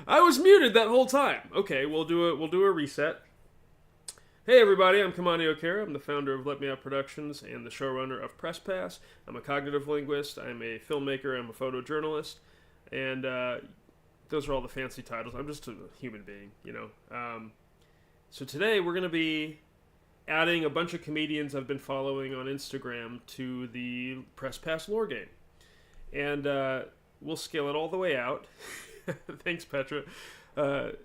I was muted that whole time. Okay, we'll do a reset. Hey everybody, I'm Kimani O'Kara. I'm the founder of Let Me Out Productions and the showrunner of Press Pass. I'm a cognitive linguist. I'm a filmmaker. I'm a photojournalist, and those are all the fancy titles. I'm just a human being, you know. So today we're going to be adding a bunch of comedians I've been following on Instagram to the Press Pass lore game, and we'll scale it all the way out. Thanks, Petra.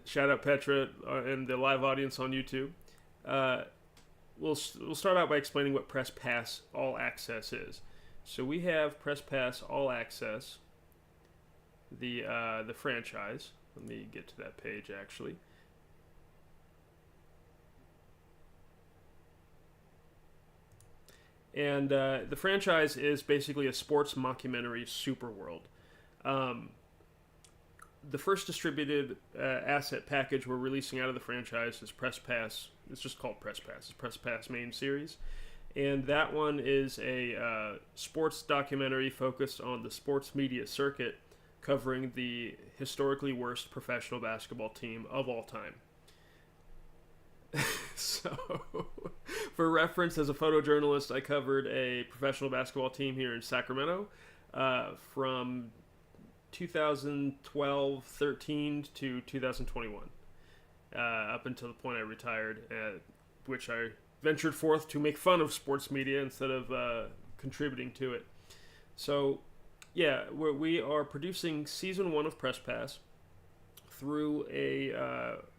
Shout out Petra and the live audience on YouTube. We'll start out by explaining what Press Pass All Access is. So we have Press Pass All Access, the franchise. Let me get to that page actually. And the franchise is basically a sports mockumentary superworld. The first distributed asset package we're releasing out of the franchise is Press Pass. It's just called Press Pass. It's Press Pass main series. And that one is a sports documentary focused on the sports media circuit, covering the historically worst professional basketball team of all time. So, for reference, as a photojournalist, I covered a professional basketball team here in Sacramento from 2012-13 to 2021, up until the point I retired, which I ventured forth to make fun of sports media instead of contributing to it. So, yeah, we are producing Season 1 of Press Pass through a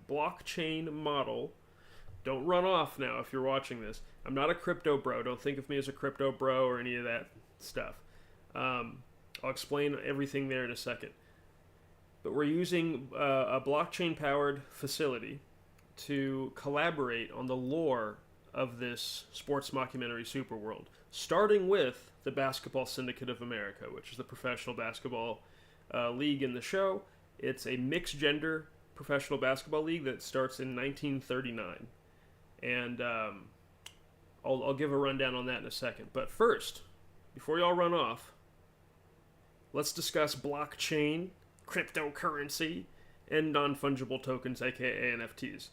blockchain model. Don't run off now if you're watching this. I'm not a crypto bro. Don't think of me as a crypto bro or any of that stuff. I'll explain everything there in a second. But we're using a blockchain-powered facility to collaborate on the lore of this sports mockumentary superworld, starting with the Basketball Syndicate of America, which is the professional basketball league in the show. It's a mixed-gender professional basketball league that starts in 1939. And I'll give a rundown on that in a second. But first, before y'all run off, let's discuss blockchain, cryptocurrency, and non-fungible tokens, aka NFTs.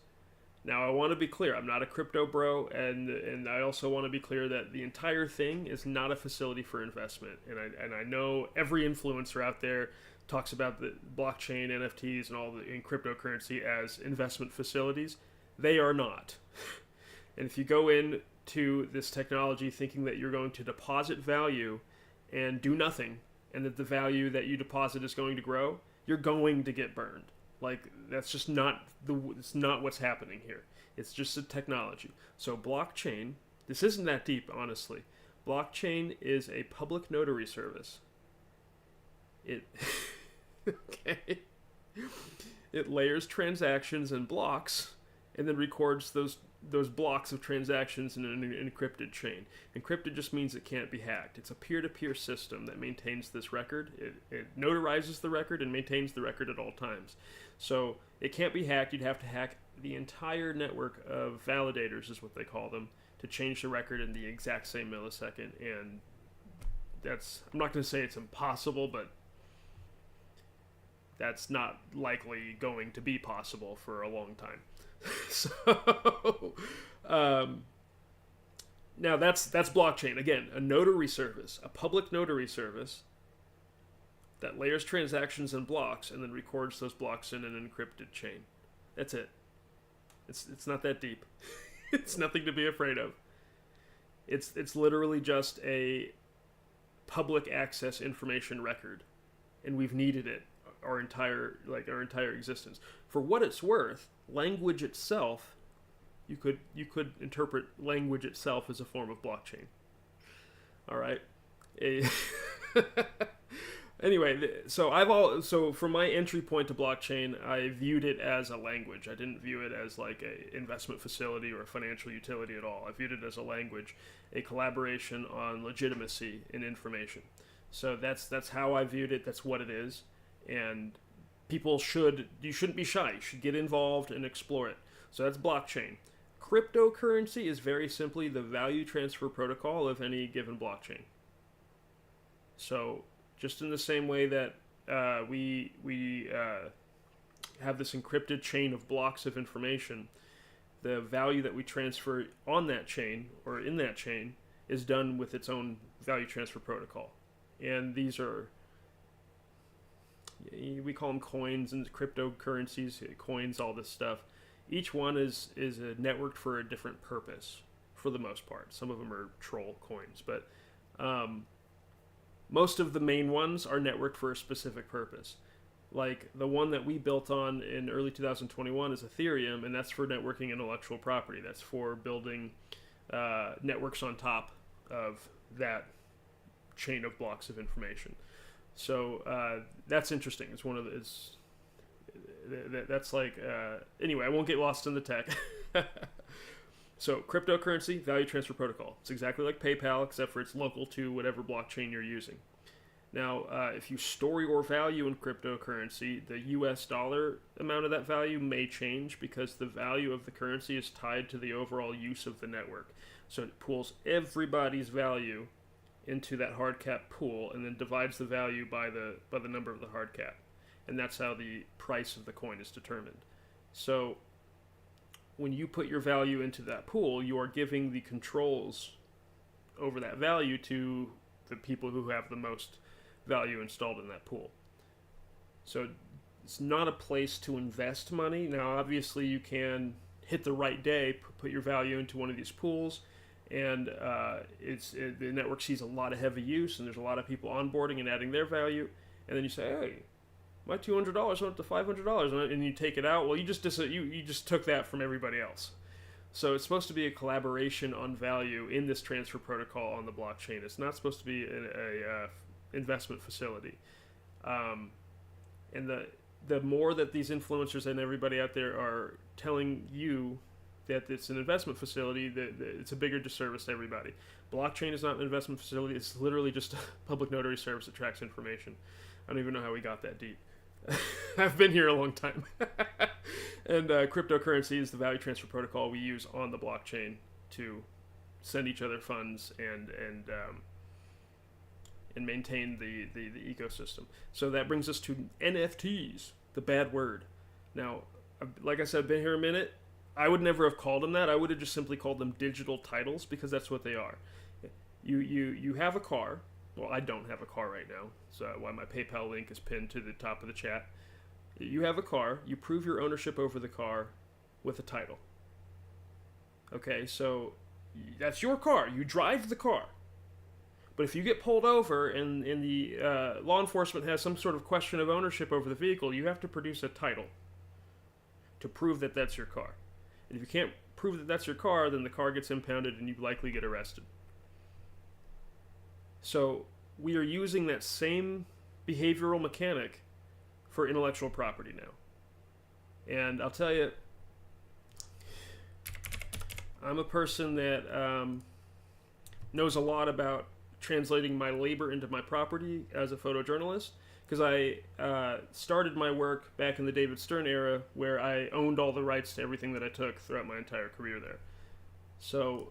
Now, I want to be clear, I'm not a crypto bro, and I also want to be clear that the entire thing is not a facility for investment. And I know every influencer out there talks about the blockchain, NFTs, and and cryptocurrency as investment facilities. They are not. And if you go into this technology thinking that you're going to deposit value and do nothing, and that the value that you deposit is going to grow, you're going to get burned. Like, that's just it's not what's happening here. It's just a technology. So blockchain, this isn't that deep, honestly. Blockchain is a public notary service. Okay. It layers transactions in blocks and then records those blocks of transactions in an encrypted chain. Encrypted just means it can't be hacked. It's a peer-to-peer system that maintains this record. It notarizes the record and maintains the record at all times. So it can't be hacked. You'd have to hack the entire network of validators, is what they call them, to change the record in the exact same millisecond. And I'm not going to say it's impossible, but that's not likely going to be possible for a long time. So, now that's blockchain. Again, a notary service, a public notary service that layers transactions in blocks and then records those blocks in an encrypted chain. That's it. It's not that deep. It's nothing to be afraid of. It's literally just a public access information record, and we've needed it our entire existence. For what it's worth, language itself, you could interpret language itself as a form of blockchain. All right. Anyway, so for my entry point to blockchain, I viewed it as a language. I didn't view it as like a investment facility or a financial utility at all. I viewed it as a language, a collaboration on legitimacy in information. So that's how I viewed it. That's what it is. And you shouldn't be shy. You should get involved and explore it. So that's blockchain. Cryptocurrency is very simply the value transfer protocol of any given blockchain. So just in the same way that we have this encrypted chain of blocks of information. The value that we transfer on that chain or in that chain is done with its own value transfer protocol. And these are, we call them coins and cryptocurrencies, coins, all this stuff. Each one is networked for a different purpose, for the most part. Some of them are troll coins, but most of the main ones are networked for a specific purpose. Like the one that we built on in early 2021 is Ethereum, and that's for networking intellectual property. That's for building networks on top of that chain of blocks of information. So that's interesting. It's one of the, that's like, anyway, I won't get lost in the tech. So cryptocurrency, value transfer protocol. It's exactly like PayPal, except for it's local to whatever blockchain you're using. Now, if you store your value in cryptocurrency, the US dollar amount of that value may change because the value of the currency is tied to the overall use of the network. So it pools everybody's value into that hard cap pool and then divides the value by the number of the hard cap. And that's how the price of the coin is determined. So when you put your value into that pool, you are giving the controls over that value to the people who have the most value installed in that pool. So it's not a place to invest money. Now, obviously, you can hit the right day, put your value into one of these pools, and the network sees a lot of heavy use, and there's a lot of people onboarding and adding their value, and then you say, hey, my $200 went up to $500, and you take it out. Well, you just took that from everybody else. So it's supposed to be a collaboration on value in this transfer protocol on the blockchain. It's not supposed to be a investment facility. And the more that these influencers and everybody out there are telling you that it's an investment facility, that it's a bigger disservice to everybody. Blockchain is not an investment facility. It's literally just a public notary service that tracks information. I don't even know how we got that deep. I've been here a long time. And cryptocurrency is the value transfer protocol we use on the blockchain to send each other funds and maintain the ecosystem. So that brings us to NFTs, the bad word. Now, like I said, I've been here a minute. I would never have called them that. I would have just simply called them digital titles because that's what they are. You have a car. Well, I don't have a car right now, so why my PayPal link is pinned to the top of the chat. You have a car. You prove your ownership over the car with a title. Okay, so that's your car. You drive the car. But if you get pulled over and the law enforcement has some sort of question of ownership over the vehicle, you have to produce a title to prove that that's your car. And if you can't prove that that's your car, then the car gets impounded and you likely get arrested. So we are using that same behavioral mechanic for intellectual property now. And I'll tell you, I'm a person that knows a lot about translating my labor into my property as a photojournalist, because I started my work back in the David Stern era where I owned all the rights to everything that I took throughout my entire career there. So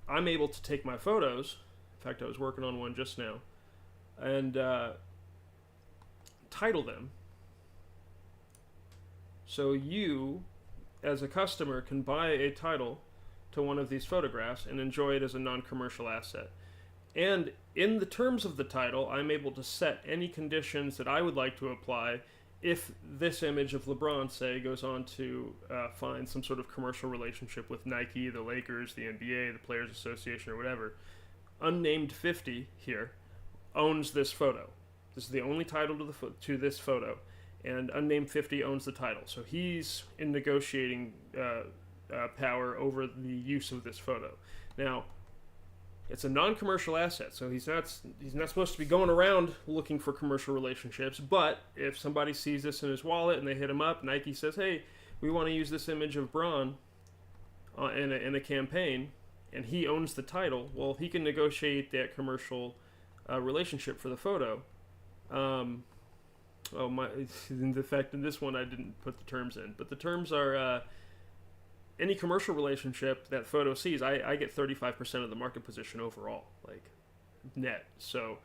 I'm able to take my photos. In fact, I was working on one just now, and title them so you, as a customer, can buy a title to one of these photographs and enjoy it as a non-commercial asset. And in the terms of the title, I'm able to set any conditions that I would like to apply if this image of LeBron, say, goes on to find some sort of commercial relationship with Nike, the Lakers, the NBA, the Players Association, or whatever. Unnamed 50 here owns this photo. This is the only title to this photo, and Unnamed 50 owns the title. So he's in negotiating power over the use of this photo. Now, it's a non-commercial asset, so he's not supposed to be going around looking for commercial relationships. But if somebody sees this in his wallet and they hit him up, Nike says, "Hey, we want to use this image of Bron in a campaign," and he owns the title. Well, he can negotiate that commercial relationship for the photo. In fact, in this one I didn't put the terms in, but the terms are any commercial relationship that photo sees, I get 35% of the market position overall, like net. So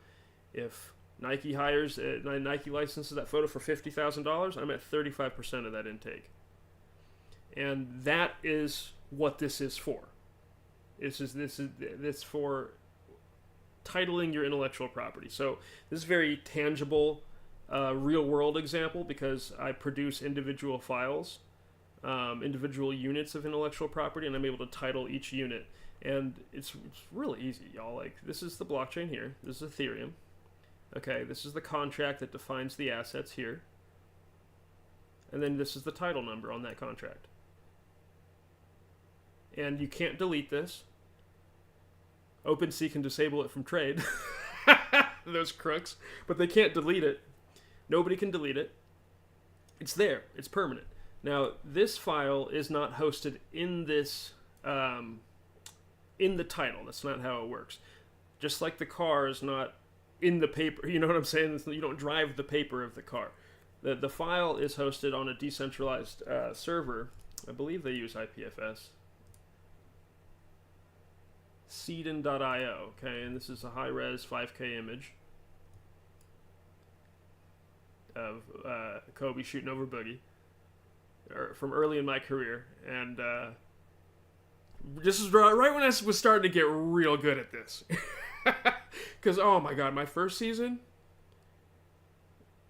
if Nike licenses that photo for $50,000. I'm at 35% of that intake, and that is what this is for. This is for titling your intellectual property. So this is very tangible, real world example because I produce individual files, individual units of intellectual property, and I'm able to title each unit. And it's really easy, y'all. Like, this is the blockchain here. This is Ethereum. Okay, this is the contract that defines the assets here. And then this is the title number on that contract. And you can't delete this. OpenSea can disable it from trade. Those crooks. But they can't delete it. Nobody can delete it. It's there. It's permanent. Now, this file is not hosted in this, in the title. That's not how it works. Just like the car is not in the paper. You know what I'm saying? You don't drive the paper of the car. The file is hosted on a decentralized server. I believe they use IPFS. Seedon.io, okay, and this is a high-res 5K image of Kobe shooting over Boogie from early in my career, and this is right when I was starting to get real good at this, because oh my god, my first season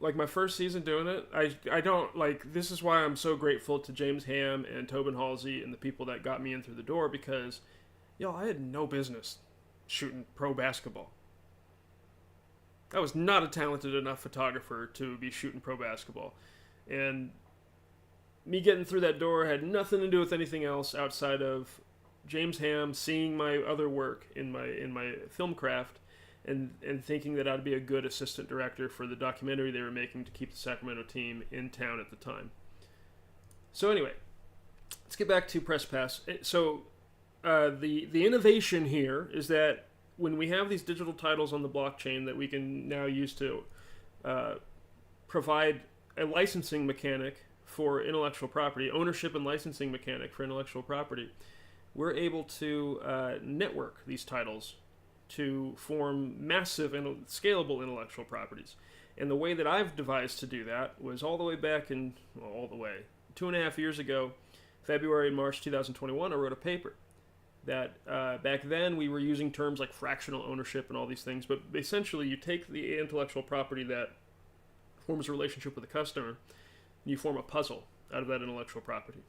doing it, I don't, like, this is why I'm so grateful to James Ham and Tobin Halsey and the people that got me in through the door, because I had no business shooting pro basketball. I was not a talented enough photographer to be shooting pro basketball. And me getting through that door had nothing to do with anything else outside of James Ham seeing my other work in my film craft and thinking that I'd be a good assistant director for the documentary they were making to keep the Sacramento team in town at the time. So anyway, let's get back to Press Pass. So the innovation here is that when we have these digital titles on the blockchain that we can now use to provide a licensing mechanic for intellectual property, ownership and licensing mechanic for intellectual property, we're able to network these titles to form massive and scalable intellectual properties. And the way that I've devised to do that was all the way back 2.5 years ago, February and March 2021, I wrote a paper that back then we were using terms like fractional ownership and all these things, but essentially you take the intellectual property that forms a relationship with the customer, and you form a puzzle out of that intellectual property.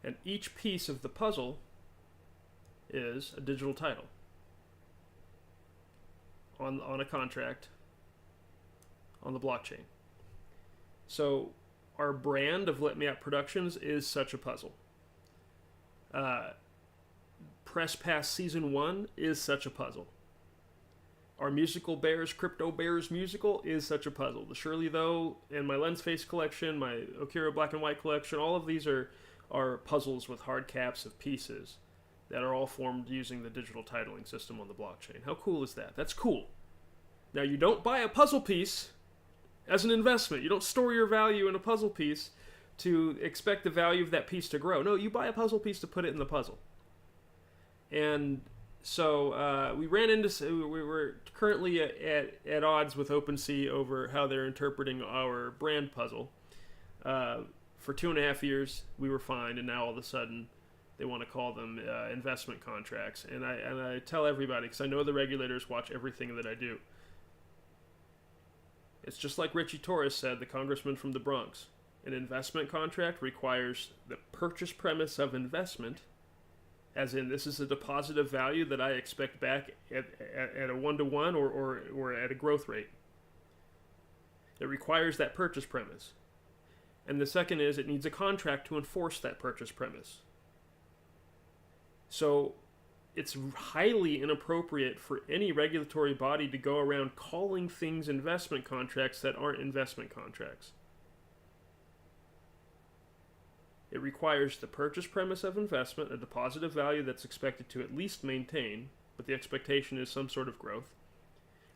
And each piece of the puzzle is a digital title on a contract on the blockchain. So our brand of Let Me Out Productions is such a puzzle. Press Pass Season 1 is such a puzzle. Our musical Bears, Crypto Bears musical is such a puzzle. The Shirley Though and my Lensface collection, my Okira Black and White collection, all of these are puzzles with hard caps of pieces that are all formed using the digital titling system on the blockchain. How cool is that? That's cool. Now, you don't buy a puzzle piece as an investment. You don't store your value in a puzzle piece to expect the value of that piece to grow. No, you buy a puzzle piece to put it in the puzzle. And so we were currently at odds with OpenSea over how they're interpreting our brand puzzle. For 2.5 years, we were fine, and now all of a sudden, they want to call them investment contracts. And I tell everybody, because I know the regulators watch everything that I do. It's just like Richie Torres said, the congressman from the Bronx. An investment contract requires the purchase premise of investment, as in this is a deposit of value that I expect back at a 1-to-1 or at a growth rate. It requires that purchase premise. And the second is it needs a contract to enforce that purchase premise. So it's highly inappropriate for any regulatory body to go around calling things investment contracts that aren't investment contracts. It requires the purchase premise of investment, a deposit of value that's expected to at least maintain, but the expectation is some sort of growth,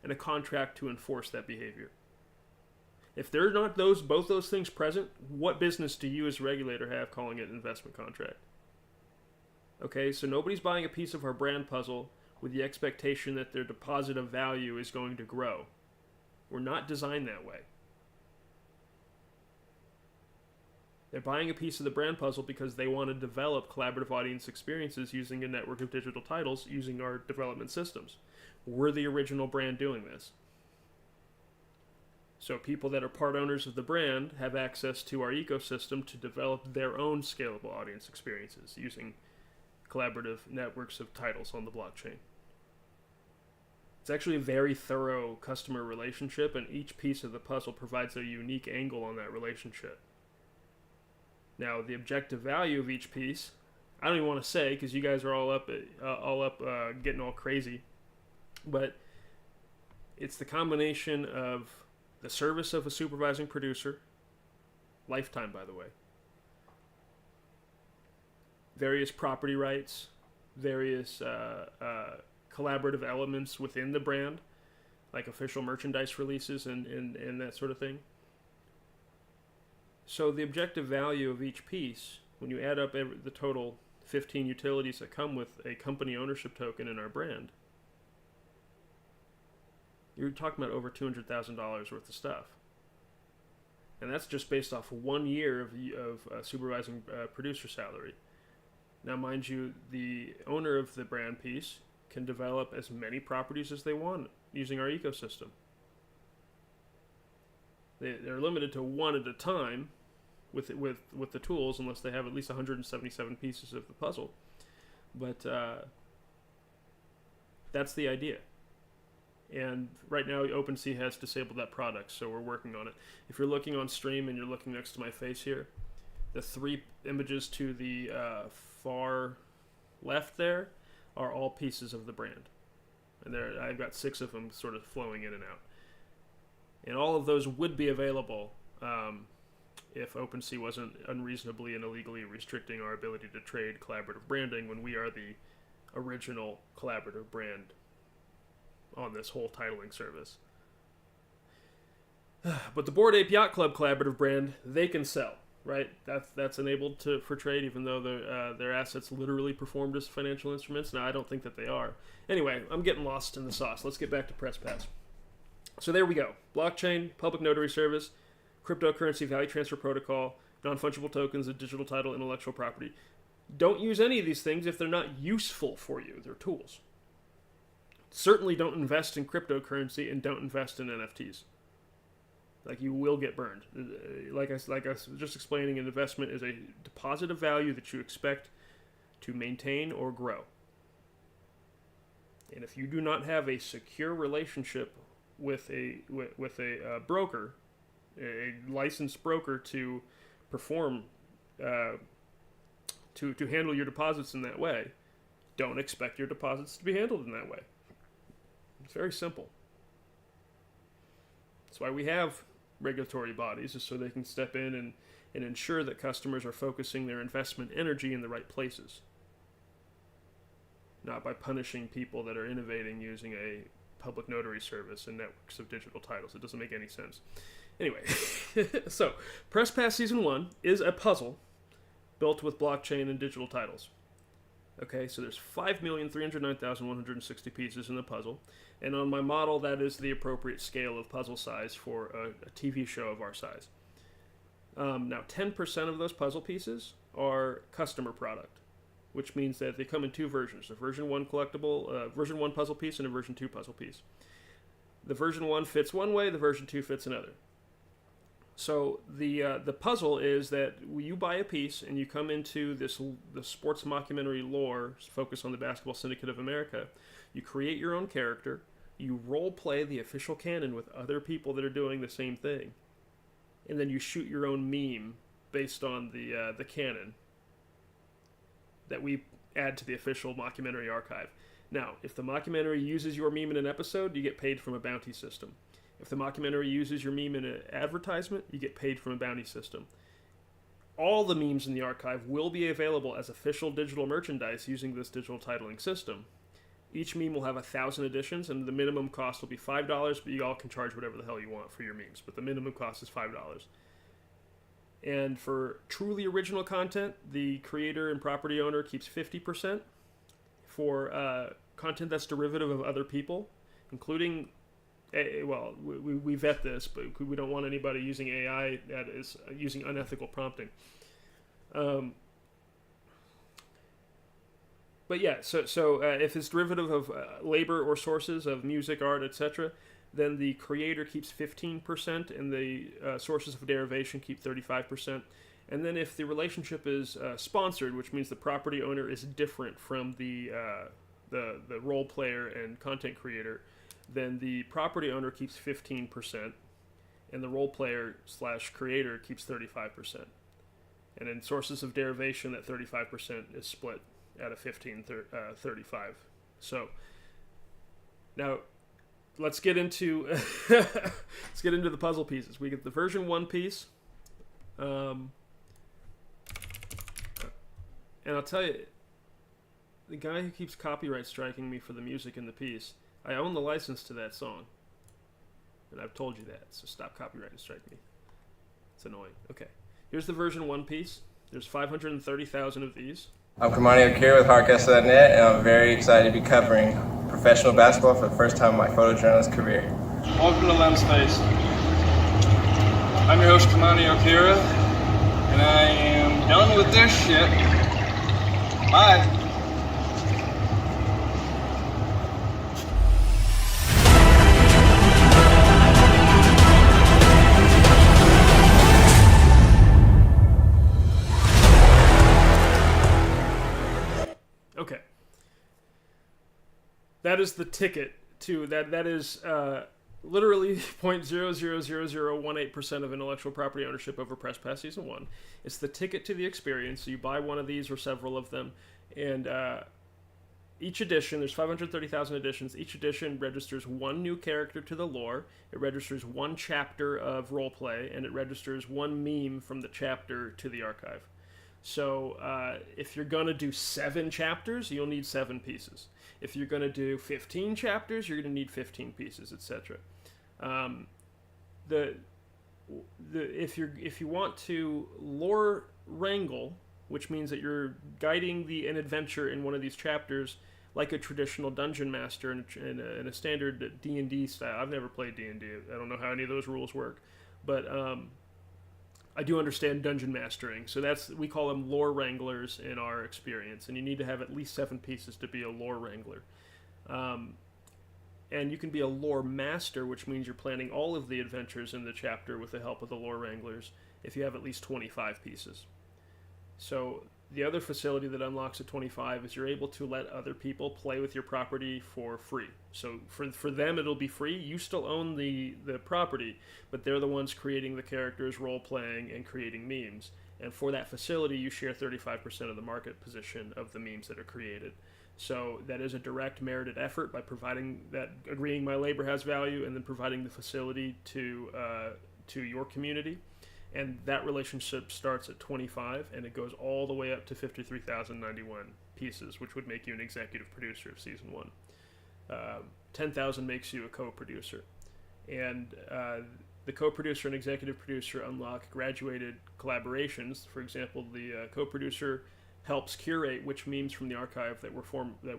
and a contract to enforce that behavior. If they're not both those things present, what business do you as a regulator have calling it an investment contract? Okay, so nobody's buying a piece of our brand puzzle with the expectation that their deposit of value is going to grow. were not designed that way. They're buying a piece of the brand puzzle because they want to develop collaborative audience experiences using a network of digital titles using our development systems. We're the original brand doing this. So people that are part owners of the brand have access to our ecosystem to develop their own scalable audience experiences using collaborative networks of titles on the blockchain. It's actually a very thorough customer relationship, and each piece of the puzzle provides a unique angle on that relationship. Now, the objective value of each piece, I don't even want to say because you guys are all up getting all crazy, but it's the combination of the service of a supervising producer, lifetime by the way, various property rights, various collaborative elements within the brand, like official merchandise releases and that sort of thing. So the objective value of each piece, when you add up the total 15 utilities that come with a company ownership token in our brand, you're talking about over $200,000 worth of stuff. And that's just based off 1 year of supervising producer salary. Now, mind you, the owner of the brand piece can develop as many properties as they want using our ecosystem. They're limited to one at a time with the tools, unless they have at least 177 pieces of the puzzle. But that's the idea. And right now, OpenSea has disabled that product, so we're working on it. If you're looking on stream and you're looking next to my face here, the 3 images to the far left there are all pieces of the brand. And I've got 6 of them sort of flowing in and out. And all of those would be available if OpenSea wasn't unreasonably and illegally restricting our ability to trade collaborative branding when we are the original collaborative brand on this whole titling service. But the Bored Ape Yacht Club collaborative brand, they can sell, right? That's enabled for trade, even though their assets literally performed as financial instruments. Now, I don't think that they are. Anyway, I'm getting lost in the sauce. Let's get back to PressPass. So there we go. Blockchain, public notary service, cryptocurrency value transfer protocol, non-fungible tokens, and digital title, intellectual property. Don't use any of these things if they're not useful for you. They're tools. Certainly don't invest in cryptocurrency and don't invest in NFTs. Like, you will get burned. Like I was just explaining, an investment is a deposit of value that you expect to maintain or grow. And if you do not have a secure relationship with a broker, a licensed broker to perform, to handle your deposits in that way, don't expect your deposits to be handled in that way. It's very simple. That's why we have regulatory bodies, is so they can step in and ensure that customers are focusing their investment energy in the right places. Not by punishing people that are innovating using a public notary service and networks of digital titles. It doesn't make any sense. Anyway, so PressPass Season 1 is a puzzle built with blockchain and digital titles. Okay, so there's 5,309,160 pieces in the puzzle, and on my model, that is the appropriate scale of puzzle size for a TV show of our size. Now, 10% of those puzzle pieces are customer product, which means that they come in 2 versions: a version 1 collectible, version 1 puzzle piece, and a version 2 puzzle piece. The version 1 fits one way, the version 2 fits another. So the puzzle is that you buy a piece and you come into the sports mockumentary lore, focus on the Basketball Syndicate of America. You create your own character. You role play the official canon with other people that are doing the same thing, and then you shoot your own meme based on the canon that we add to the official mockumentary archive. Now, if the mockumentary uses your meme in an episode, you get paid from a bounty system. If the mockumentary uses your meme in an advertisement, you get paid from a bounty system. All the memes in the archive will be available as official digital merchandise using this digital titling system. Each meme will have 1,000 editions, and the minimum cost will be $5, but you all can charge whatever the hell you want for your memes. But the minimum cost is $5. And for truly original content, the creator and property owner keeps 50%. For content that's derivative of other people, including well, we vet this, but we don't want anybody using AI that is using unethical prompting. But yeah, so if it's derivative of labor or sources of music, art, etc., then the creator keeps 15%, and the sources of derivation keep 35%. And then if the relationship is sponsored, which means the property owner is different from the role player and content creator, then the property owner keeps 15%, and the role player / creator keeps 35%. And in sources of derivation, that 35% is split out of 35. So now let's get into the puzzle pieces. We get the version 1 piece, and I'll tell you, the guy who keeps copyright striking me for the music in the piece, I own the license to that song, and I've told you that, so stop copyright striking me. It's annoying. Okay, here's the version 1 piece. There's 530,000 of these. I'm Kimani here with Hardcastle.net, and I'm very excited to be covering professional basketball for the first time in my photojournalist career. Welcome to Lensface. I'm your host, Kimani Okira, and I am done with this shit. Bye. Okay. That is the ticket to that. That is literally 0.00018% of intellectual property ownership over Press Pass Season 1. It's the ticket to the experience. So you buy one of these or several of them, and each edition, there's 530,000 editions. Each edition registers one new character to the lore. It registers one chapter of roleplay, and it registers one meme from the chapter to the archive. So if you're going to do 7 chapters, you'll need 7 pieces. If you're going to do 15 chapters, you're going to need 15 pieces, etc. If you want to lore wrangle, which means that you're guiding an adventure in one of these chapters like a traditional dungeon master in a standard D&D style. I've never played D&D. I don't know how any of those rules work, but I do understand dungeon mastering, so we call them lore wranglers in our experience, and you need to have at least 7 pieces to be a lore wrangler. And you can be a lore master, which means you're planning all of the adventures in the chapter with the help of the lore wranglers, if you have at least 25 pieces. So the other facility that unlocks at 25 is you're able to let other people play with your property for free. So for them, it'll be free. You still own the property, but they're the ones creating the characters, role-playing, and creating memes. And for that facility, you share 35% of the market position of the memes that are created. So that is a direct merited effort by agreeing my labor has value, and then providing the facility to your community. And that relationship starts at 25, and it goes all the way up to 53,091 pieces, which would make you an executive producer of Season 1. 10,000 makes you a co-producer. And the co-producer and executive producer unlock graduated collaborations. For example, the co-producer helps curate which memes from the archive that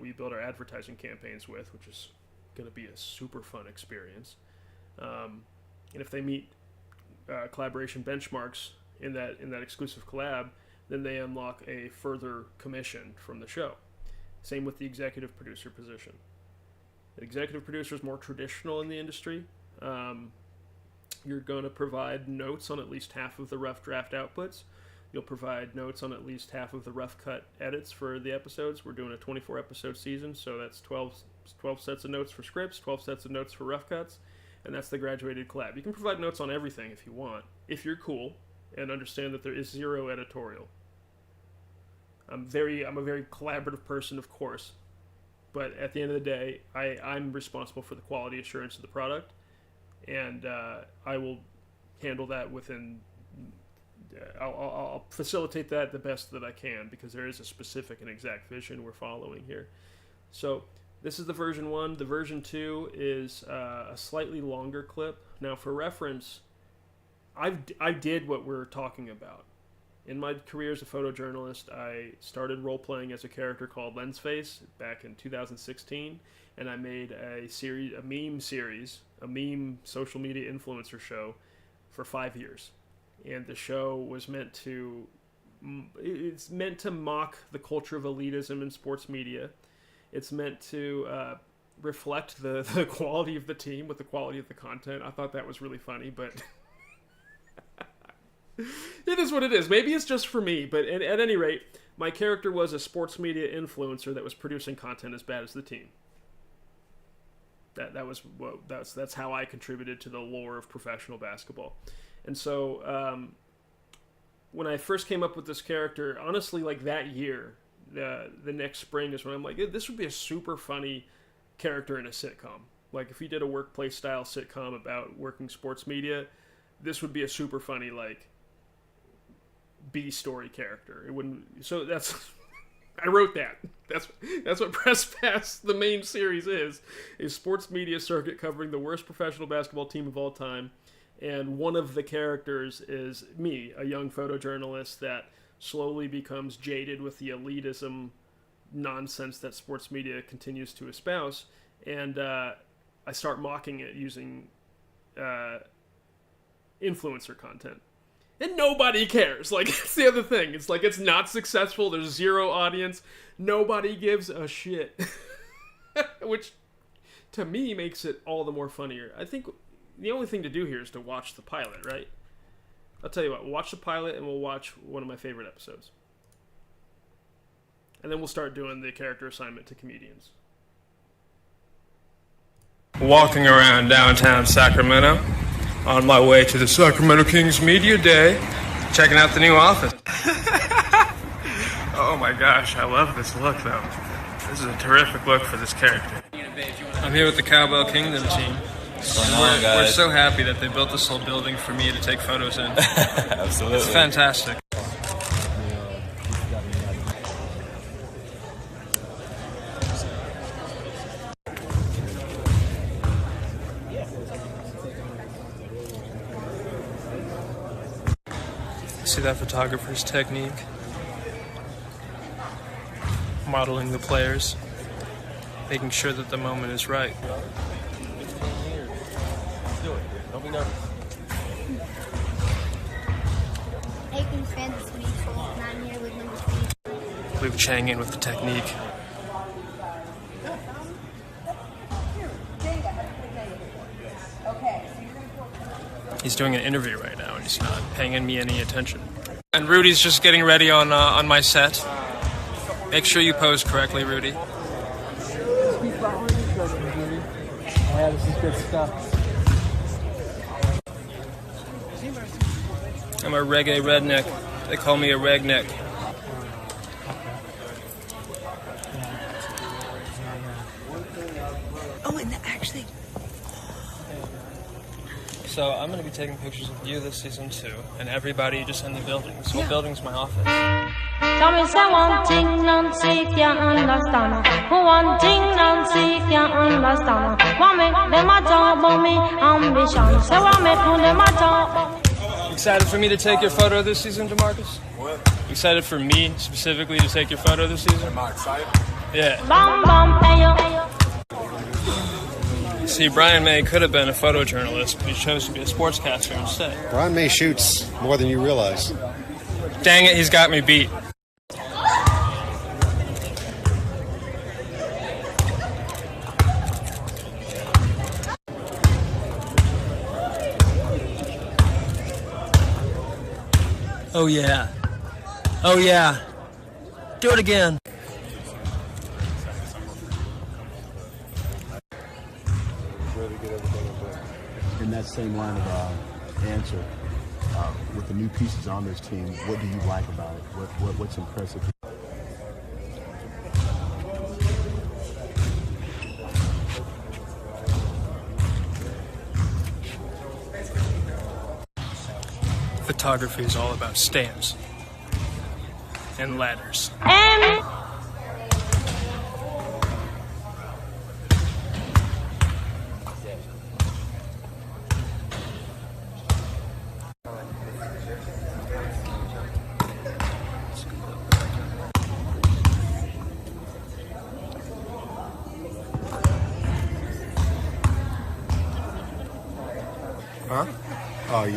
we build our advertising campaigns with, which is going to be a super fun experience. And if they meet collaboration benchmarks in that exclusive collab, then they unlock a further commission from the show. Same with the executive producer position. The executive producer is more traditional in the industry. You're going to provide notes on at least half of the rough draft outputs. You'll provide notes on at least half of the rough cut edits for the episodes. We're doing a 24 episode season, so that's 12 sets of notes for scripts, 12 sets of notes for rough cuts, and that's the graduated collab. You can provide notes on everything if you want, if you're cool and understand that there is zero editorial. I'm a very collaborative person, of course, but at the end of the day, I'm responsible for the quality assurance of the product, and I will handle that within. I'll facilitate that the best that I can, because there is a specific and exact vision we're following here. So this is the version 1. The version 2 is a slightly longer clip. Now, for reference, I did what we're talking about, in my career as a photojournalist, I started role-playing as a character called Lensface back in 2016, and I made a meme social media influencer show for 5 years. And the show was meant to mock the culture of elitism in sports media. It's meant to reflect the quality of the team with the quality of the content. I thought that was really funny, but it is what it is. Maybe it's just for me, but at any rate, my character was a sports media influencer that was producing content as bad as the team. That's how I contributed to the lore of professional basketball. And so when I first came up with this character, honestly, like that year, the next spring is when I'm like, this would be a super funny character in a sitcom. Like if you did a workplace style sitcom about working sports media, this would be a super funny like B story character. It wouldn't. So that's I wrote that. That's what Press Pass, the main series, is a sports media circuit covering the worst professional basketball team of all time. And one of the characters is me, a young photojournalist that slowly becomes jaded with the elitism nonsense that sports media continues to espouse. And I start mocking it using influencer content. And nobody cares. Like, it's the other thing. It's like, it's not successful. There's zero audience. Nobody gives a shit. Which, to me, makes it all the more funnier. I think the only thing to do here is to watch the pilot, right? I'll tell you what. We'll watch the pilot and we'll watch one of my favorite episodes. And then we'll start doing the character assignment to comedians. Walking around downtown Sacramento on my way to the Sacramento Kings Media Day, checking out the new office. Oh my gosh, I love this look though. This is a terrific look for this character. I'm here with the Cowbell Kingdom team. We're so happy that they built this whole building for me to take photos in. Absolutely. It's fantastic. See that photographer's technique? Modeling the players, making sure that the moment is right. Don't be nervous. Hey, Kings fans, it's me, and I'm here with number 3. Luke Chang in with the technique. He's doing an interview right now, and he's not paying me any attention. And Rudy's just getting ready on my set. Make sure you pose correctly, Rudy. Yeah, this is good stuff. I'm a reggae redneck. They call me a regneck. Oh, and actually... So I'm going to be taking pictures of you this season too, and everybody just in the building. This whole building's my office. Tell me say one thing, Nancy can't understand. One thing, Nancy can't understand. What make them a talk about me ambition? Say what make them a talk. Excited for me to take your photo this season, DeMarcus? What? Excited for me specifically to take your photo this season? Am I excited? Yeah. Bam bam, hey yo. See, Brian May could have been a photojournalist, but he chose to be a sportscaster instead. Brian May shoots more than you realize. Dang it, he's got me beat. Oh yeah. Oh yeah. Do it again. In that same line of answer, with the new pieces on this team, what do you like about it? What's impressive? Photography is all about stamps and ladders.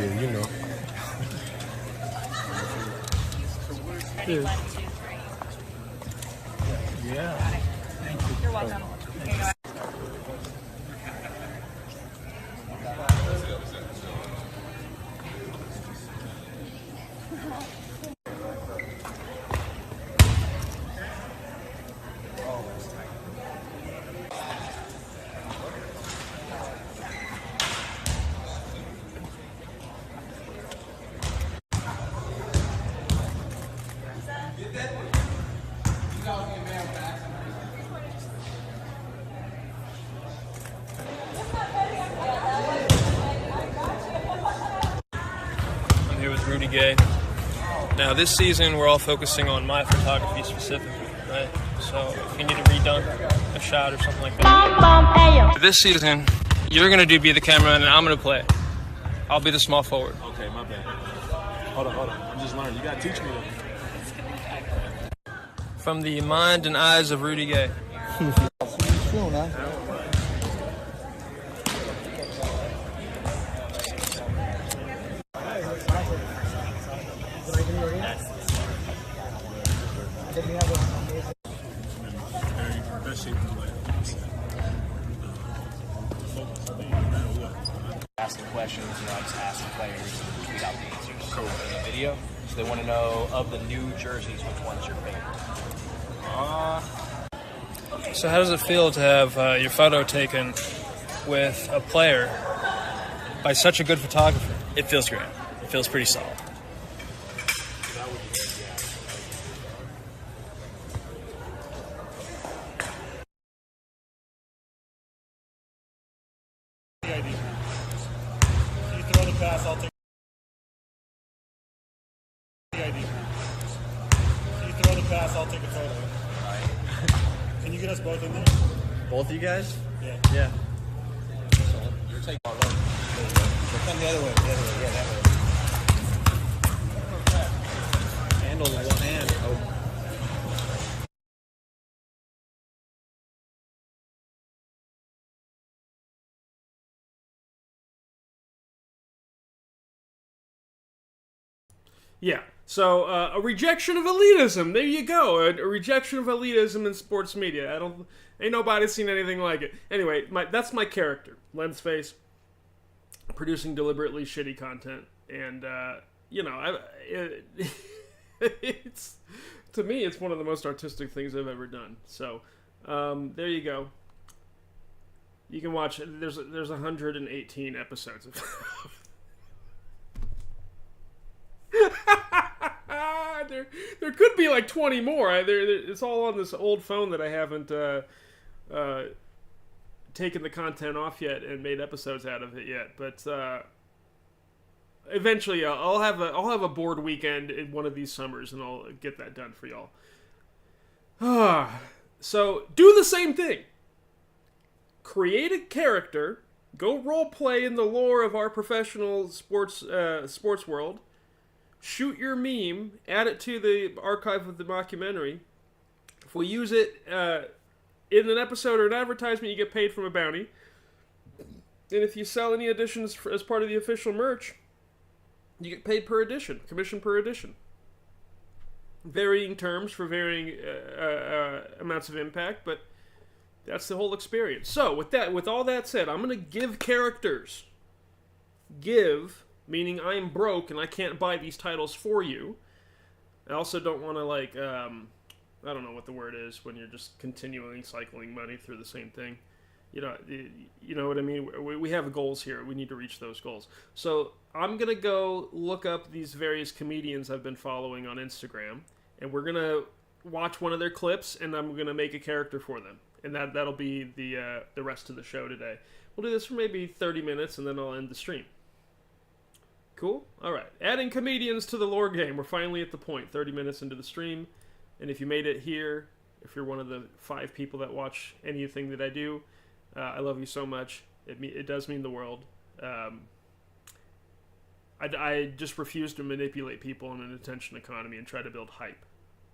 Yeah, you know. Dude. Yeah. You're welcome. I'm here with Rudy Gay. Now, this season, we're all focusing on my photography specifically, right? So, if you need a redone, a shot or something like that. This season, you're going to be the cameraman and I'm going to play. I'll be the small forward. Okay, my bad. Hold on. I'm just learning. You gotta teach me though. From the mind and eyes of Rudy Gay. Soon, huh? Asking questions, I'm just asking players and tweet out the answers in the video. So they want to know, of the new jerseys, which one's your favorite? So how does it feel to have your photo taken with a player by such a good photographer? It feels great. It feels pretty solid. Pass, I'll take the ID. You throw the pass, I'll take a photo. Can you get us both in there? Both of you guys? Yeah. Yeah. You're taking our left. Come the other way. Yeah, that way. Handle with one hand. Oh. Yeah. So a rejection of elitism. There you go. A rejection of elitism in sports media. Ain't nobody seen anything like it. Anyway, that's my character, Lensface, producing deliberately shitty content, and it's to me, it's one of the most artistic things I've ever done. So there you go. You can watch. There's 118 episodes of. There could be like 20 more. It's all on this old phone that I haven't taken the content off yet and made episodes out of it yet. But eventually, I'll have a bored weekend in one of these summers, and I'll get that done for y'all. So do the same thing. Create a character. Go role play in the lore of our professional sports world. Shoot your meme, add it to the archive of the mockumentary. If we use it in an episode or an advertisement, you get paid from a bounty. And if you sell any editions as part of the official merch, you get paid per edition, commission per edition. Varying terms for varying amounts of impact, but that's the whole experience. So, with all that said, I'm going to give characters. Meaning I'm broke and I can't buy these titles for you. I also don't want to I don't know what the word is when you're just continually cycling money through the same thing. You know what I mean? We have goals here. We need to reach those goals. So I'm going to go look up these various comedians I've been following on Instagram, and we're going to watch one of their clips, and I'm going to make a character for them. And that'll be the rest of the show today. We'll do this for maybe 30 minutes, and then I'll end the stream. Cool? Alright. Adding comedians to the lore game. We're finally at the point, 30 minutes into the stream. And if you made it here, if you're one of the 5 people that watch anything that I do, I love you so much. It does mean the world. I just refuse to manipulate people in an attention economy and try to build hype.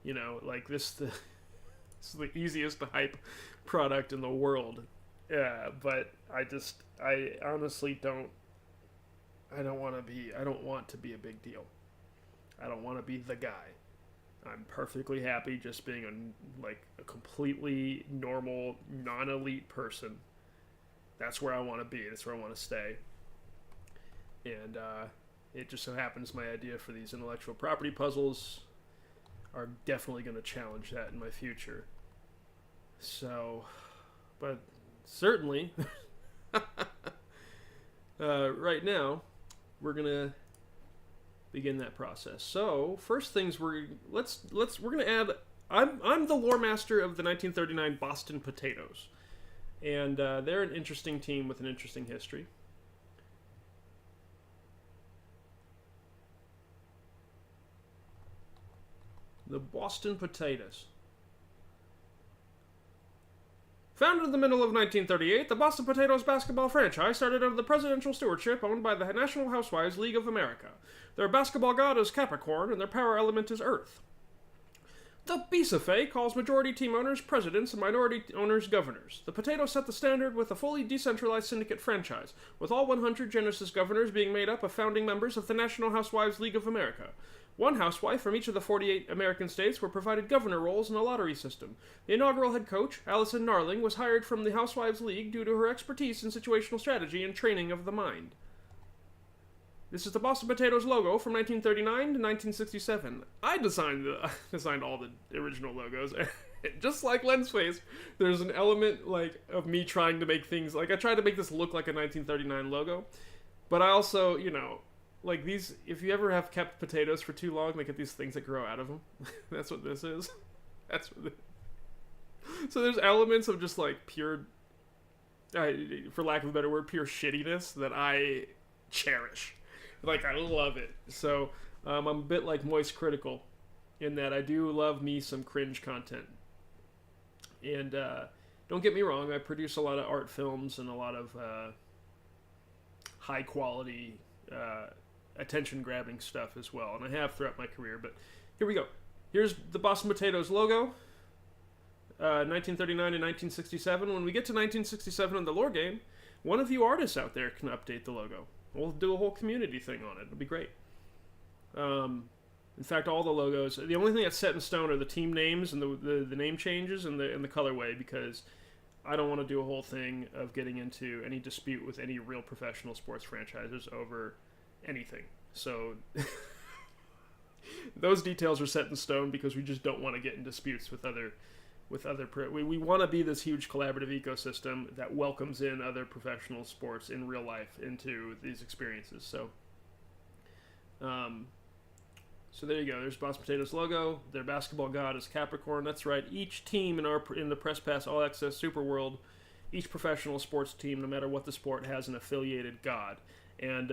You know, like this is the easiest to hype product in the world. But I honestly don't I don't want to be a big deal. I don't want to be the guy. I'm perfectly happy just being a completely normal, non-elite person. That's where I want to be. That's where I want to stay. And it just so happens my idea for these intellectual property puzzles are definitely going to challenge that in my future. So, but certainly, right now, we're going to begin that process. So, first things we're going to add. I'm the lore master of the 1939 Boston Potatoes, and they're an interesting team with an interesting history. The Boston Potatoes. Founded in the middle of 1938, the Boston Potatoes basketball franchise started under the presidential stewardship owned by the National Housewives League of America. Their basketball god is Capricorn, and their power element is Earth. The BSofA calls majority team owners presidents and minority owners governors. The Potatoes set the standard with a fully decentralized syndicate franchise, with all 100 Genesis governors being made up of founding members of the National Housewives League of America. One housewife from each of the 48 American states were provided governor roles in a lottery system. The inaugural head coach, Allison Narling, was hired from the Housewives League due to her expertise in situational strategy and training of the mind. This is the Boston Potatoes logo from 1939 to 1967. I designed all the original logos. Just like Lensface, there's an element of me trying to make things I tried to make this look like a 1939 logo, but I also, these, if you ever have kept potatoes for too long, they get these things that grow out of them. That's what this is. So there's elements of just pure, for lack of a better word, pure shittiness that I cherish. I love it. So I'm a bit like Moist Critical in that I do love me some cringe content. And don't get me wrong, I produce a lot of art films and a lot of high quality attention-grabbing stuff as well, and I have throughout my career, but here we go. Here's the Boston Potatoes logo, 1939 to 1967. When we get to 1967 in the lore game, one of you artists out there can update the logo. We'll do a whole community thing on it. It'll be great. In fact, all the logos, the only thing that's set in stone are the team names and the name changes and the colorway, because I don't want to do a whole thing of getting into any dispute with any real professional sports franchises over anything. So those details are set in stone because we just don't want to get in disputes with other we want to be this huge collaborative ecosystem that welcomes in other professional sports in real life into these experiences. So so there you go. There's Boston Potatoes logo. Their basketball god is Capricorn. That's right. Each team in the Press Pass All Access Super World, each professional sports team, no matter what the sport, has an affiliated god. And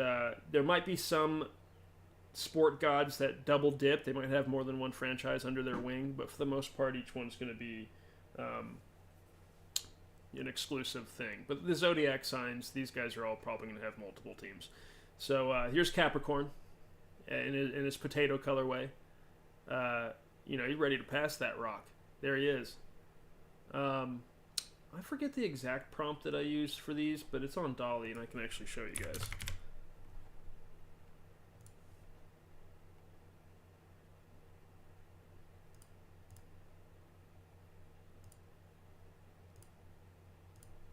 there might be some sport gods that double dip. They might have more than one franchise under their wing, but for the most part, each one's going to be an exclusive thing. But the zodiac signs, these guys are all probably going to have multiple teams. So here's Capricorn in his potato colorway. He's ready to pass that rock. There he is. I forget the exact prompt that I used for these, but it's on Dolly, and I can actually show you guys.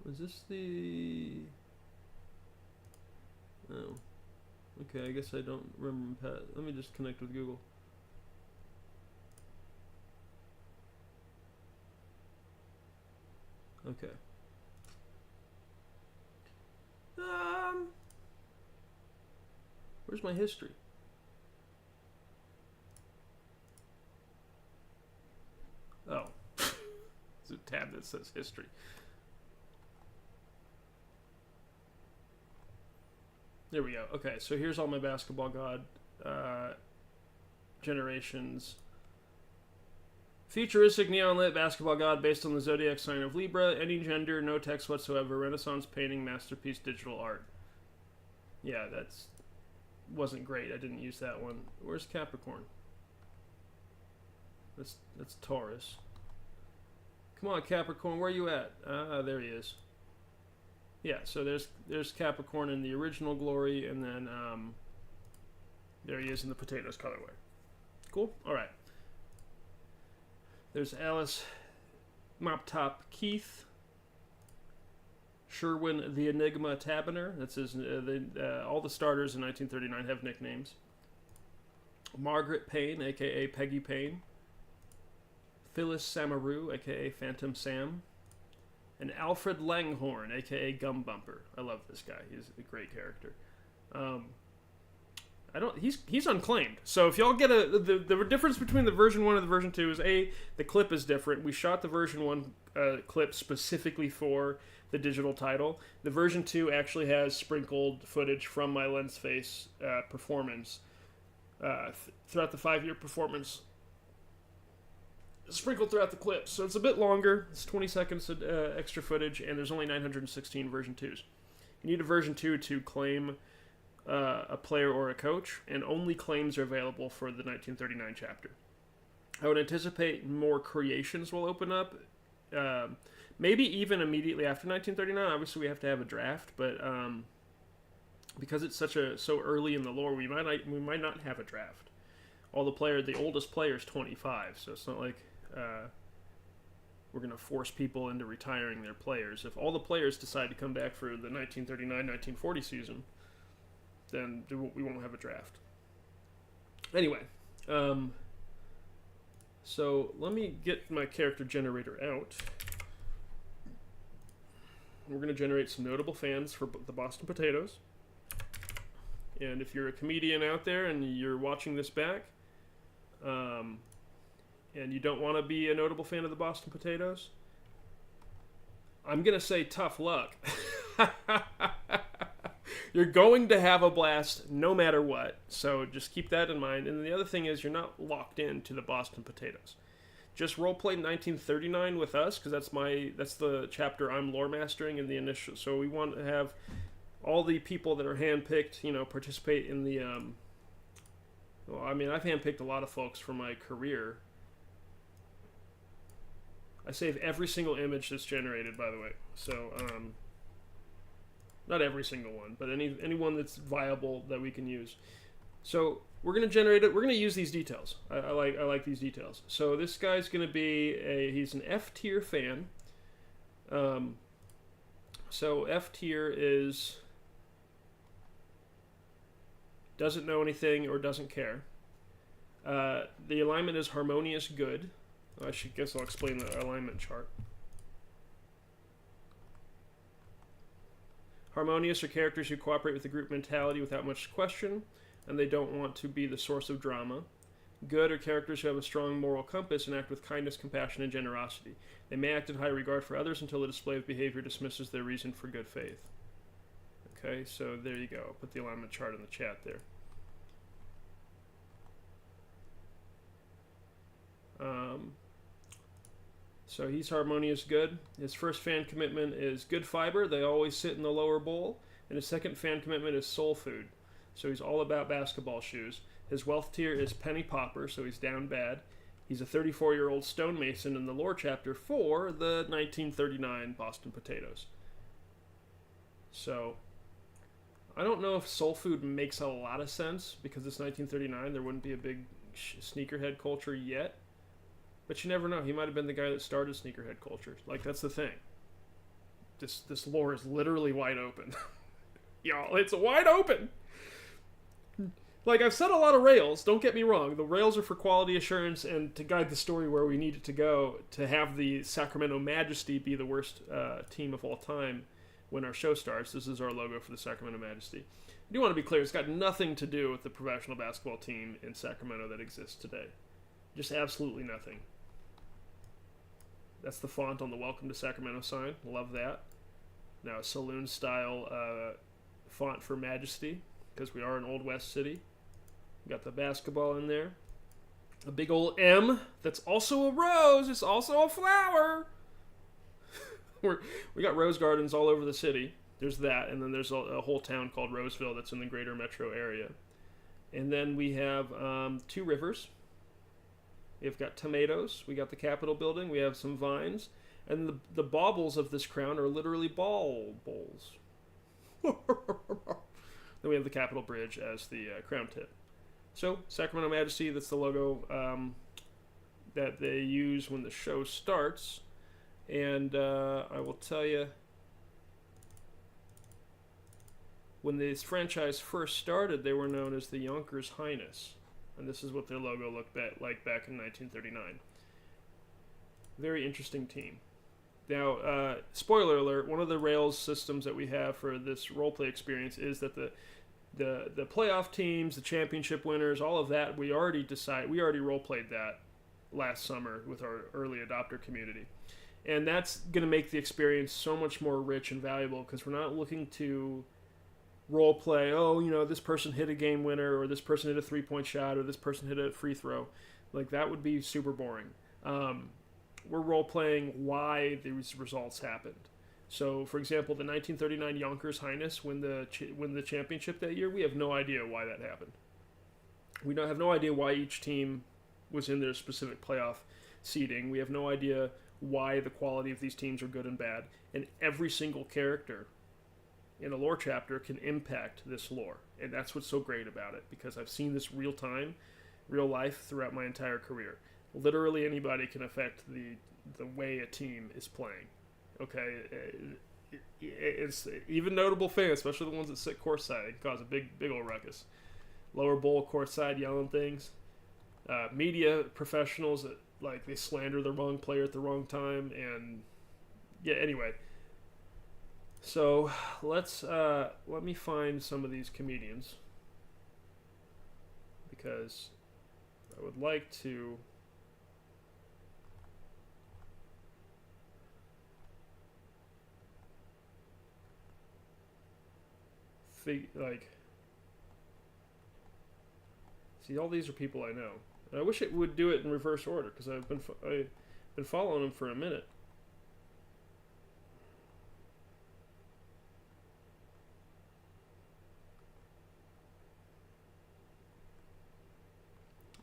Was this the... Oh. Okay, I guess I don't remember. Let me just connect with Google. Okay. Where's my history? Oh. There's a tab that says history. There we go. Okay, so here's all my basketball god generations. Futuristic neon lit basketball god based on the zodiac sign of Libra. Any gender, no text whatsoever. Renaissance painting, masterpiece, digital art. Yeah, that's wasn't great. I didn't use that one. Where's Capricorn? That's Taurus. Come on, Capricorn, where you at? Ah, there he is. Yeah, so there's Capricorn in the original glory, and then there he is in the potatoes colorway. Cool? Alright. There's Alice, Mop Top Keith, Sherwin the Enigma Tabiner. That's his. All the starters in 1939 have nicknames. Margaret Payne, aka Peggy Payne. Phyllis Samaru, aka Phantom Sam. And Alfred Langhorn, aka Gum Bumper. I love this guy. He's a great character. He's unclaimed. So if y'all get the difference between the version 1 and the version 2 is the clip is different. We shot the version 1 clip specifically for the digital title. The version 2 actually has sprinkled footage from my Lensface performance throughout the 5-year performance, sprinkled throughout the clips. So it's a bit longer. It's 20 seconds of extra footage, and there's only 916 version 2s. You need a version 2 to claim a player or a coach, and only claims are available for the 1939 chapter. I would anticipate more creations will open up, maybe even immediately after 1939. Obviously, we have to have a draft, but because it's so early in the lore, we might not have a draft. The oldest player is 25, so it's not like we're going to force people into retiring their players. If all the players decide to come back for the 1939-1940 season, then we won't have a draft. Anyway, so let me get my character generator out. We're going to generate some notable fans for the Boston Potatoes. And if you're a comedian out there and you're watching this back, and you don't want to be a notable fan of the Boston Potatoes, I'm going to say tough luck. You're going to have a blast no matter what, so just keep that in mind. And the other thing is you're not locked into the Boston Potatoes. Just roleplay 1939 with us, because that's the chapter I'm lore mastering in the initial. So we want to have all the people that are handpicked, participate in the. I've handpicked a lot of folks for my career. I save every single image that's generated, by the way. So, not every single one, but any one that's viable that we can use. So we're going to generate it. We're going to use these details. I like these details. So this guy's going to be he's an F tier fan. So F tier is doesn't know anything or doesn't care. The alignment is harmonious good. Guess I'll explain the alignment chart. Harmonious are characters who cooperate with the group mentality without much question, and they don't want to be the source of drama. Good are characters who have a strong moral compass and act with kindness, compassion, and generosity. They may act in high regard for others until the display of behavior dismisses their reason for good faith. Okay, so there you go. I'll put the alignment chart in the chat there. So he's harmonious good. His first fan commitment is good fiber. They always sit in the lower bowl. And his second fan commitment is soul food. So he's all about basketball shoes. His wealth tier is penny popper, so he's down bad. He's a 34-year-old stonemason in the lore chapter for the 1939 Boston Potatoes. So I don't know if soul food makes a lot of sense, because it's 1939. There wouldn't be a big sneakerhead culture yet. But you never know. He might have been the guy that started sneakerhead culture. Like, that's the thing. This lore is literally wide open. Y'all, it's wide open! Like, I've set a lot of rails, don't get me wrong. The rails are for quality assurance and to guide the story where we need it to go, to have the Sacramento Majesty be the worst team of all time when our show starts. This is our logo for the Sacramento Majesty. I do want to be clear, it's got nothing to do with the professional basketball team in Sacramento that exists today. Just absolutely nothing. That's the font on the Welcome to Sacramento sign. Love that. Now a saloon-style font for Majesty, because we are an Old West city. Got the basketball in there. A big old M that's also a rose. It's also a flower. We got rose gardens all over the city. There's that, and then there's a whole town called Roseville that's in the greater metro area. And then we have 2 rivers. We've got tomatoes. We got the Capitol building. We have some vines. And the baubles of this crown are literally ball bowls. Then we have the Capitol Bridge as the crown tip. So, Sacramento Majesty, that's the logo that they use when the show starts. And I will tell you, when this franchise first started, they were known as the Yonkers Highness. And this is what their logo looked like back in 1939. Very interesting team. Now, spoiler alert, one of the Rails systems that we have for this roleplay experience is that the playoff teams, the championship winners, all of that, we already role-played that last summer with our early adopter community. And that's going to make the experience so much more rich and valuable because we're not looking to role-play, this person hit a game winner or this person hit a three-point shot or this person hit a free throw. Like, that would be super boring. We're role-playing why these results happened. So, for example, the 1939 Yonkers Highness win the championship that year. We have no idea why that happened. We have no idea why each team was in their specific playoff seeding. We have no idea why the quality of these teams are good and bad. And every single character in a lore chapter can impact this lore. And that's what's so great about it, because I've seen this real life throughout my entire career. Literally anybody can affect the way a team is playing. Okay, it's even notable fans, especially the ones that sit courtside, can cause a big old ruckus. Lower bowl courtside yelling things. Media professionals that they slander the wrong player at the wrong time, and yeah. Anyway, so let me find some of these comedians because I would like to. See, all these are people I know. And I wish it would do it in reverse order because I've been following them for a minute.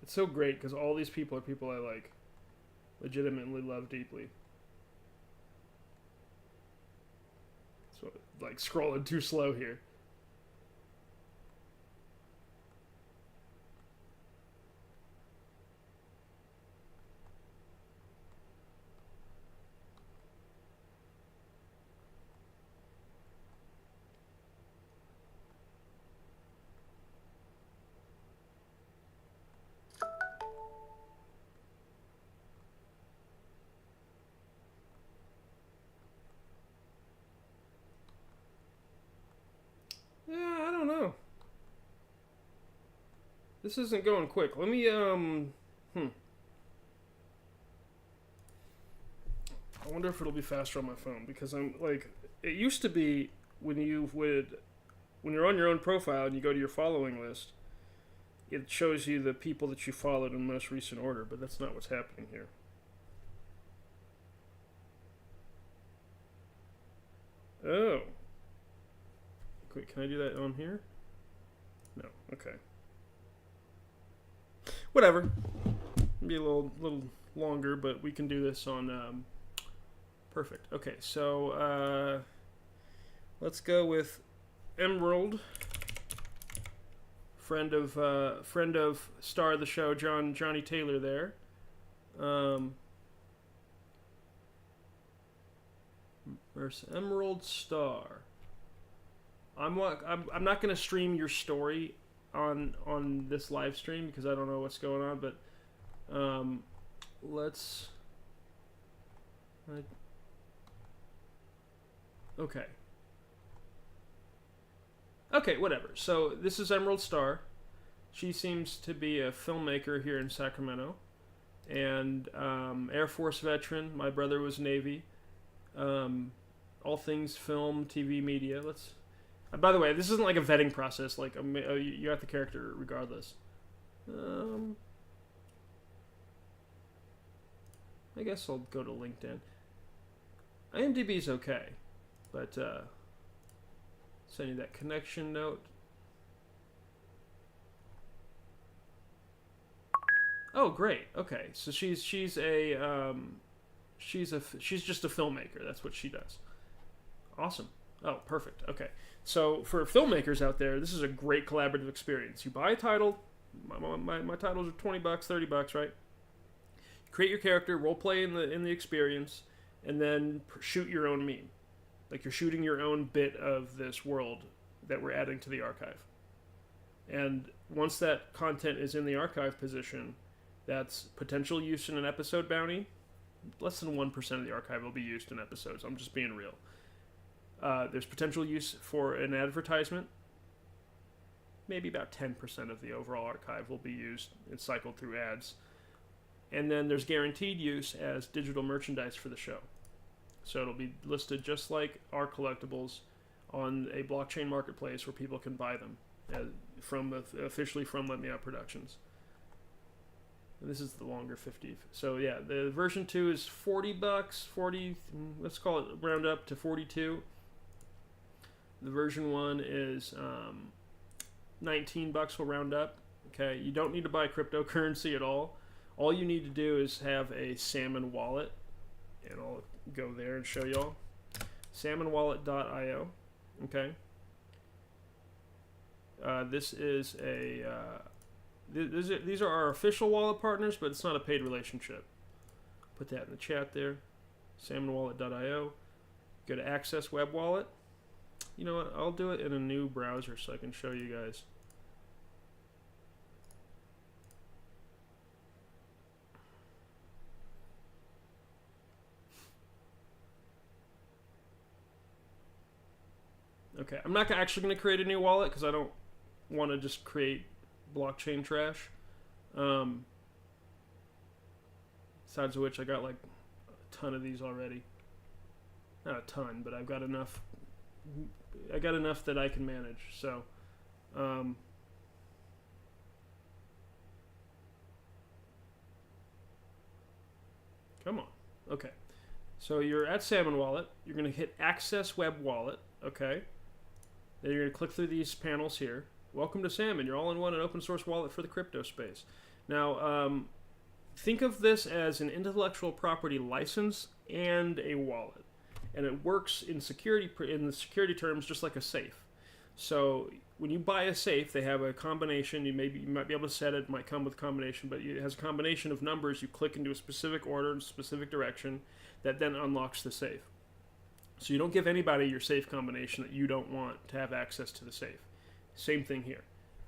It's so great because all these people are people I legitimately love deeply. So scrolling too slow here. I don't know. This isn't going quick. Let me, I wonder if it'll be faster on my phone, because I'm, it used to be when you're on your own profile and you go to your following list, it shows you the people that you followed in most recent order, but that's not what's happening here. Oh. Wait, can I do that on here? No. Okay. Whatever. Be a little longer, but we can do this on. Perfect. Okay, so let's go with Emerald, friend of star of the show, Johnny Taylor. There. mrsemeraldstarr. I'm not going to stream your story on this live stream because I don't know what's going on, but let's. Okay. Okay, whatever. So this is Emerald Starr. She seems to be a filmmaker here in Sacramento, and Air Force veteran. My brother was Navy. All things film, TV, media. Let's. By the way, this isn't like a vetting process. You got the character regardless. I guess I'll go to LinkedIn. IMDb's okay, but send you that connection note. Oh, great. Okay, so she's a She's just a filmmaker. That's what she does. Awesome. Oh, perfect. Okay. So for filmmakers out there, this is a great collaborative experience. You buy a title. My titles are $20, $30, right? Create your character, role play in the experience, and then shoot your own meme. Like you're shooting your own bit of this world that we're adding to the archive. And once that content is in the archive position, that's potential use in an episode bounty. Less than 1% of the archive will be used in episodes. I'm just being real. There's potential use for an advertisement. Maybe about 10% of the overall archive will be used and cycled through ads. And then there's guaranteed use as digital merchandise for the show. So it'll be listed just like our collectibles on a blockchain marketplace where people can buy them officially from Let Me Out Productions. And this is the longer 50. So yeah, the version 2 is $40, 40, let's call it round up to 42. The version 1 is $19, we'll round up. Okay, you don't need to buy cryptocurrency at all. All you need to do is have a Salmon wallet, and I'll go there and show y'all. salmonwallet.io. Okay. This is a these are our official wallet partners, but it's not a paid relationship. Put that in the chat there. salmonwallet.io. Go to Access Web Wallet. You know what? I'll do it in a new browser so I can show you guys. Okay, I'm not actually going to create a new wallet because I don't want to just create blockchain trash. Besides which, I got like a ton of these already. Not a ton, but I've got enough. I got enough that I can manage. So, come on. Okay. So you're at Salmon Wallet. You're going to hit Access Web Wallet. Okay. Then you're going to click through these panels here. Welcome to Salmon, your all-in-one and open source wallet for the crypto space. Now, think of this as an intellectual property license and a wallet, and it works in the security terms just like a safe. So when you buy a safe, they have a combination. You might be able to set it. It might come with a combination, but it has a combination of numbers. You click into a specific order in a specific direction that then unlocks the safe. So you don't give anybody your safe combination that you don't want to have access to the safe. Same thing here.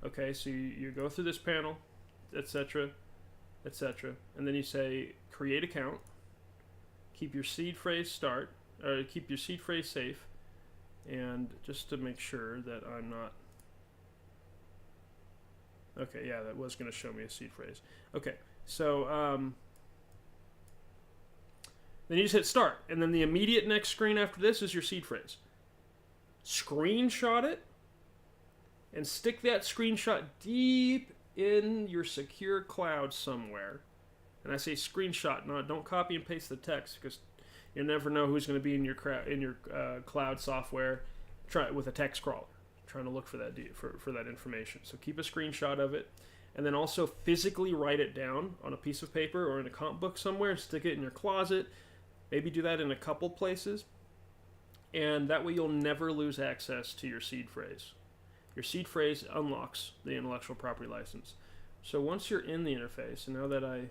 Okay, so you go through this panel, etc., etc., and then you say create account, keep your seed phrase keep your seed phrase safe, and just to make sure that I'm not. Okay, yeah, that was going to show me a seed phrase. Okay, so then you just hit start, and then the immediate next screen after this is your seed phrase. Screenshot it, and stick that screenshot deep in your secure cloud somewhere. And I say screenshot, don't copy and paste the text, because you never know who's going to be in your cloud software with a text crawler trying to look for that for that information. So keep a screenshot of it, and then also physically write it down on a piece of paper or in a comp book somewhere. Stick it in your closet. Maybe do that in a couple places, and that way you'll never lose access to your seed phrase. Your seed phrase unlocks the intellectual property license. So once you're in the interface, and now that I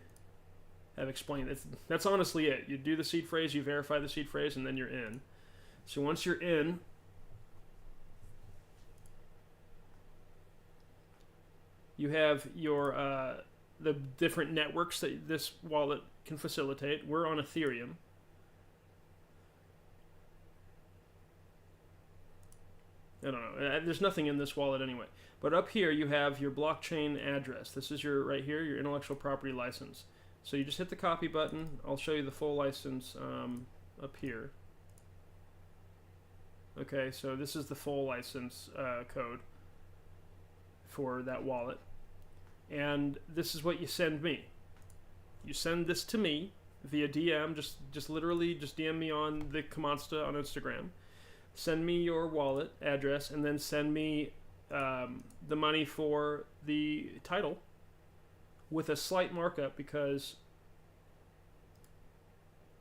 have explained it, that's honestly it. You do the seed phrase, you verify the seed phrase, and then you're in. So once you're in, you have your the different networks that this wallet can facilitate. We're on Ethereum. I don't know. There's nothing in this wallet anyway. But up here you have your blockchain address. This is your right here, your intellectual property license. So you just hit the copy button. I'll show you the full license up here. Okay, so this is the full license code for that wallet. And this is what you send me. You send this to me via DM. Just literally just DM me on the Comonsta on Instagram. Send me your wallet address, and then send me the money for the title with a slight markup, because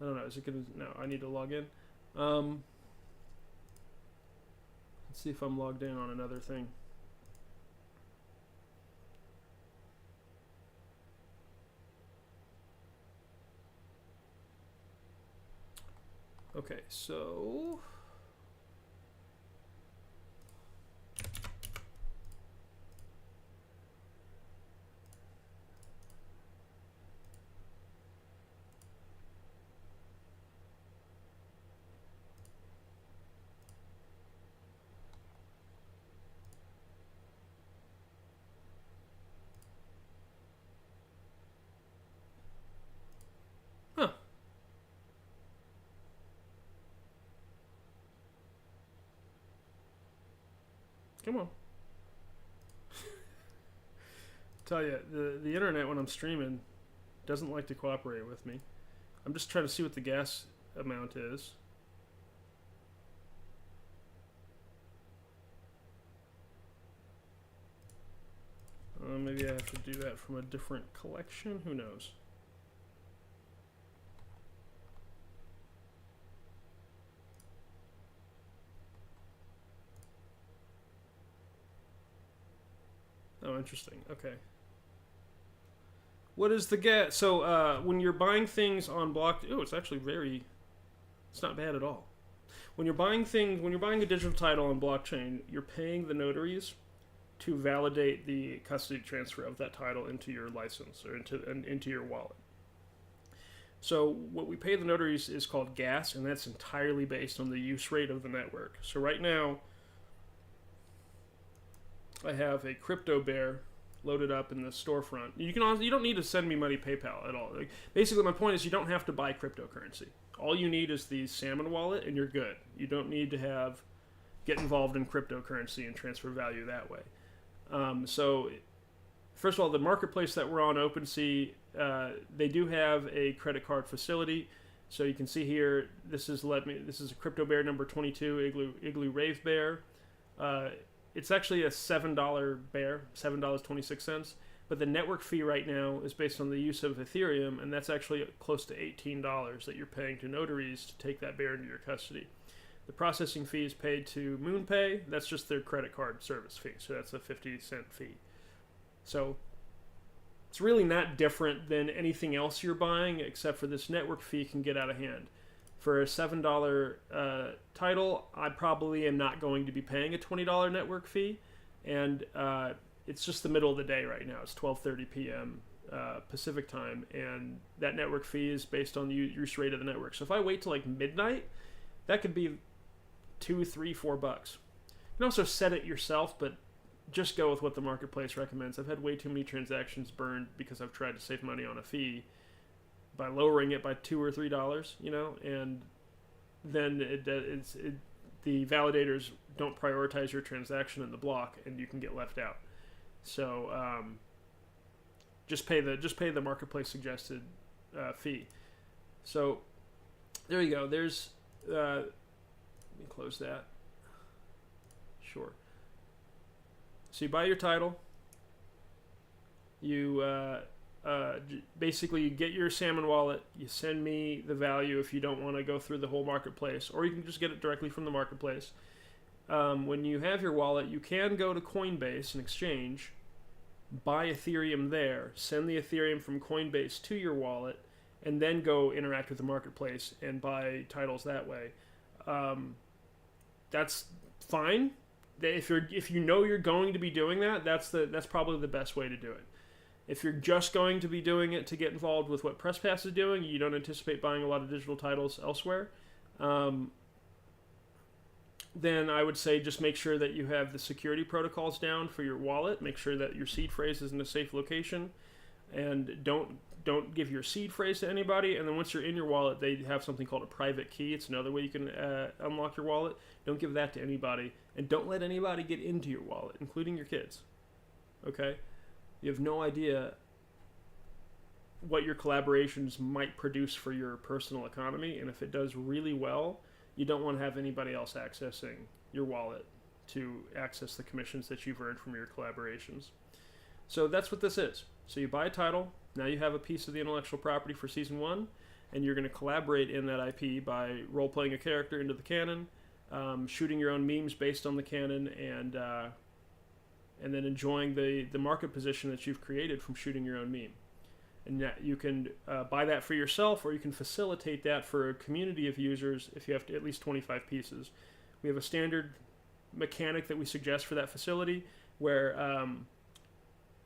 I don't know. Is it gonna? No, I need to log in. Let's see if I'm logged in on another thing. Okay, so come on. Tell you, the internet when I'm streaming doesn't like to cooperate with me. I'm just trying to see what the gas amount is. Maybe I have to do that from a different collection. Who knows? Oh, interesting. Okay. What is the gas? So, when you're buying things on block... Oh, it's actually very... It's not bad at all. When you're buying a digital title on blockchain, you're paying the notaries to validate the custody transfer of that title into your license or into your wallet. So what we pay the notaries is called gas, and that's entirely based on the use rate of the network. So right now, I have a crypto bear loaded up in the storefront. You don't need to send me money PayPal at all. Like, basically, my point is you don't have to buy cryptocurrency. All you need is the Salmon wallet, and you're good. You don't need to get involved in cryptocurrency and transfer value that way. So, first of all, the marketplace that we're on, OpenSea, they do have a credit card facility. So you can see here, this is a crypto bear number 22, Igloo Rave Bear. It's actually a $7 bear, $7.26, but the network fee right now is based on the use of Ethereum, and that's actually close to $18 that you're paying to notaries to take that bear into your custody. The processing fee is paid to MoonPay. That's just their credit card service fee, so that's a 50-cent fee. So it's really not different than anything else you're buying, except for this network fee can get out of hand. For a $7 title, I probably am not going to be paying a $20 network fee, and it's just the middle of the day right now. It's 12:30 p.m. Pacific time, and that network fee is based on the use rate of the network. So if I wait till like midnight, that could be $2, $3, $4. You can also set it yourself, but just go with what the marketplace recommends. I've had way too many transactions burned because I've tried to save money on a fee by lowering it by $2 or $3, and then the validators don't prioritize your transaction in the block, and you can get left out. So just pay the marketplace suggested fee. So there you go. There's let me close that. Sure. So you buy your title. You basically you get your Salmon wallet. You send me the value if you don't want to go through the whole marketplace, or you can just get it directly from the marketplace. When you have your wallet, you can go to Coinbase and exchange, buy Ethereum there, send the Ethereum from Coinbase to your wallet, and then go interact with the marketplace and buy titles that way. That's fine. If you know you're going to be doing that, that's probably the best way to do it. If you're just going to be doing it to get involved with what PressPass is doing, you don't anticipate buying a lot of digital titles elsewhere, then I would say just make sure that you have the security protocols down for your wallet. Make sure that your seed phrase is in a safe location, and don't give your seed phrase to anybody. And then once you're in your wallet, they have something called a private key. It's another way you can unlock your wallet. Don't give that to anybody, and don't let anybody get into your wallet, including your kids. Okay? You have no idea what your collaborations might produce for your personal economy, and if it does really well, you don't want to have anybody else accessing your wallet to access the commissions that you've earned from your collaborations. So that's what this is. So you buy a title, now you have a piece of the intellectual property for Season 1, and you're going to collaborate in that IP by role-playing a character into the canon, shooting your own memes based on the canon, and then enjoying the market position that you've created from shooting your own meme. And that you can buy that for yourself, or you can facilitate that for a community of users if you have at least 25 pieces. We have a standard mechanic that we suggest for that facility where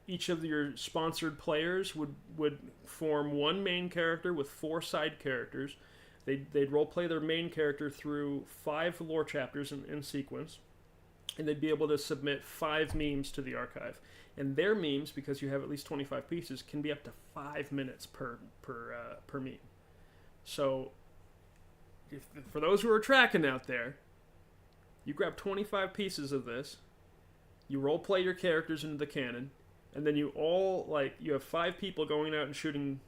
each of your sponsored players would form one main character with 4 side characters. They'd role-play their main character through 5 lore chapters in sequence, and they'd be able to submit 5 memes to the archive. And their memes, because you have at least 25 pieces, can be up to 5 minutes per meme. So, for those who are tracking out there, you grab 25 pieces of this, you role-play your characters into the canon, and then you have 5 people going out and shooting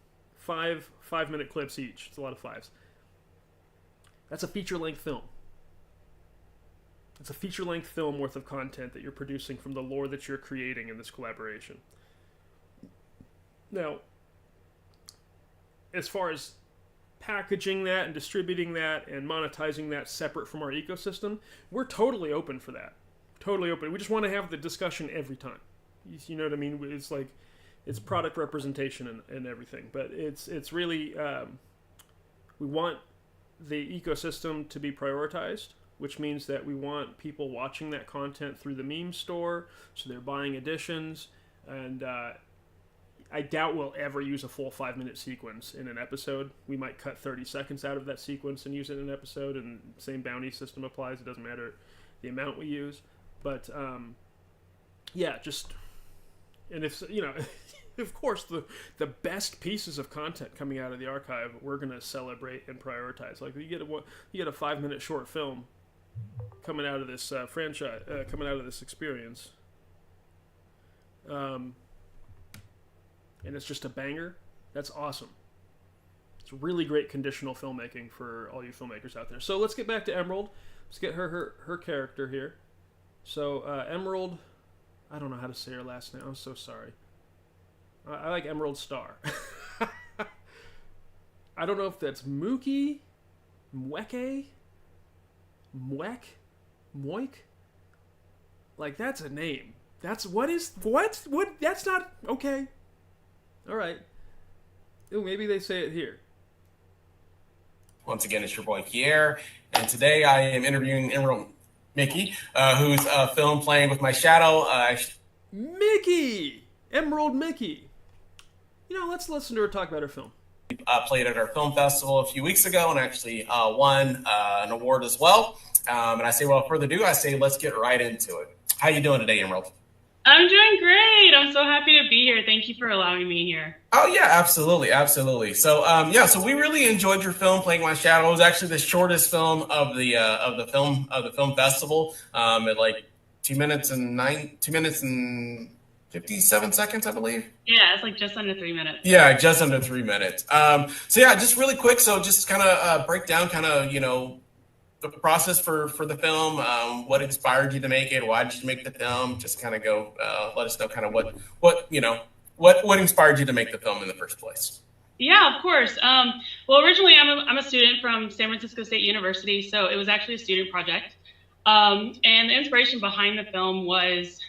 5-minute clips each. It's a lot of 5s. That's a feature-length film. It's a feature-length film worth of content that you're producing from the lore that you're creating in this collaboration. Now, as far as packaging that and distributing that and monetizing that separate from our ecosystem, we're totally open for that. Totally open. We just want to have the discussion every time. You know what I mean? It's like, it's product representation and everything. But it's really, we want the ecosystem to be prioritized, which means that we want people watching that content through the meme store, so they're buying editions, and I doubt we'll ever use a full 5-minute sequence in an episode. We might cut 30 seconds out of that sequence and use it in an episode, and same bounty system applies. It doesn't matter the amount we use. But, yeah, and if, of course, the best pieces of content coming out of the archive, we're going to celebrate and prioritize. Like, you get a 5-minute short film coming out of this franchise, coming out of this experience, and it's just a banger. That's awesome. It's really great conditional filmmaking for all you filmmakers out there. So let's get back to Emerald. Let's get her character here. So Emerald, I don't know how to say her last name. I'm so sorry. I like Emerald Starr. I don't know if that's Mookie, Mweke, Mwek, Moik. Like, that's a name. That's what? That's not okay. All right. Ooh, maybe they say it here. Once again, it's your boy Kier, and today I am interviewing Emerald Mickey, who's film playing with my shadow. Mickey! Emerald Mickey. Let's listen to her talk about her film. Played at our film festival a few weeks ago and actually won an award as well. And I say, without further ado, let's get right into it. How you doing today, Emerald? I'm doing great. I'm so happy to be here. Thank you for allowing me here. Oh yeah, absolutely. So so we really enjoyed your film, Playing My Shadow. It was actually the shortest film of the film festival. At like 2 minutes and 57 seconds, I believe. Yeah, it's like just under 3 minutes. Yeah, just under 3 minutes. So yeah, just really quick. So just kind of break down the process for the film, what inspired you to make it, why did you make the film? Just kind of go, let us know kind of what inspired you to make the film in the first place. Yeah, of course. Well, originally I'm a student from San Francisco State University, so it was actually a student project. And the inspiration behind the film was,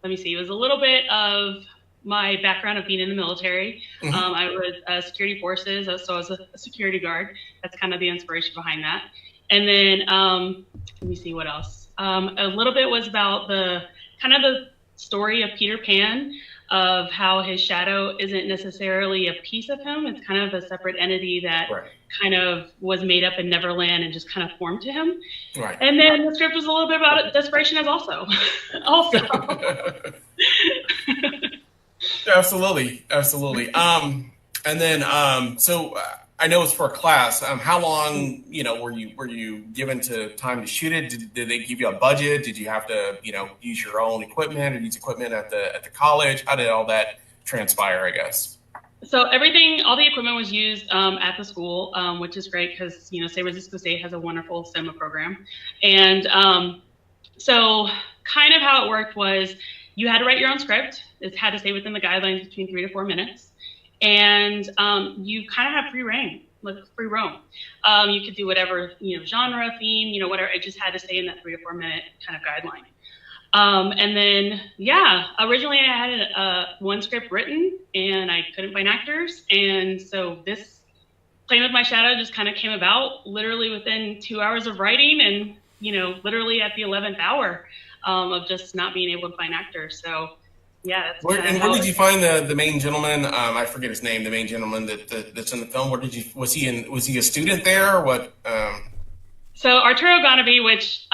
it was a little bit of my background of being in the military. Mm-hmm. I was security forces, so I was a security guard. That's kind of the inspiration behind that. And then, what else? A little bit was about the story of Peter Pan, of how his shadow isn't necessarily a piece of him. It's kind of a separate entity that kind of was made up in Neverland and just kind of formed to him. Right. And then the script was a little bit about desperation as also. Absolutely. And then, so I know it's for a class. How long, were you given time to shoot it? Did they give you a budget? Did you have to, use your own equipment or use equipment at the college? How did all that transpire, I guess? So all the equipment was used at the school, which is great because, San Francisco State has a wonderful cinema program. And so kind of how it worked was you had to write your own script. It had to stay within the guidelines between 3 to 4 minutes. And you kind of have free reign. free roam. You could do whatever, genre, theme, whatever. It just had to stay in that 3 to 4 minute kind of guideline. And then, originally I had one script written and I couldn't find actors. And so this Playing with My Shadow just kind of came about literally within 2 hours of writing and, literally at the 11th hour of just not being able to find actors. So, yeah. Where did you find the main gentleman? I forget his name, the main gentleman that's in the film. Was he a student there or what? So Arturo Ganabi, which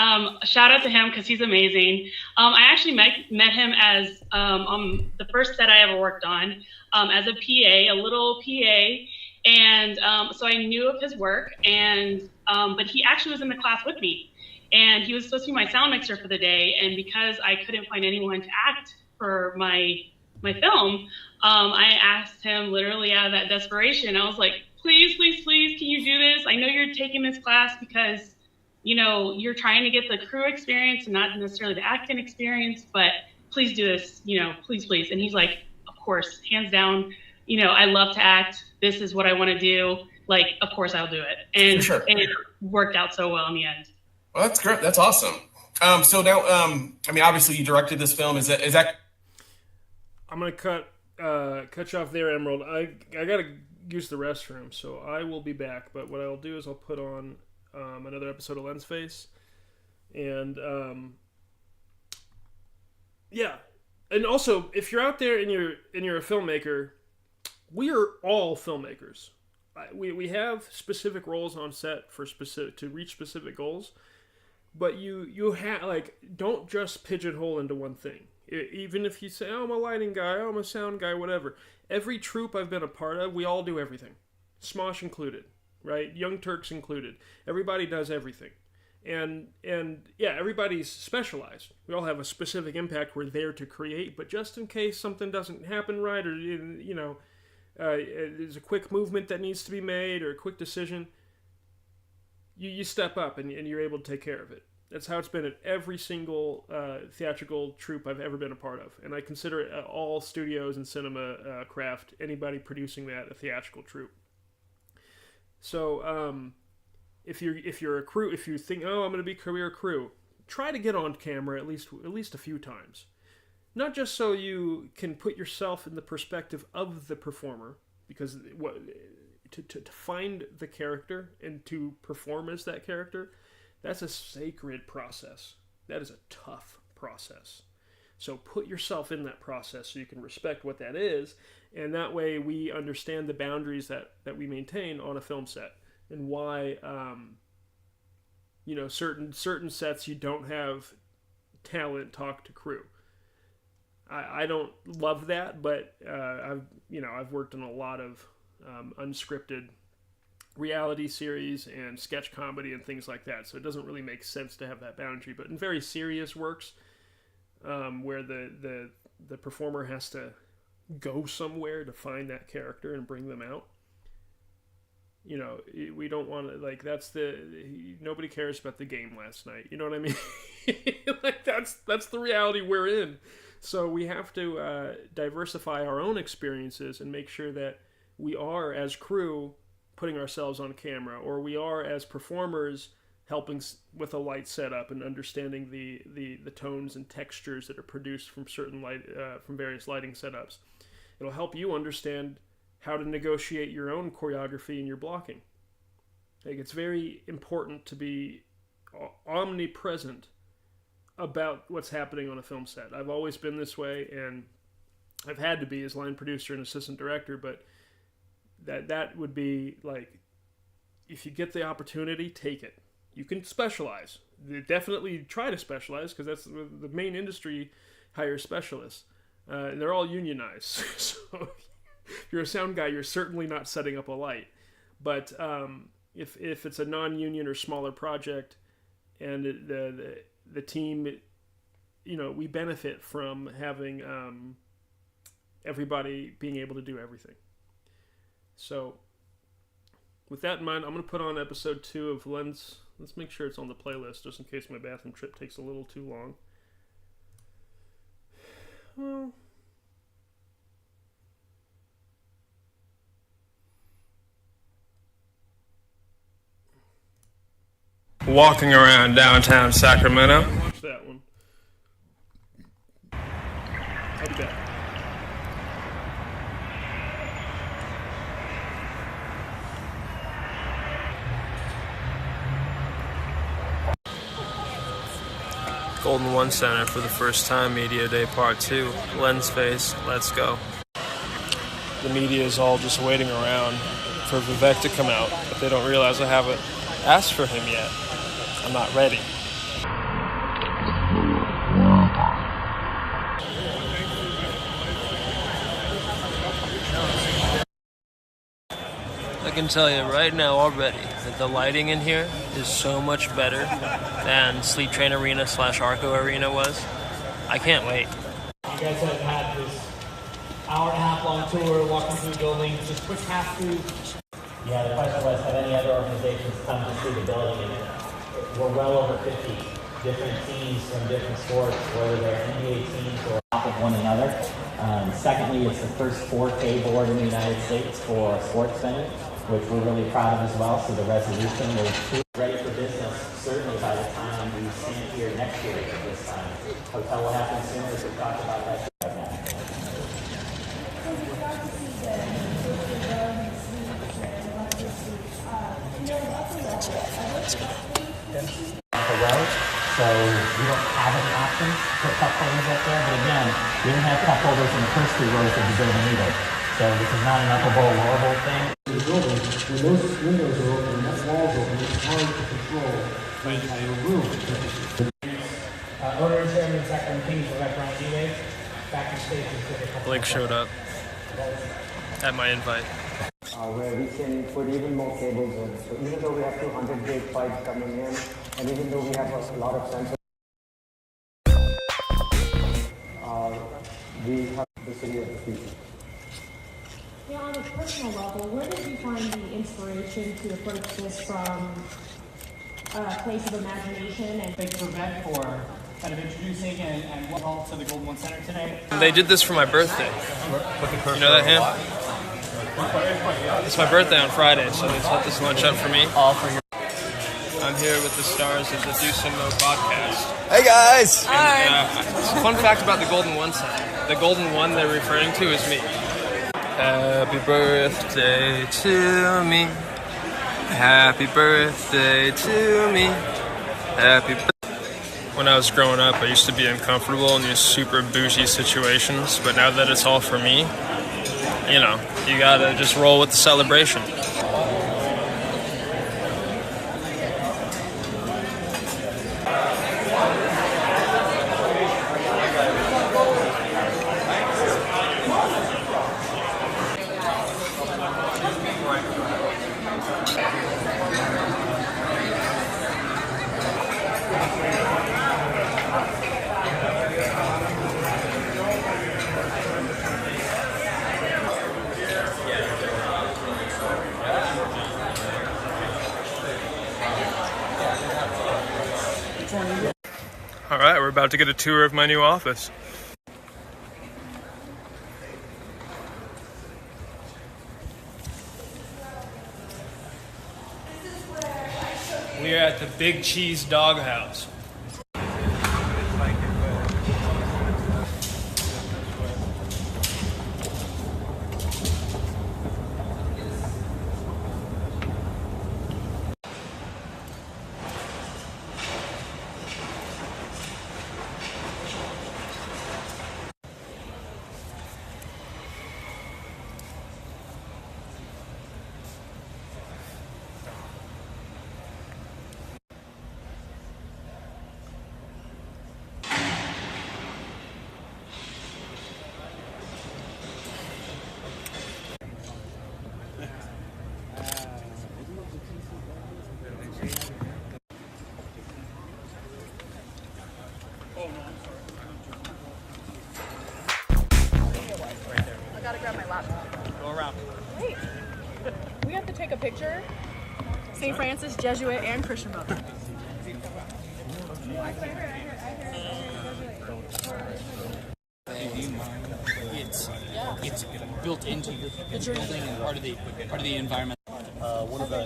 shout out to him because he's amazing. I actually met him as on the first set I ever worked on as a PA, a little PA, and so I knew of his work. And but he actually was in the class with me, and he was supposed to be my sound mixer for the day. And because I couldn't find anyone to act for my film, I asked him literally out of that desperation. I was like, please, can you do this? I know you're taking this class because, you're trying to get the crew experience and not necessarily the acting experience, but please do this, please. And he's like, of course, hands down, I love to act. This is what I want to do. Like, of course I'll do it. And, sure. And it worked out so well in the end. Well, that's great. That's awesome. So now, obviously you directed this film. Is that? I'm going to cut you off there, Emerald. I got to use the restroom, so I will be back. But what I'll do is I'll put on another episode of Lensface, and and also if you're out there and you're a filmmaker, we are all filmmakers. We have specific roles on set to reach specific goals, but you have don't just pigeonhole into one thing. Even if you say, oh, I'm a lighting guy, oh, I'm a sound guy, whatever. Every troupe I've been a part of, we all do everything. Smosh included, right? Young Turks included. Everybody does everything. And everybody's specialized. We all have a specific impact we're there to create, but just in case something doesn't happen right or, there's a quick movement that needs to be made or a quick decision, you step up and you're able to take care of it. That's how it's been at every single theatrical troupe I've ever been a part of. And I consider all studios and cinema craft, anybody producing that, a theatrical troupe. So if you're a crew, if you think, oh, I'm going to be career crew, try to get on camera at least a few times. Not just so you can put yourself in the perspective of the performer, because to find the character and to perform as that character, that's a sacred process. That is a tough process. So put yourself in that process so you can respect what that is, and that way we understand the boundaries that we maintain on a film set and why certain sets you don't have talent talk to crew. I don't love that, but I've worked on a lot of unscripted reality series and sketch comedy and things like that, so it doesn't really make sense to have that boundary. But in very serious works, where the performer has to go somewhere to find that character and bring them out, we don't want to, nobody cares about the game last night, you know what I mean? That's the reality we're in. So we have to diversify our own experiences and make sure that we are, as crew, putting ourselves on camera, or we are, as performers, helping with a light setup and understanding the tones and textures that are produced from certain from various lighting setups. It'll help you understand how to negotiate your own choreography and your blocking. It's very important to be omnipresent about what's happening on a film set. I've always been this way, and I've had to be as line producer and assistant director, but that would be if you get the opportunity, take it. You can specialize. Definitely try to specialize, because that's the main industry hires specialists. And they're all unionized. So if you're a sound guy, you're certainly not setting up a light. But if it's a non-union or smaller project, and the team, we benefit from having everybody being able to do everything. So with that in mind, I'm going to put on episode 2 of Lens. Let's make sure it's on the playlist, just in case my bathroom trip takes a little too long. Well, walking around downtown Sacramento. Watch that one. Okay. Golden One Center for the first time, Media Day Part 2. Lensface, let's go. The media is all just waiting around for Vivek to come out, but they don't realize I haven't asked for him yet. I'm not ready. I can tell you right now already that the lighting in here is so much better than Sleep Train Arena / Arco Arena was. I can't wait. You guys have had this hour-and-a-half long tour, walking through buildings, just quick half-through. Yeah, the question was, have any other organizations come to see the building? And we're well over 50 different teams from different sports, whether they're NBA teams or on top of one another. Secondly, it's the first 4K board in the United States for a sports venue, which we're really proud of as well. So the resolution is ready for business, certainly by the time we stand here next year at this time. Hotel will happen soon, as we talked about that right now. So we don't have any options for cup holders up there, but again, we didn't have cup holders in the first 3 rows of the building either. So this is not an upper bowl, lower bowl thing. The building, when those windows are open and that wall's open, it's hard to control the entire room. Owner and chairman of Sacramento Kings, Ron D-Wave, back in stage. Blake showed up at my invite. Where we can put even more cables in. So even though we have 200 gig pipes coming in, and even though we have a lot of sensors, we have the city of the future. Yeah, on a personal level, where did you find the inspiration to approach this from a place of imagination? And thanks for Matt for kind of introducing and welcome to the Golden One Center today. They did this for my birthday. You know that him? It's my birthday on Friday, so they set this lunch up for me. All for your. I'm here with the stars of the Do Some Mo podcast. Hey guys! And, fun fact about the Golden One Center. The Golden One they're referring to is me. Happy birthday to me. Happy birthday to me. Happy birthday. When I was growing up, I used to be uncomfortable in these super bougie situations, but now that it's all for me, you know, you gotta just roll with the celebration. All right, we're about to get a tour of my new office. We are at the Big Cheese Doghouse. we have to take a picture. St. Francis, Jesuit, and Christian brother. It's built into the building and part of the environment. One of the.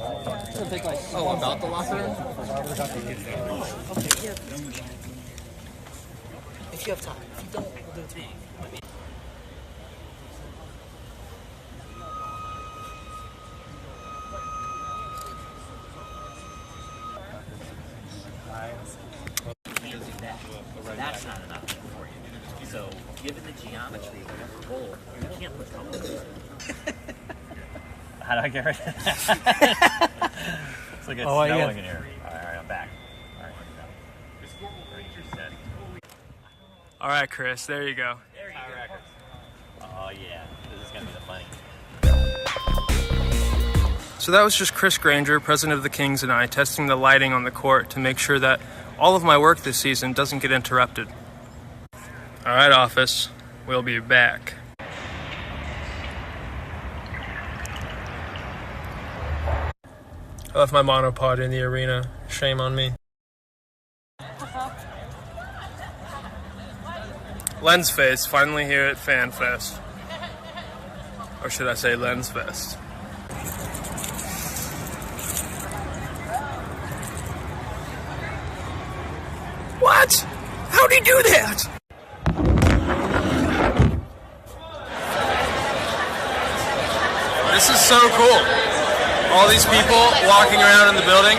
Oh, about the locker room? Okay, yeah. If you have time. If you don't, we'll do it tomorrow. That's not enough for you. So, given the geometry of whatever goal, you can't put colors. How do I get rid of that? It's like it's snowing in here. All right, I'm back. All right, All right, Chris, there you go. there you go. Oh yeah, this is gonna be the funny. So that was just Chris Granger, president of the Kings, and I testing the lighting on the court to make sure that all of my work this season doesn't get interrupted. All right, office, we'll be back. I left my monopod in the arena. Shame on me. Lensface, finally here at FanFest. Or should I say Lensfest? What? How'd he do that? This is so cool. All these people walking around in the building.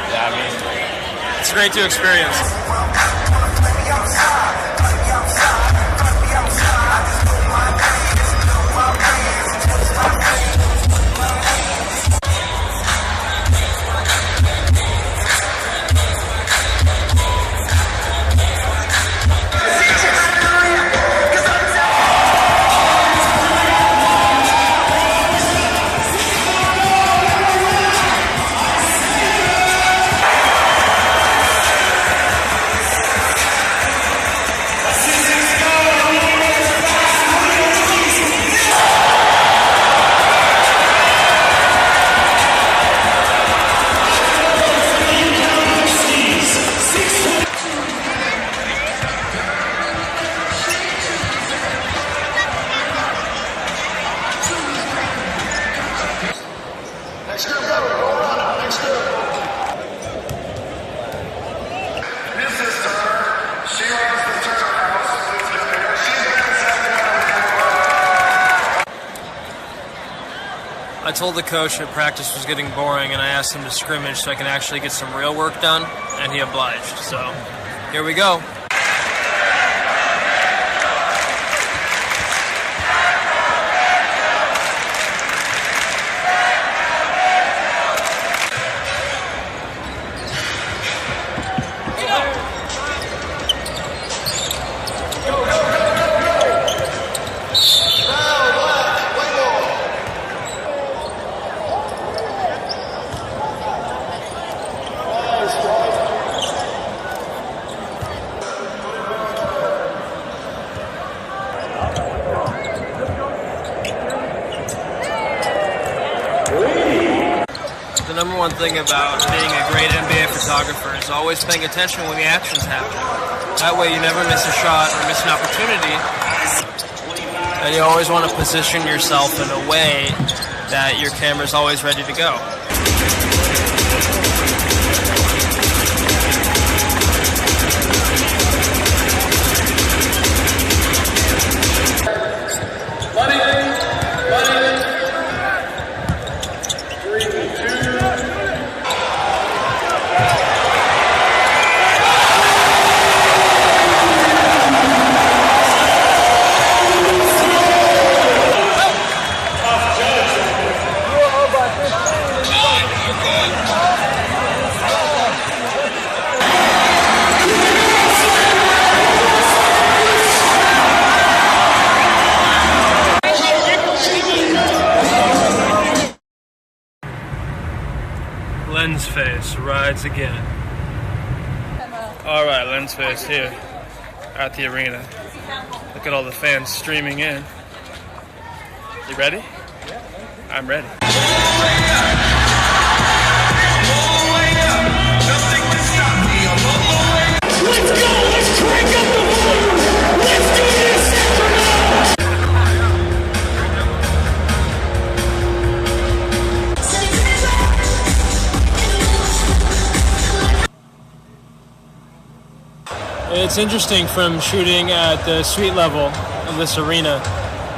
Yeah, I mean, it's great to experience. I told the coach that practice was getting boring and I asked him to scrimmage so I can actually get some real work done, and he obliged. So, here we go. The number one thing about being a great NBA photographer is always paying attention when the action's happening. That way you never miss a shot or miss an opportunity. And you always want to position yourself in a way that your camera's always ready to go. Lensface rides again. Alright, Lensface here at the arena. Look at all the fans streaming in. You ready? I'm ready. Let's go! Let's crank up the volume! Let's do this, Sacramento! It's interesting from shooting at the suite level of this arena.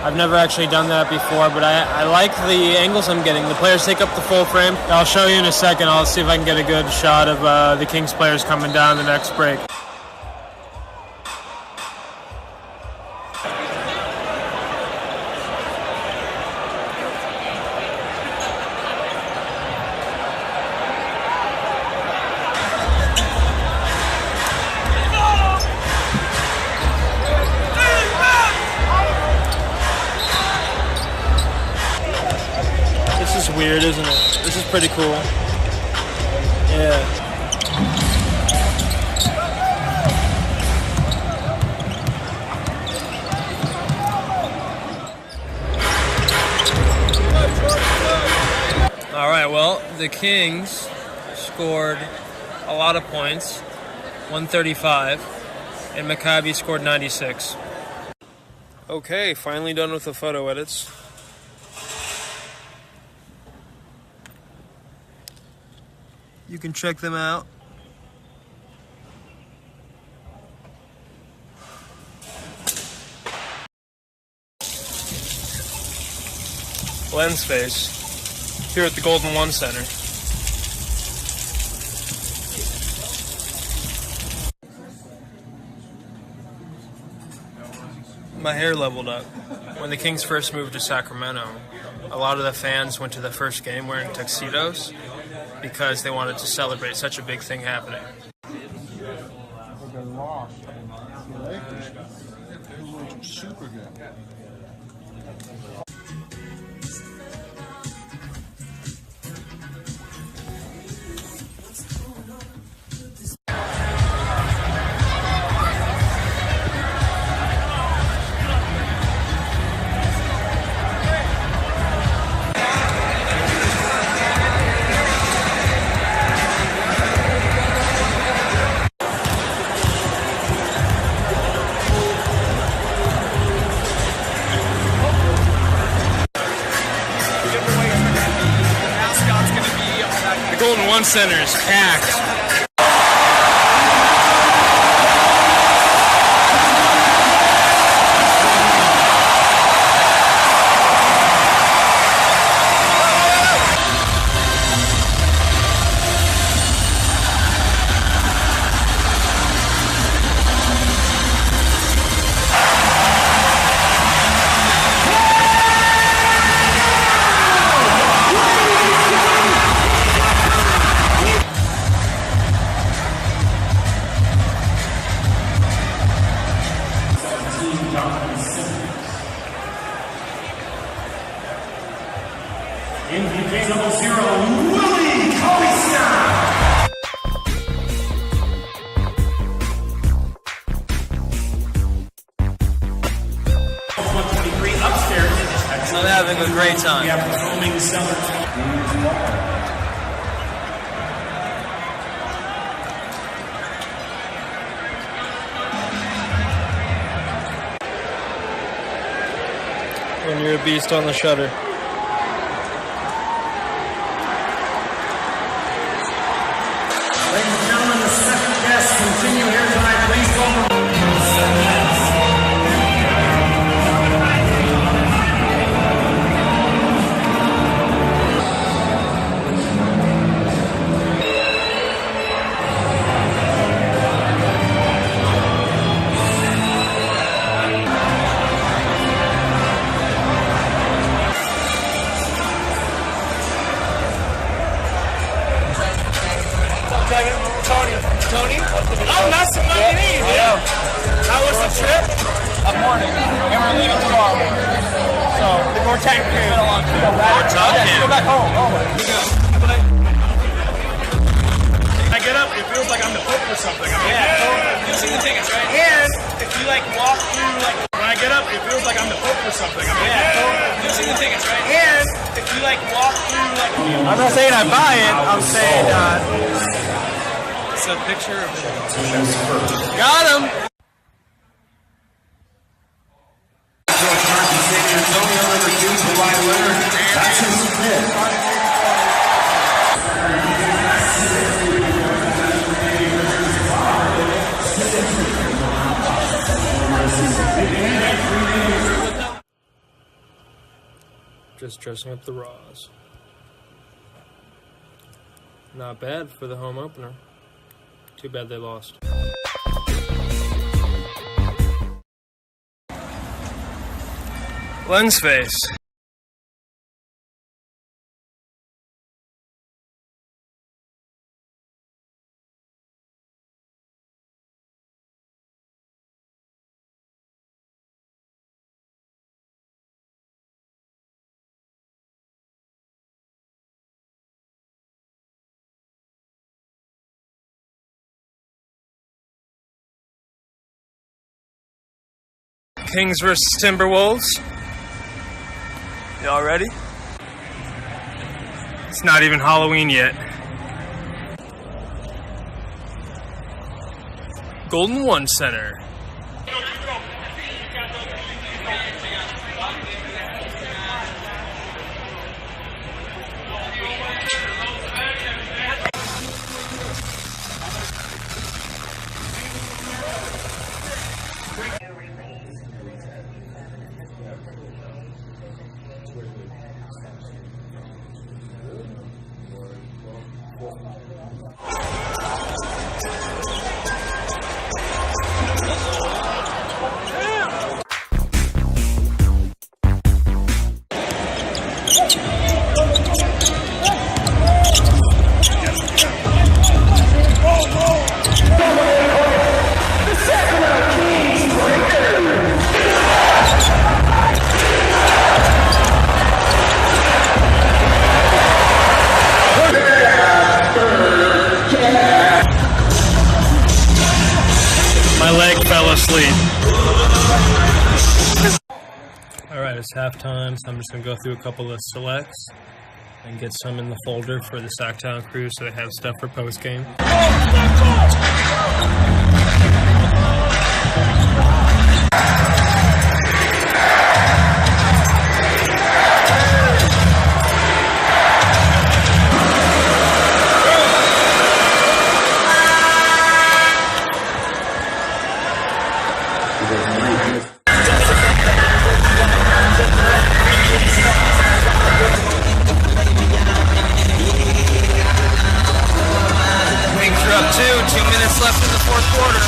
I've never actually done that before, but I like the angles I'm getting. The players take up the full frame. I'll show you in a second. I'll see if I can get a good shot of the Kings players coming down the next break. Weird, isn't it? This is pretty cool. Yeah. All right, well, the Kings scored a lot of points, 135, and Maccabi scored 96. Okay, finally done with the photo edits. You can check them out. Lensface, here at the Golden One Center. My hair leveled up. When the Kings first moved to Sacramento, a lot of the fans went to the first game wearing tuxedos because they wanted to celebrate such a big thing happening. Super good. Golden One Center is packed. I'm having a great time. When you're a beast on the shutter. Ladies and gentlemen, the special guests continue here tonight. Please welcome. Tony? Oh, nice to meet you. Yeah. How was the trip? Up morning. And we're leaving tomorrow. So, we're taking it. It's been a long trip. We're talking. Go back home. Oh, When I get up, it feels like I'm the Pope or something. You've seen the tickets, right? And if you walk through when I get up, it feels like I'm the Pope or something. You've seen the tickets, right? And if you walk through I'm not saying I buy it, I'm saying it's a picture of got him! dressing up the Raws. Not bad for the home opener. Too bad they lost. Lensface. Kings versus Timberwolves. Y'all ready? It's not even Halloween yet. Golden One Center. Alright, it's halftime, so I'm just going to go through a couple of selects and get some in the folder for the Sacktown crew so they have stuff for post-game. Left in the fourth quarter.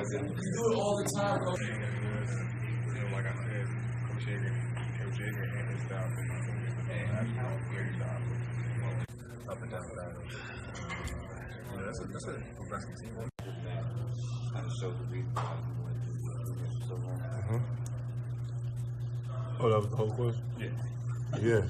You do it all the time, bro. Like I said, Coach Jager and his staff, up and down the line. That's a progressive team. Kind of showed the reason why we went so long. Oh, that was the whole question? Yeah. Yeah.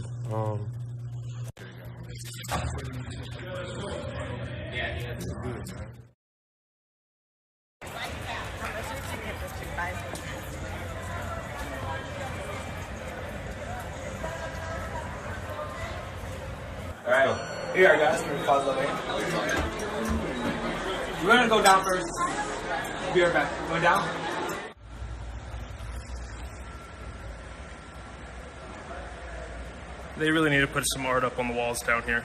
All right, here you are, guys. We're gonna pause up here. We're gonna go down first. We'll be right back. Going down. They really need to put some art up on the walls down here.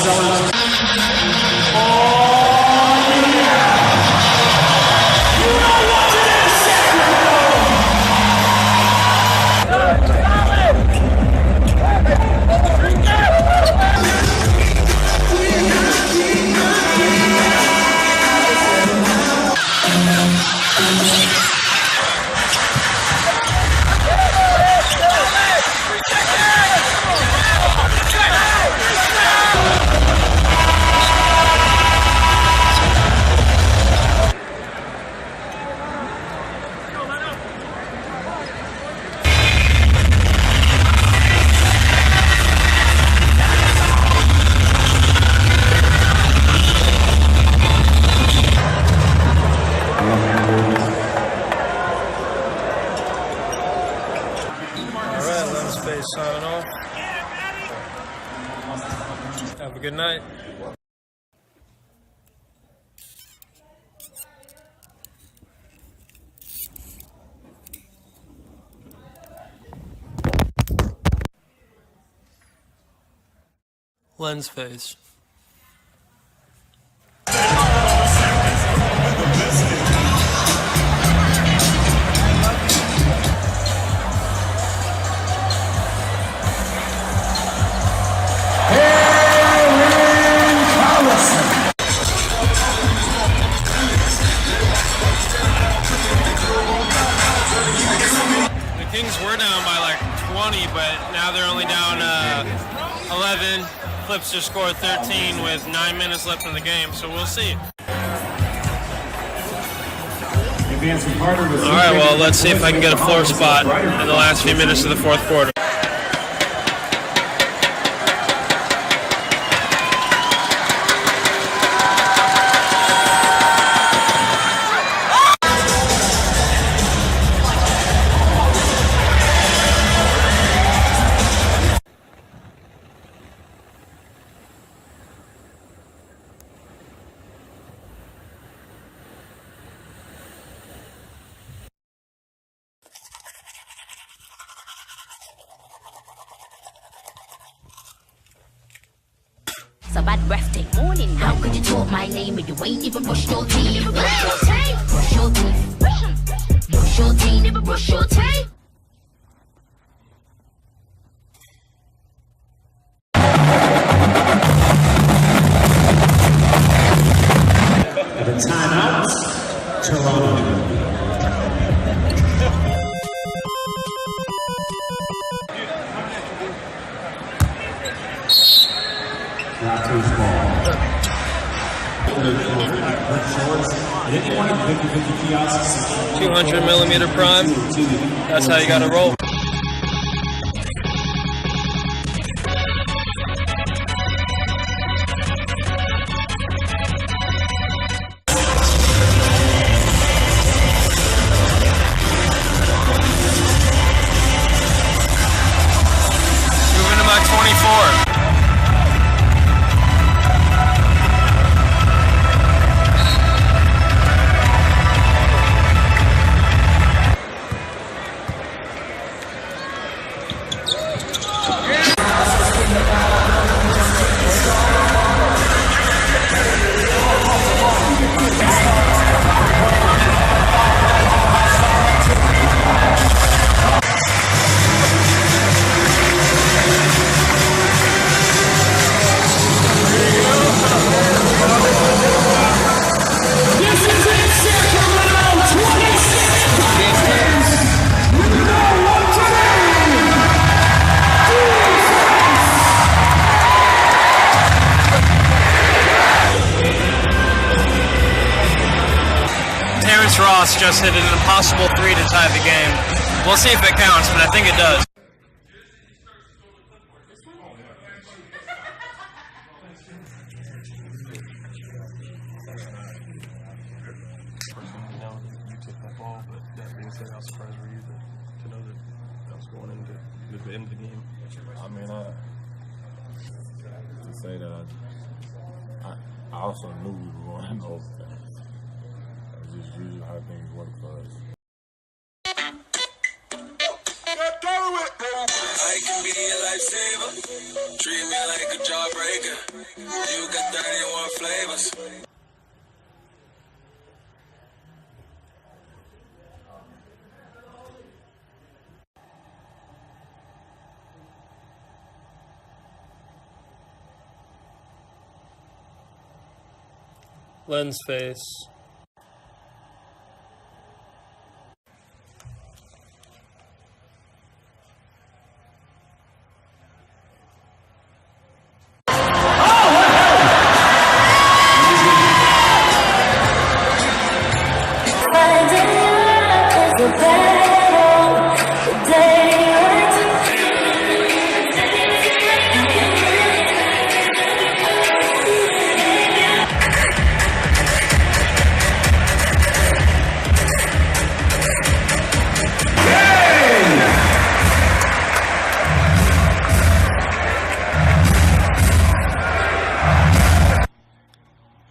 sellers. Alright, Lensface signing off. Have a good night. Lensface. The Kings were down by like 20, but now they're only down 11. Clips just scored 13 with 9 minutes left in the game, so we'll see. Alright, well, let's see if I can get a floor spot in the last few minutes of the fourth quarter. A bad breath take morning. How could you talk my name and you ain't even brushed your teeth? Brush your teeth. Brush your teeth. Brush your teeth. Never brush your teeth. The timeout, Toronto. Raptors ball. 200mm prime. That's how you gotta roll. Moving to my 24. Ross just hit an impossible 3 to tie the game. We'll see if it counts, but I think it does. You know, you took that ball, but that being said, how surprised were you to know that was going into the end of the game? I mean, to say that I also knew we were going in overtime. Just usually how things work for us. I can be a lifesaver. Treat me like a jawbreaker. You got 31 flavors. Lensface.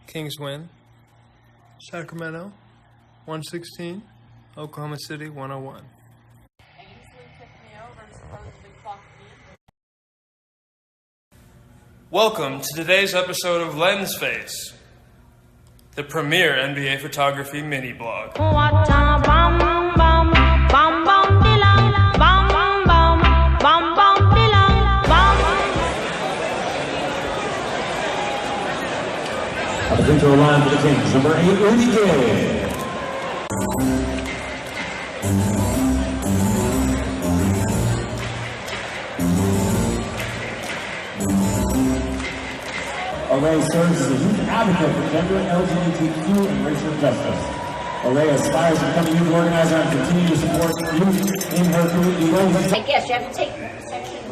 Kings win. Sacramento, 116. Oklahoma City, 101. Welcome to today's episode of Lensface, the premier NBA photography mini blog. Into a line for the Kings, number 8, Rudy Gay. Array serves as a youth advocate for gender, LGBTQ, and racial justice. Array aspires to become a youth organizer and continue to support youth in her community goals. I guess you have to take section.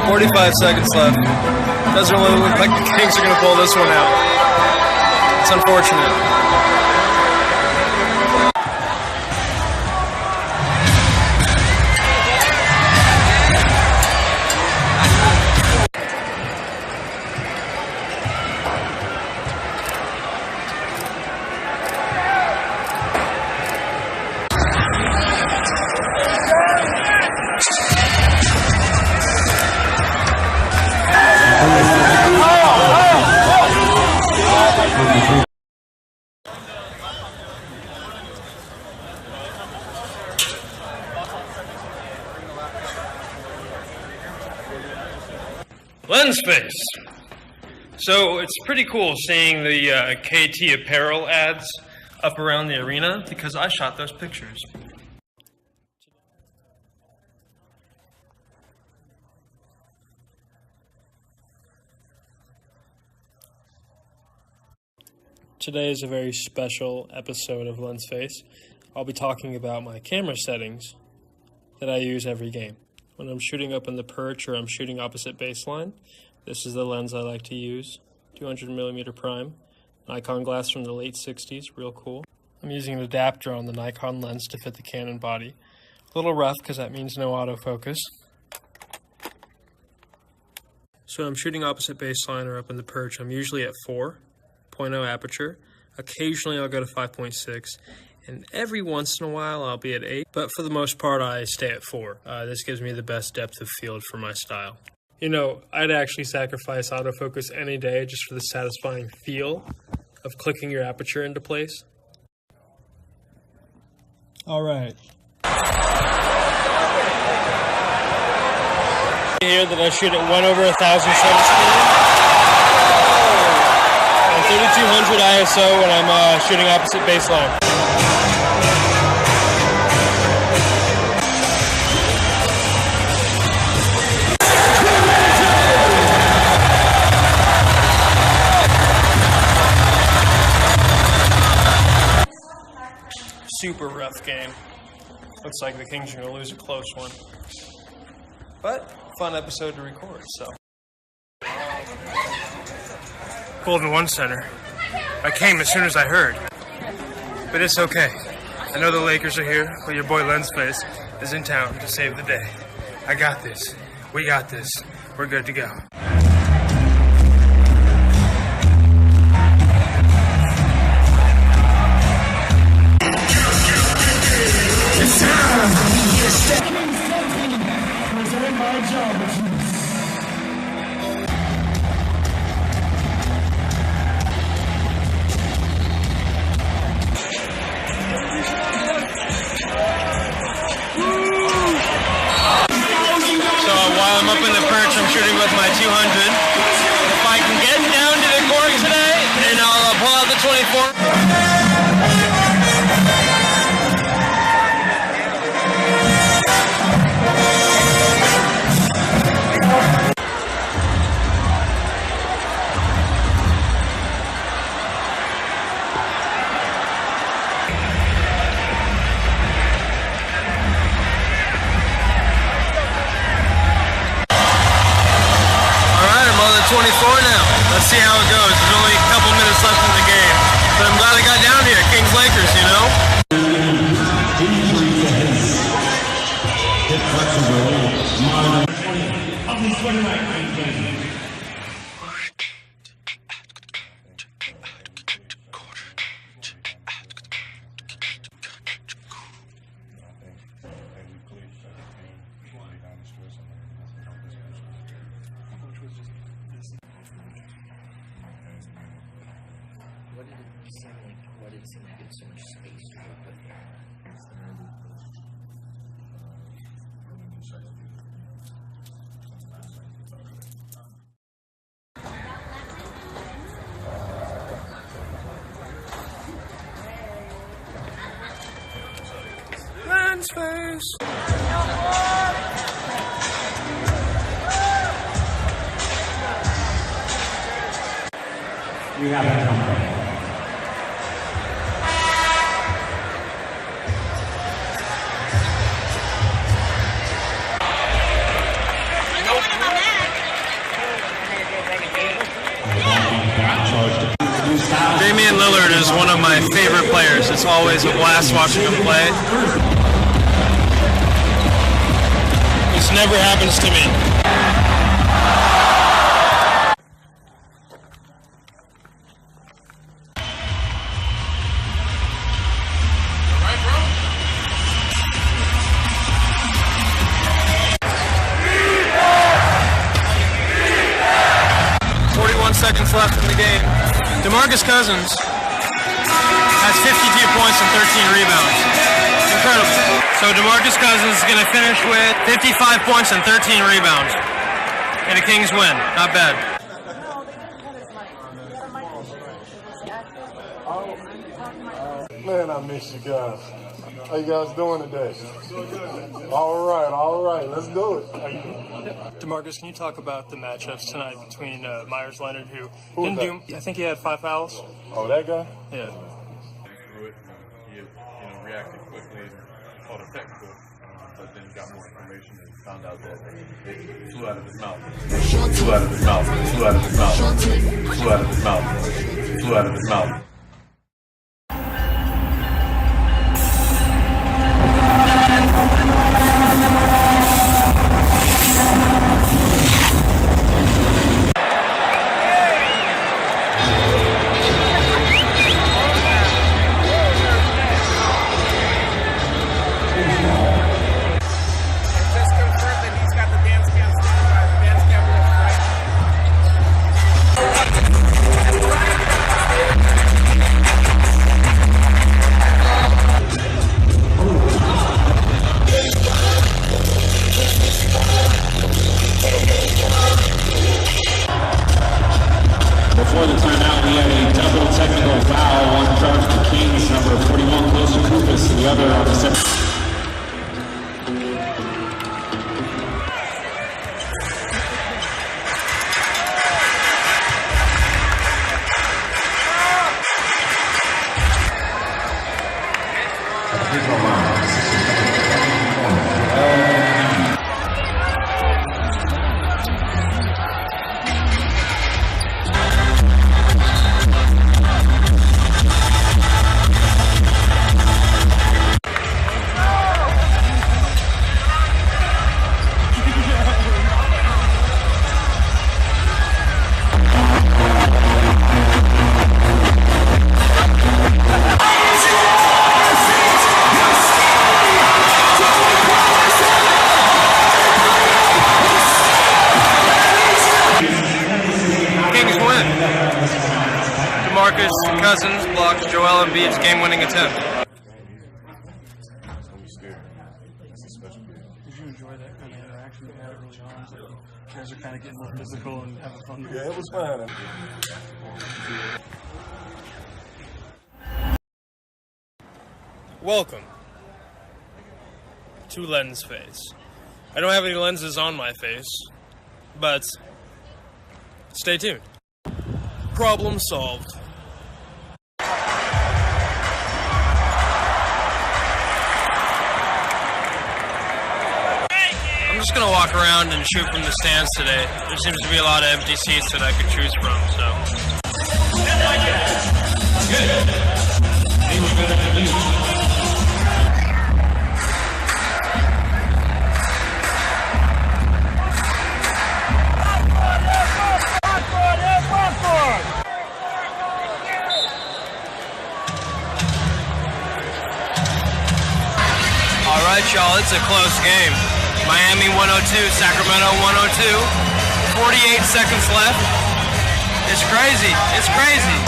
45 seconds left. Doesn't really look like the Kings are going to pull this one out. It's unfortunate. Lensface. So it's pretty cool seeing the KT apparel ads up around the arena because I shot those pictures. Today is a very special episode of Lensface. I'll be talking about my camera settings that I use every game. When I'm shooting up in the perch or I'm shooting opposite baseline, this is the lens I like to use. 200mm prime, Nikon glass from the late 60s, real cool. I'm using an adapter on the Nikon lens to fit the Canon body. A little rough because that means no autofocus. So I'm shooting opposite baseline or up in the perch. I'm usually at 4.0 aperture. Occasionally I'll go to 5.6. And every once in a while I'll be at 8, but for the most part I stay at 4. This gives me the best depth of field for my style. You know, I'd actually sacrifice autofocus any day just for the satisfying feel of clicking your aperture into place. Alright. Here that I shoot at 1/1000 shutter speed. And 3200 ISO when I'm shooting opposite baseline. Super rough game. Looks like the Kings are going to lose a close one. But, fun episode to record, so. Golden One Center. I came as soon as I heard. But it's okay. I know the Lakers are here, but your boy Lensface is in town to save the day. I got this. We got this. We're good to go. It's time. Presented by John. While I'm up in the perch, I'm shooting with my 200. If I can get down to the court today, then I'll pull out the 24. Let's see how it goes. There's only a couple minutes left in the game. But I'm glad I got down here. Kings Lakers, you know? Why did it seem like it's so much space to work with there? Lensface. We have that company. Damian Lillard is one of my favorite players. It's always a blast watching him play. This never happens to me. Seconds left in the game. DeMarcus Cousins has 52 points and 13 rebounds. Incredible. So DeMarcus Cousins is going to finish with 55 points and 13 rebounds. And a Kings win. Not bad. Man, I miss you guys. How you guys doing today? All right, let's do it. DeMarcus, can you talk about the matchups tonight between Myers Leonard, who didn't do, I think he had 5 fouls. Oh, that guy? Yeah. He reacted quickly and caught a technical, but then got more information and found out that it flew out of his mouth. Flew out of his mouth. Flew out of his mouth. Flew out of his mouth. Flew out of his mouth. Before the timeout, we had a double technical foul. One charged to Kings, number 41 close to Kupis, the other on the center. Cousins blocks Joel Embiid's game-winning attempt. Did you enjoy that kind of interaction you had early on? So you guys are kind of getting more physical and having fun. Yeah, it was fun. Welcome to Lensface. I don't have any lenses on my face, but stay tuned. Problem solved. I'm just gonna walk around and shoot from the stands today. There seems to be a lot of empty seats that I could choose from, so. Alright, y'all, it's a close game. Miami 102, Sacramento 102. 48 seconds left. It's crazy. It's crazy.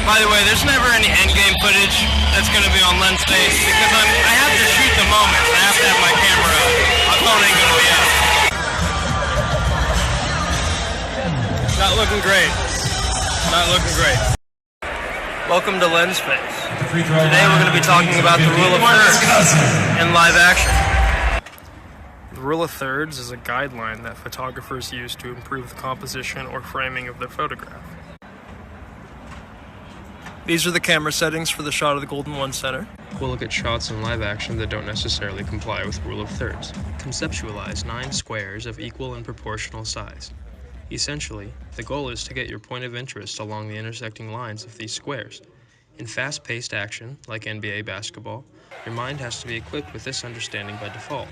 By the way, there's never any endgame footage that's going to be on Lensface because I have to shoot the moments. I have to have my camera up. My phone ain't going to be up. Not looking great. Not looking great. Welcome to Lensface. Today we're going to be talking about the rule of thirds in live action. The rule of thirds is a guideline that photographers use to improve the composition or framing of their photograph. These are the camera settings for the shot of the Golden One Center. We'll look at shots in live action that don't necessarily comply with rule of thirds. Conceptualize 9 squares of equal and proportional size. Essentially, the goal is to get your point of interest along the intersecting lines of these squares. In fast-paced action, like NBA basketball, your mind has to be equipped with this understanding by default.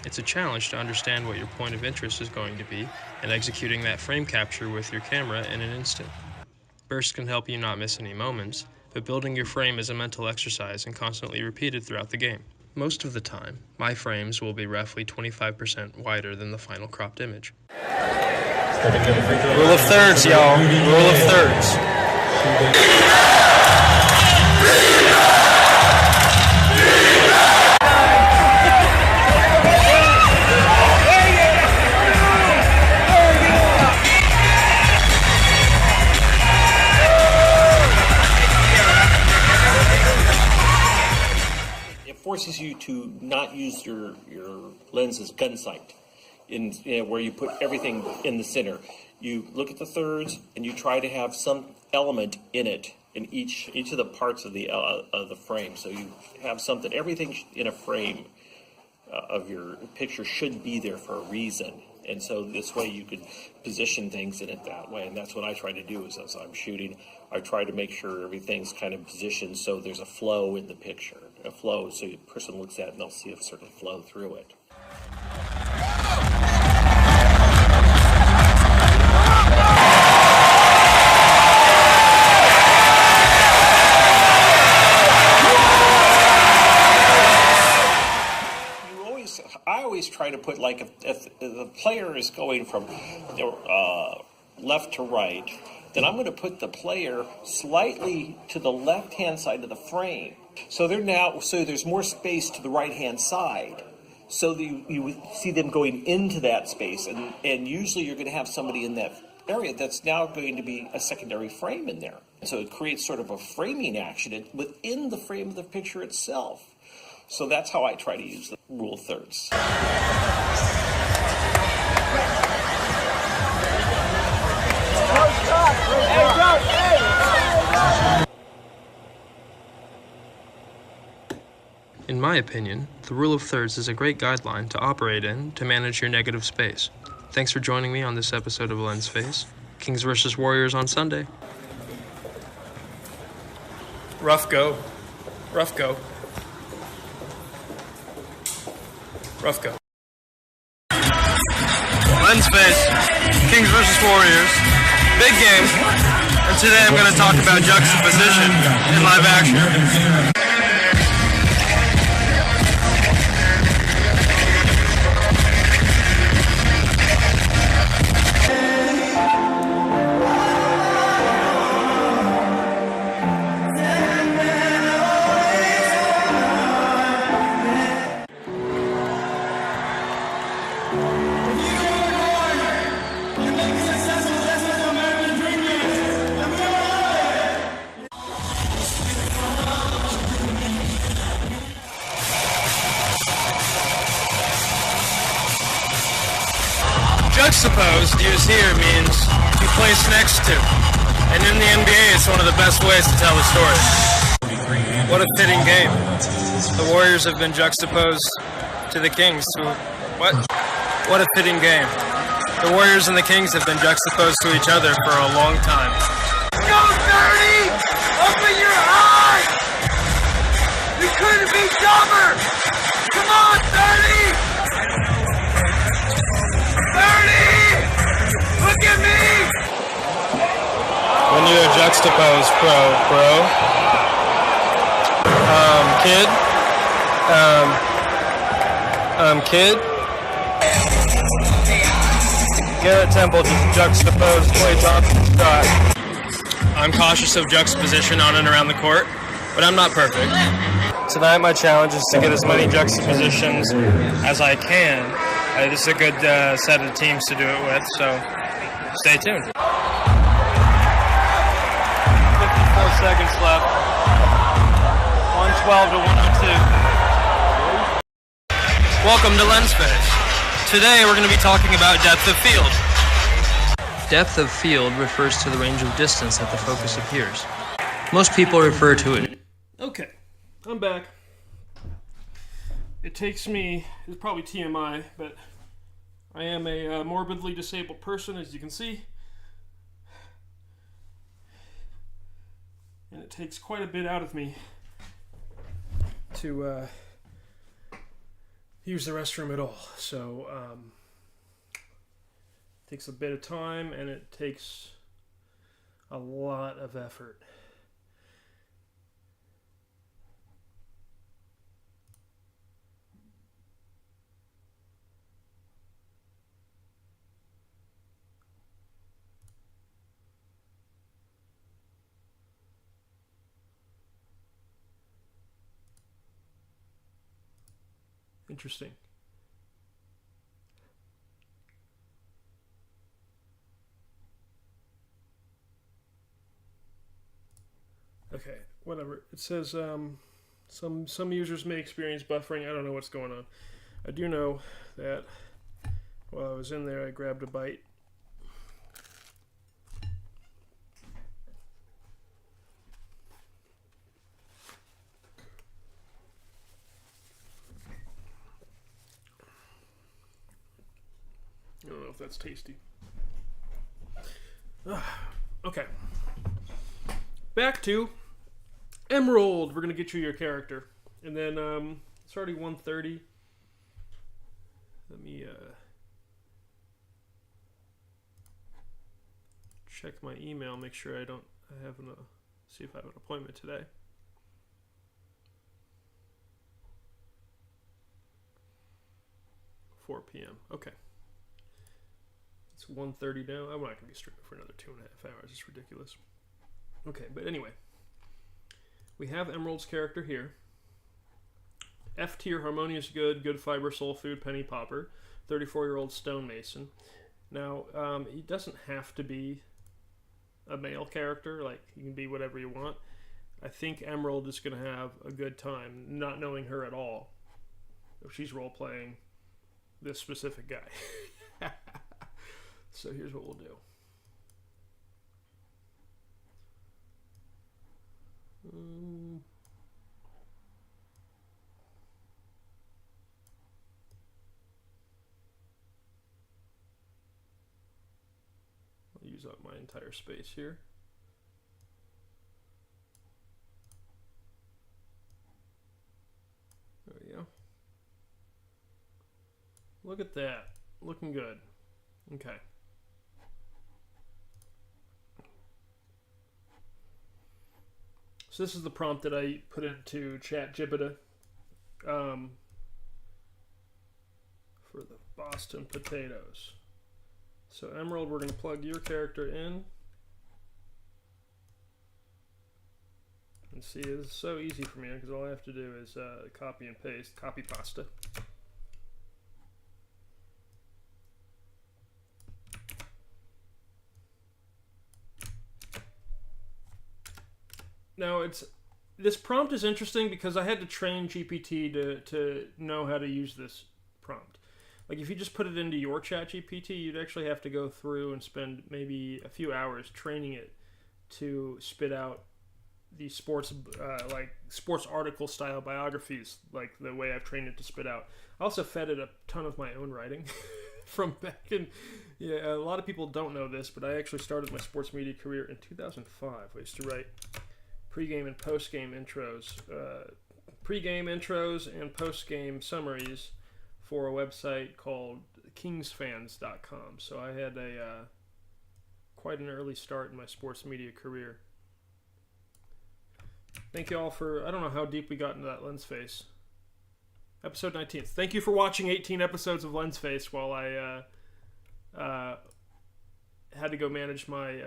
It's a challenge to understand what your point of interest is going to be and executing that frame capture with your camera in an instant. Bursts can help you not miss any moments, but building your frame is a mental exercise and constantly repeated throughout the game. Most of the time, my frames will be roughly 25% wider than the final cropped image. Rule of thirds, y'all. Rule of thirds. It forces you to not use your lens as gun sight. Where you put everything in the center. You look at the thirds and you try to have some element in it in each of the parts of the frame. So you have something, everything in a frame of your picture should be there for a reason. And so this way you could position things in it that way. And that's what I try to do is as I'm shooting, I try to make sure everything's kind of positioned so there's a flow in the picture. A flow so the person looks at it and they'll see a certain flow through it. I always try to put, like, if the player is going from left to right, then I'm going to put the player slightly to the left-hand side of the frame. So there's more space to the right-hand side. So you see them going into that space, and usually you're going to have somebody in that area that's now going to be a secondary frame in there. So it creates sort of a framing action within the frame of the picture itself. So that's how I try to use the rule of thirds. In my opinion, the rule of thirds is a great guideline to operate in to manage your negative space. Thanks for joining me on this episode of Lensface. Kings vs. Warriors on Sunday. Rough go. Rough go. Rough go. Lensface, Kings vs. Warriors, big game, and today I'm going to talk about juxtaposition in live action. Juxtaposed, used here, means to place next to. And in the NBA, it's one of the best ways to tell a story. What a fitting game. The Warriors have been juxtaposed to the Kings. What? What a fitting game. The Warriors and the Kings have been juxtaposed to each other for a long time. Go 30! Open your eyes! You couldn't be dumber! Come on, 30! 30! Look at me! When you are juxtaposed, kid. Kid. Garrett Temple just juxtaposed Klay Thompson's shot. I'm cautious of juxtaposition on and around the court, but I'm not perfect. Tonight my challenge is to get as many juxtapositions as I can. This is a good set of teams to do it with, so stay tuned. 54 seconds left. 112 to 102. Welcome to Lensface. Today we're going to be talking about depth of field. Depth of field refers to the range of distance that the focus appears. Most people refer to it. Okay, I'm back. It takes me, it's probably TMI, but I am a morbidly disabled person, as you can see. And it takes quite a bit out of me to use the restroom at all. So it takes a bit of time and it takes a lot of effort. Interesting. Okay, whatever. It says some users may experience buffering. I don't know what's going on. I do know that while I was in there, I grabbed a bite. I don't know if that's tasty. Okay. Back to Emerald. We're going to get you your character. And then it's already 1:30. Let me check my email, make sure I have see if I have an appointment today. $4 p.m. Okay. It's 1:30 now. I'm not going to be streaming for another 2.5 hours. It's ridiculous. Okay, but anyway. We have Emerald's character here. F tier, harmonious good, good fiber, soul food, penny popper. 34-year-old stonemason. Now, he doesn't have to be a male character. Like, he can be whatever you want. I think Emerald is going to have a good time, not knowing her at all. If she's role-playing this specific guy. So here's what we'll do. I'll use up my entire space here. There we go. Look at that. Looking good. Okay. So this is the prompt that I put into ChatGPT for the Boston potatoes. So Emerald, we're going to plug your character in. And see, it's so easy for me because all I have to do is copy and paste, copy pasta. Now, this prompt is interesting because I had to train GPT to know how to use this prompt. like if you just put it into your ChatGPT, you'd actually have to go through and spend maybe a few hours training it to spit out the sports article style biographies, like the way I've trained it to spit out. I also fed it a ton of my own writing from back in. Yeah, a lot of people don't know this, but I actually started my sports media career in 2005. I used to write pregame and postgame intros, and postgame summaries for a website called kingsfans.com. So I had a quite an early start in my sports media career. Thank you all for, I don't know how deep we got into that Lensface. Episode 19. Thank you for watching 18 episodes of Lensface while I had to go manage my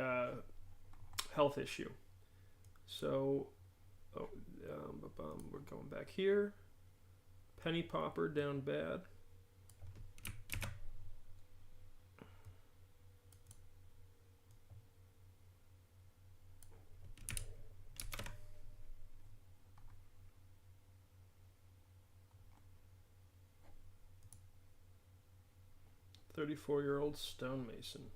health issue. So, we're going back here. Penny Popper, down bad. "34-year-old stonemason."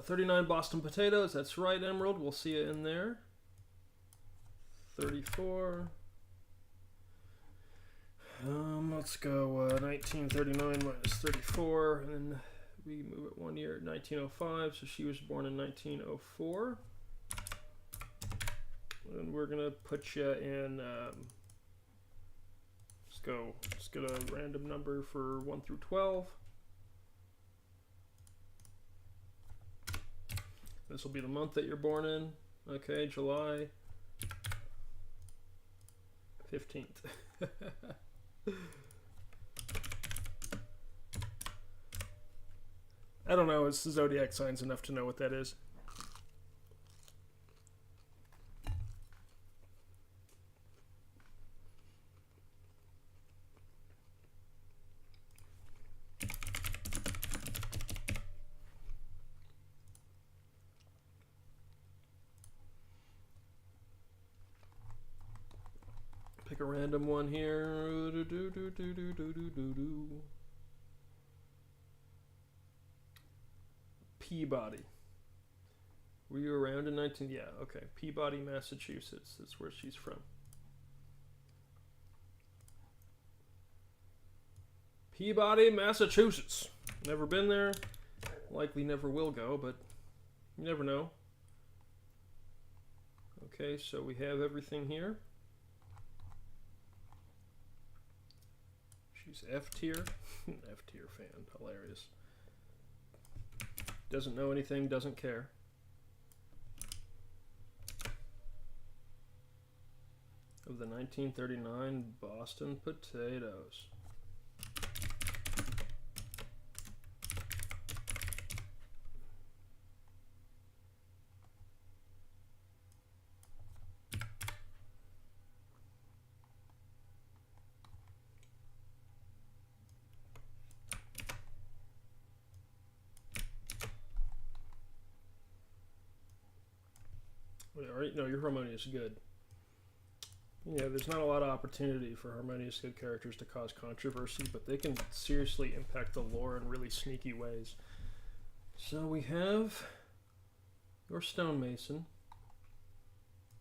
$39 Boston potatoes. That's right, Emerald. We'll see you in there. 34. Let's go 1939 minus 34, and then we move it 1 year, 1905. So she was born in 1904. And we're gonna put you in. Let's get a random number for 1 through 12. This will be the month that you're born in. Okay, July 15th. I don't know, it's the zodiac signs enough to know what that is. Pick a random one here. Peabody. Were you around in 19? Yeah, okay. Peabody, Massachusetts. That's where she's from. Peabody, Massachusetts. Never been there. Likely never will go, but you never know. Okay, so we have everything here. She's F tier. F tier fan. Hilarious. Doesn't know anything, doesn't care. Of the 1939 Boston potatoes. Alright, no, your harmonious good. Yeah, there's not a lot of opportunity for harmonious good characters to cause controversy, but they can seriously impact the lore in really sneaky ways. So we have your stonemason.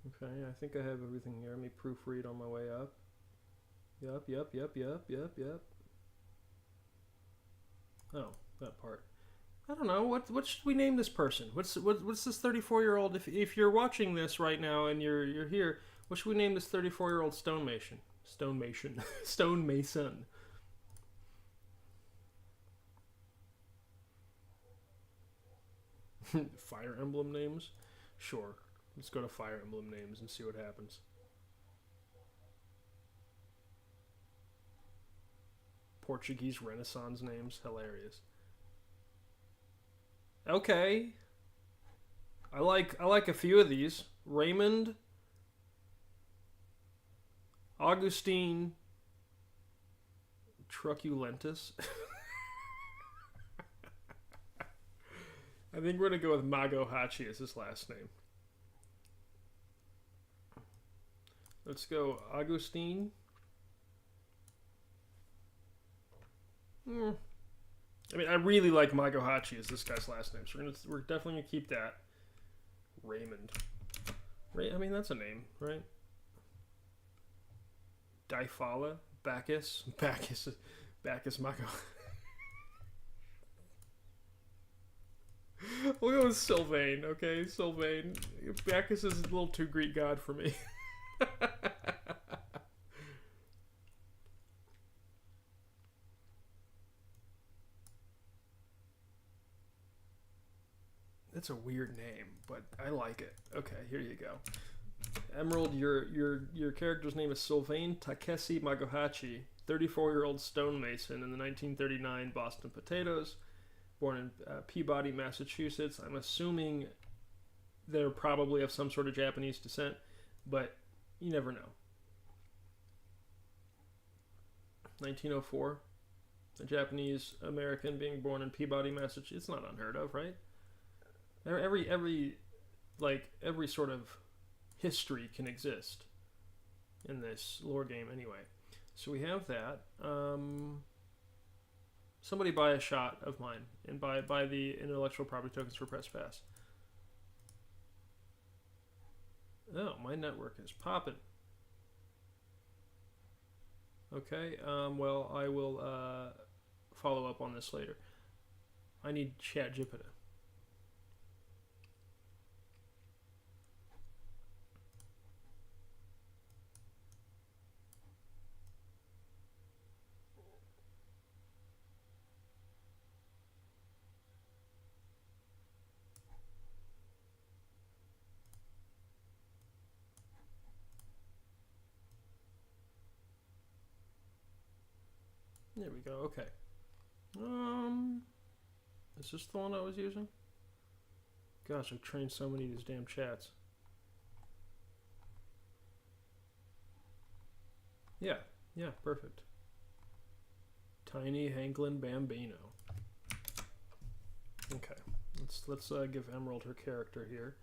Okay, I think I have everything here. Let me proofread on my way up. Yep. Oh, that part. I don't know. What should we name this person? What's this 34-year-old? If you're watching this right now and you're here, what should we name this 34-year-old stonemason? Stonemason. Fire Emblem names? Sure. Let's go to Fire Emblem names and see what happens. Portuguese Renaissance names. Hilarious. Okay. I like a few of these. Raymond, Augustine, Truculentus. I think we're going to go with Mago Hachi as his last name. Let's go Agustin. I mean, I really like Mago Hachi as this guy's last name, so we're definitely going to keep that. Raymond. I mean, that's a name, right? Difala? Bacchus Mago. We'll go with Sylvain, okay? Sylvain. Bacchus is a little too Greek god for me. That's a weird name, but I like it. Okay, here you go. Emerald, your character's name is Sylvain Takeshi Magohachi, 34-year-old stonemason in the 1939 Boston Potatoes, born in Peabody, Massachusetts. I'm assuming they're probably of some sort of Japanese descent, but you never know. 1904, a Japanese American being born in Peabody, Massachusetts. It's not unheard of, right? Every sort of history can exist in this lore game anyway. So we have that. Somebody buy a shot of mine and buy the intellectual property tokens for Press Pass. Oh, my network is popping. Okay, well, I will follow up on this later. I need ChatGPT. There we go, okay. Is this the one I was using? Gosh, I've trained so many of these damn chats. Yeah, perfect. Tiny Hanklin Bambino. Okay, let's give Emerald her character here.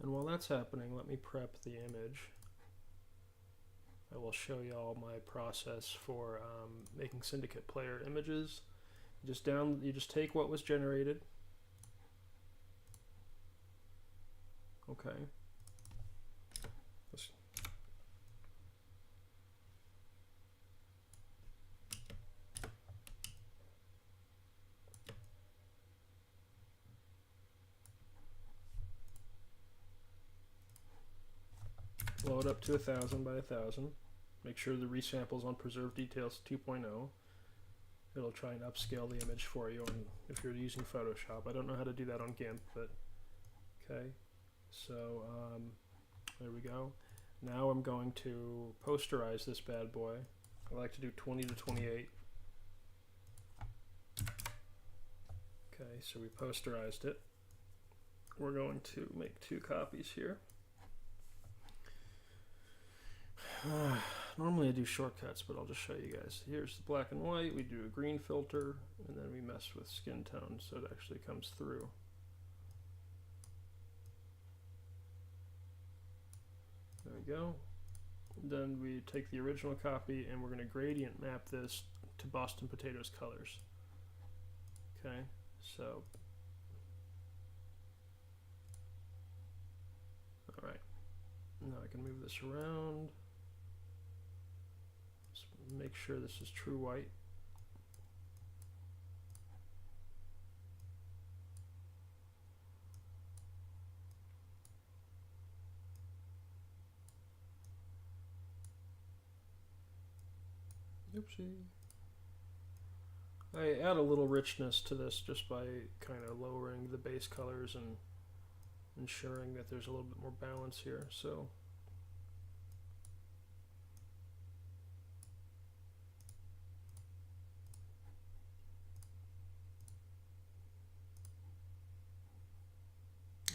And while that's happening, let me prep the image. I will show you all my process for making Syndicate player images. You just take what was generated. Okay. Blow it up to 1,000 by 1,000. Make sure the resample's on Preserve Details 2.0. It'll try and upscale the image for you if you're using Photoshop. I don't know how to do that on GIMP, but okay. So there we go. Now I'm going to posterize this bad boy. I like to do 20 to 28. Okay, so we posterized it. We're going to make 2 copies here. Normally I do shortcuts, but I'll just show you guys. Here's the black and white. We do a green filter, and then we mess with skin tone so it actually comes through. There we go. Then we take the original copy, and we're going to gradient map this to Boston Potatoes colors. Okay, so all right. Now I can move this around. Make sure this is true white. Oopsie. I add a little richness to this just by kind of lowering the base colors and ensuring that there's a little bit more balance here. So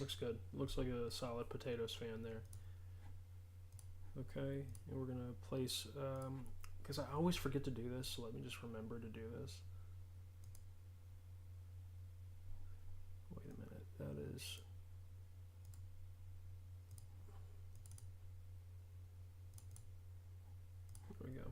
looks good. Looks like a solid Potatoes fan there. Okay, and we're gonna place, because I always forget to do this, so let me just remember to do this. Wait a minute. is there we go.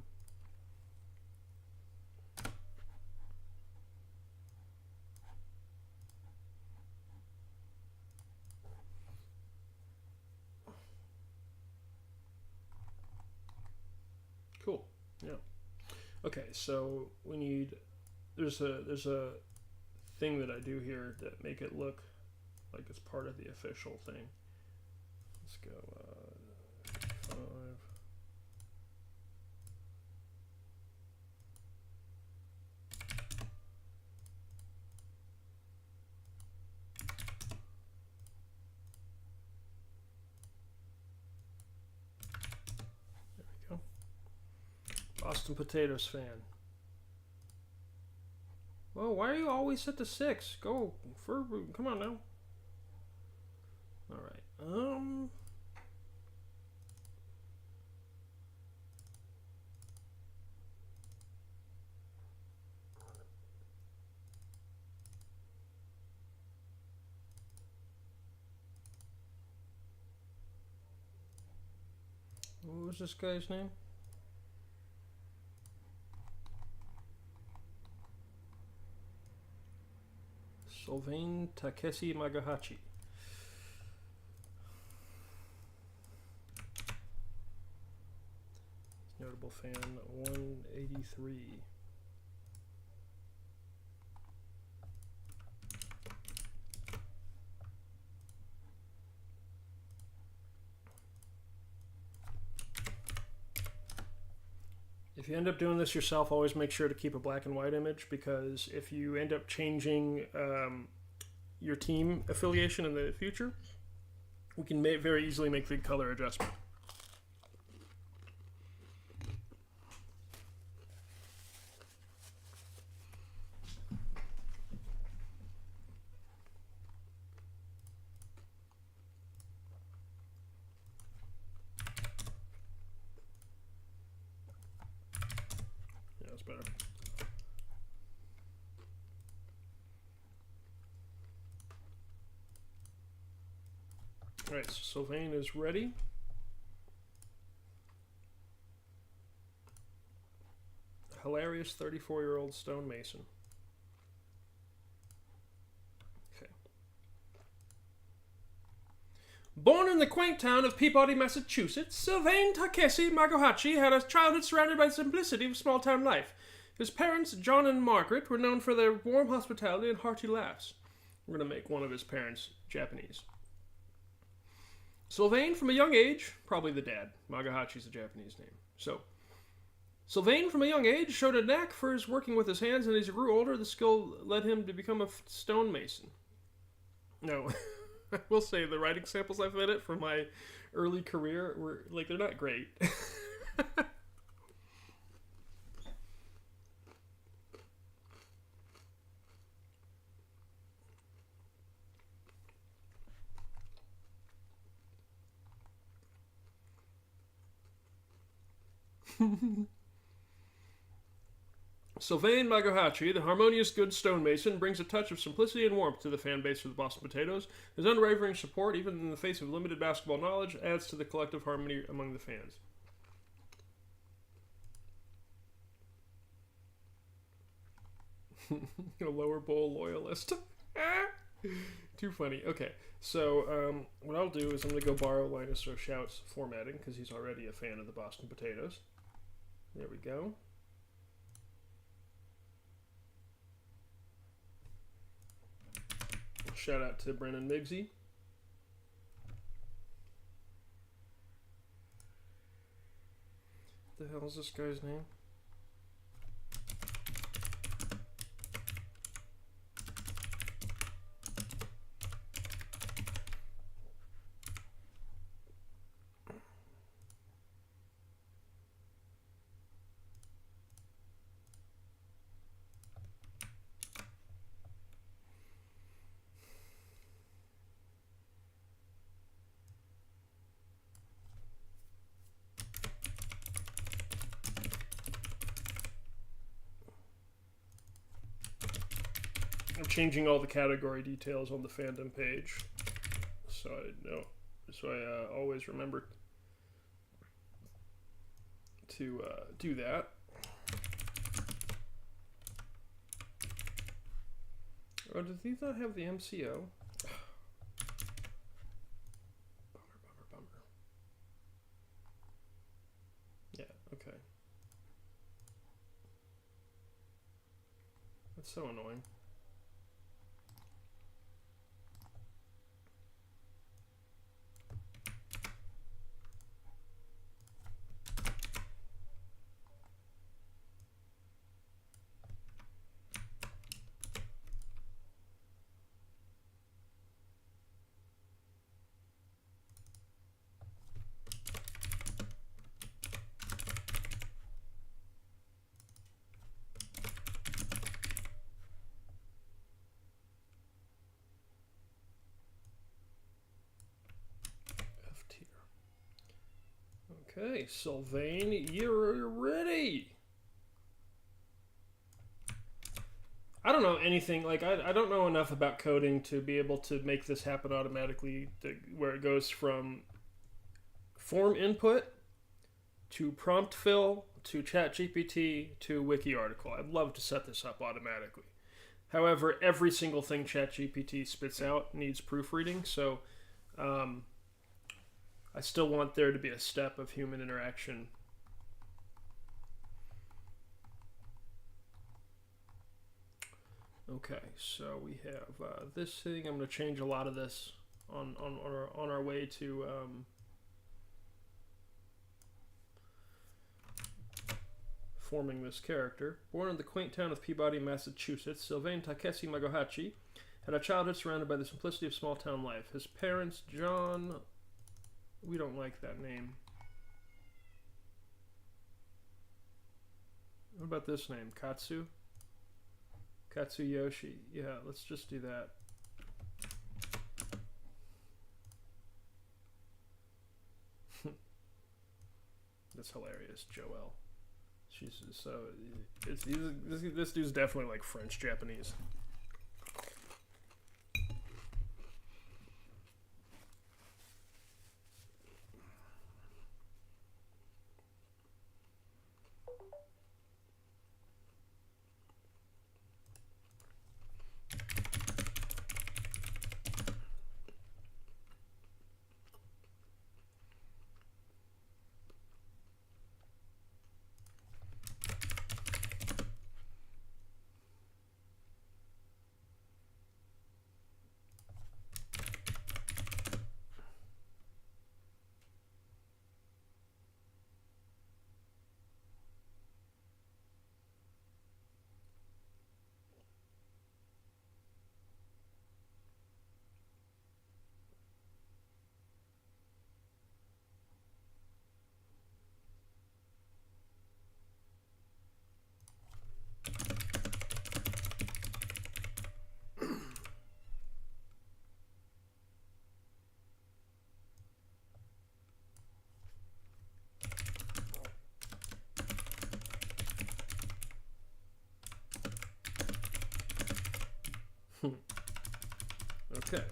Cool. Yeah. Okay, so we need there's a thing that I do here that make it look like it's part of the official thing. Let's go 5. There we go. Boston Potatoes fan. Well, why are you always set to 6? Go for come on now. All right. What was this guy's name? Sylvain Takeshi Magahachi. Notable fan 183. If you end up doing this yourself, always make sure to keep a black and white image, because if you end up changing your team affiliation in the future, we can very easily make the color adjustment. Better. All right, so Sylvain is ready. Hilarious 34-year-old stonemason. Okay. Born in the quaint town of Peabody, Massachusetts, Sylvain Takeshi Magahachi had a childhood surrounded by the simplicity of small-town life. His parents, John and Margaret, were known for their warm hospitality and hearty laughs. We're going to make one of his parents Japanese. Sylvain, from a young age, probably the dad. Magahachi's a Japanese name. So, Sylvain, from a young age, showed a knack for his working with his hands, and as he grew older, the skill led him to become a stonemason. No, I will say the writing samples I've edit from my early career were, like, they're not great. Sylvain Magahachi, the harmonious good stonemason, brings a touch of simplicity and warmth to the fan base of the Boston Potatoes. His unwavering support, even in the face of limited basketball knowledge, adds to the collective harmony among the fans. A lower bowl loyalist. Too funny. Okay, so what I'll do is I'm going to go borrow Linus Rochout's formatting, because he's already a fan of the Boston Potatoes. There we go. Shout out to Brennan Migsy. What the hell is this guy's name? changing all the category details on the fandom page, so I always remember to do that. Oh, did these not have the MCO? Bummer. Yeah, okay. That's so annoying. Okay, Sylvain, you're ready. I don't know anything, like, I don't know enough about coding to be able to make this happen automatically, where it goes from form input to prompt fill to ChatGPT to wiki article. I'd love to set this up automatically. However, every single thing ChatGPT spits out needs proofreading, so I still want there to be a step of human interaction. Okay, so we have this thing. I'm going to change a lot of this on our way to forming this character. Born in the quaint town of Peabody, Massachusetts, Sylvain Takeshi Magohachi had a childhood surrounded by the simplicity of small town life. His parents, John... We don't like that name. What about this name? Katsu? Katsuyoshi. Yeah, let's just do that. That's hilarious, Joelle. She's so... this dude's definitely like French-Japanese. Okay.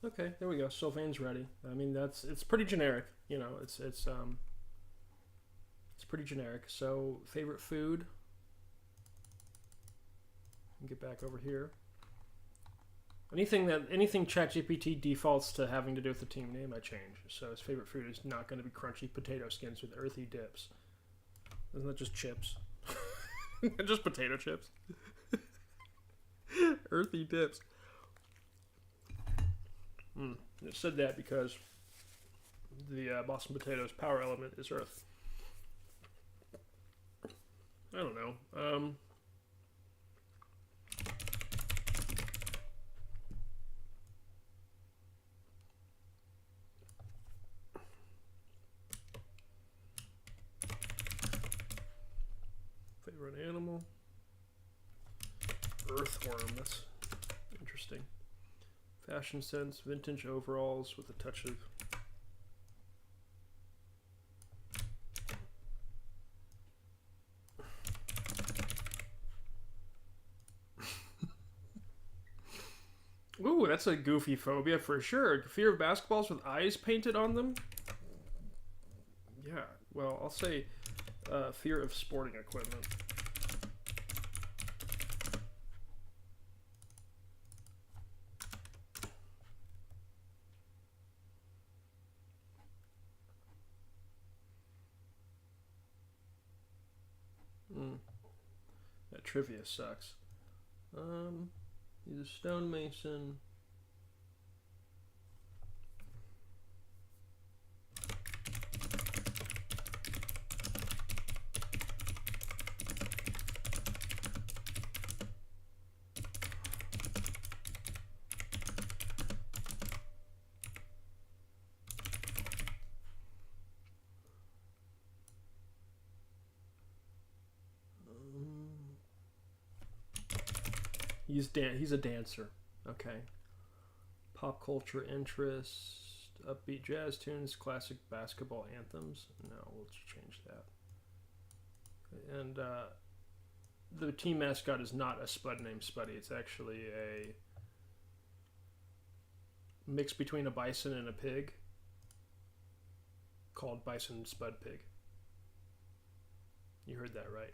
Okay, there we go. Sylvain's ready. I mean, it's pretty generic. You know, it's pretty generic. So, favorite food. Get back over here. Anything ChatGPT defaults to having to do with the team name, I change. So his favorite food is not going to be crunchy potato skins with earthy dips. Isn't that just chips? Just potato chips. Earthy dips. It said that because the Boston Potatoes power element is earth. I don't know. earthworm. That's interesting. Fashion sense, vintage overalls with a touch of... Ooh, that's a goofy phobia for sure. Fear of basketballs with eyes painted on them? Yeah, well, I'll say fear of sporting equipment. That trivia sucks. He's a stonemason. He's a dancer. Okay. Pop culture interest, upbeat jazz tunes, classic basketball anthems. No, we'll just change that. And the team mascot is not a spud named Spuddy. It's actually a mix between a bison and a pig called Bison Spud Pig. You heard that right.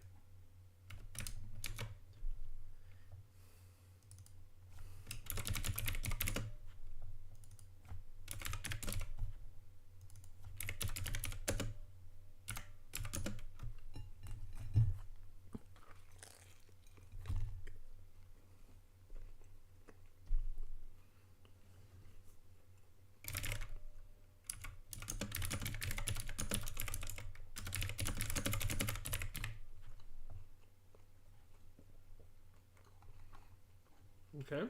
Okay.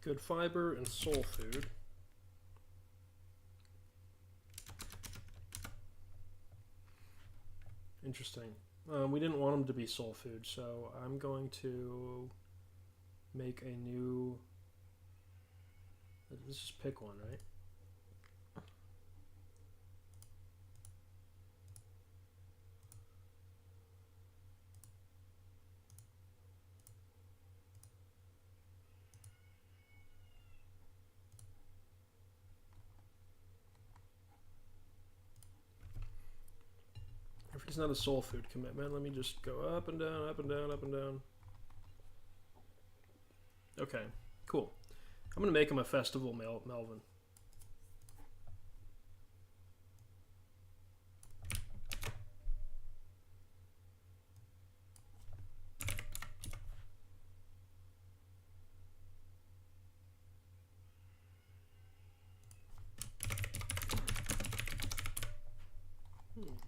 Good fiber and soul food. Interesting. We didn't want them to be soul food, so I'm going to make a new... Let's just pick one, right? If it's not a soul food commitment, let me just go up and down, up and down, up and down. Okay, cool. I'm going to make him a festival Melvin.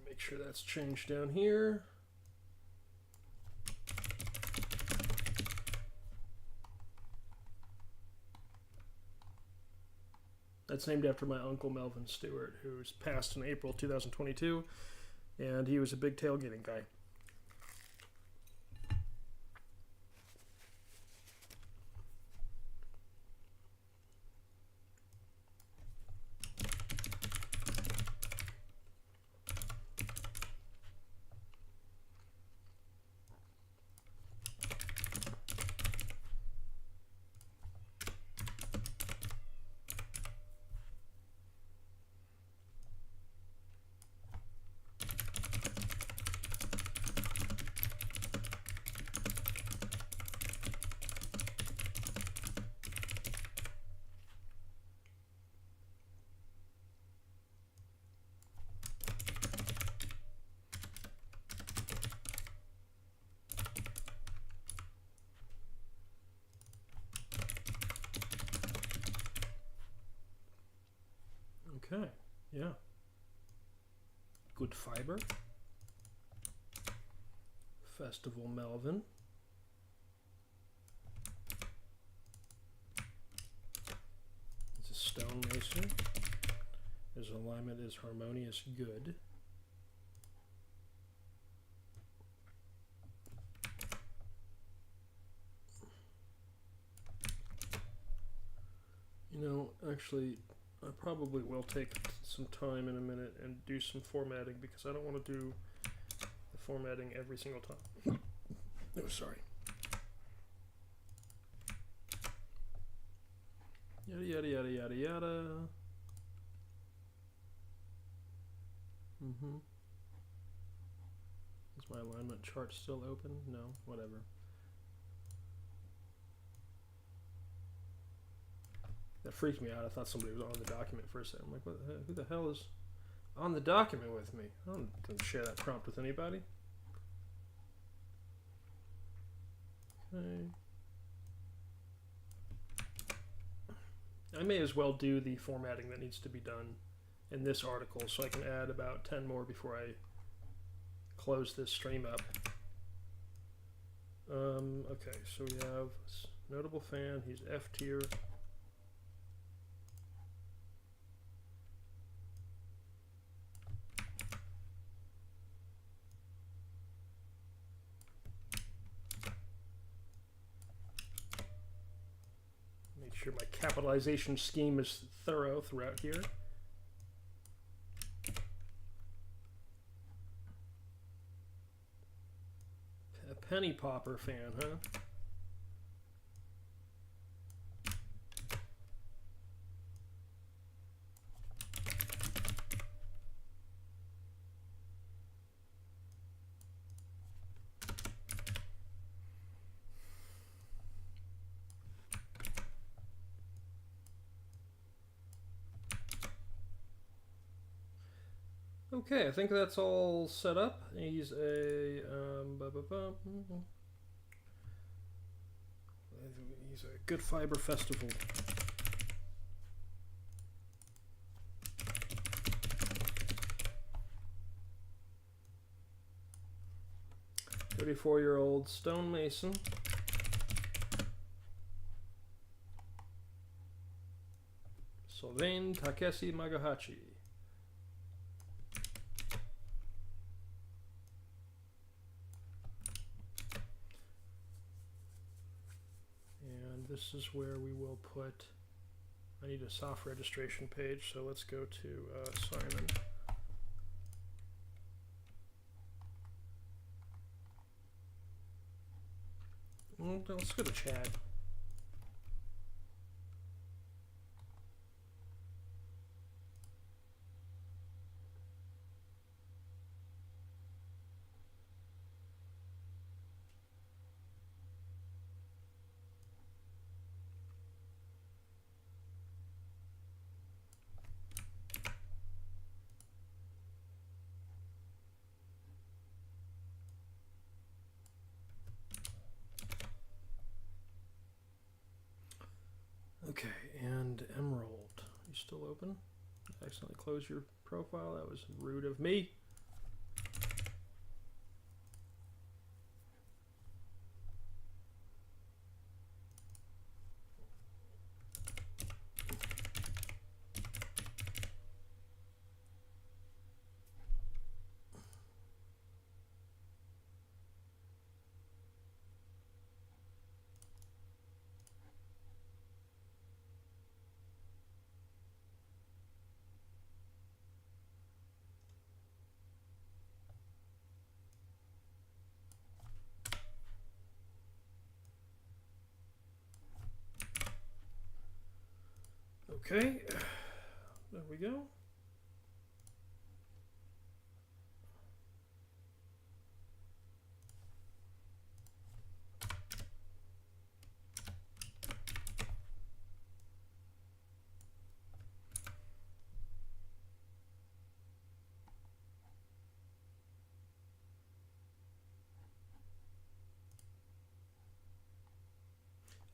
Make sure that's changed down here. That's named after my uncle Melvin Stewart, who's passed in April 2022, and he was a big tailgating guy. Okay, yeah. Good fiber. Festival Melvin. stonemason. His alignment is harmonious good. You know, actually, I probably will take some time in a minute and do some formatting because I don't want to do the formatting every single time. Oh, sorry. Yada yada yada yada yada. Is my alignment chart still open? No, whatever. That freaked me out. I thought somebody was on the document for a second. I'm like, what the heck? Who the hell is on the document with me? I don't share that prompt with anybody. Okay. I may as well do the formatting that needs to be done in this article so I can add about 10 more before I close this stream up. Okay, so we have notable fan. He's F tier. Make sure my capitalization scheme is thorough throughout here. A penny popper fan, huh? Okay, I think that's all set up. He's a he's a Good Fiber Festival. "34-year-old stonemason. Sylvain Takeshi Magahachi. This is where we will put, I need a soft registration page, so let's go to Simon. Well, let's go to Chad. Okay, and Emerald, you still open? I accidentally closed your profile. That was rude of me. Okay, there we go.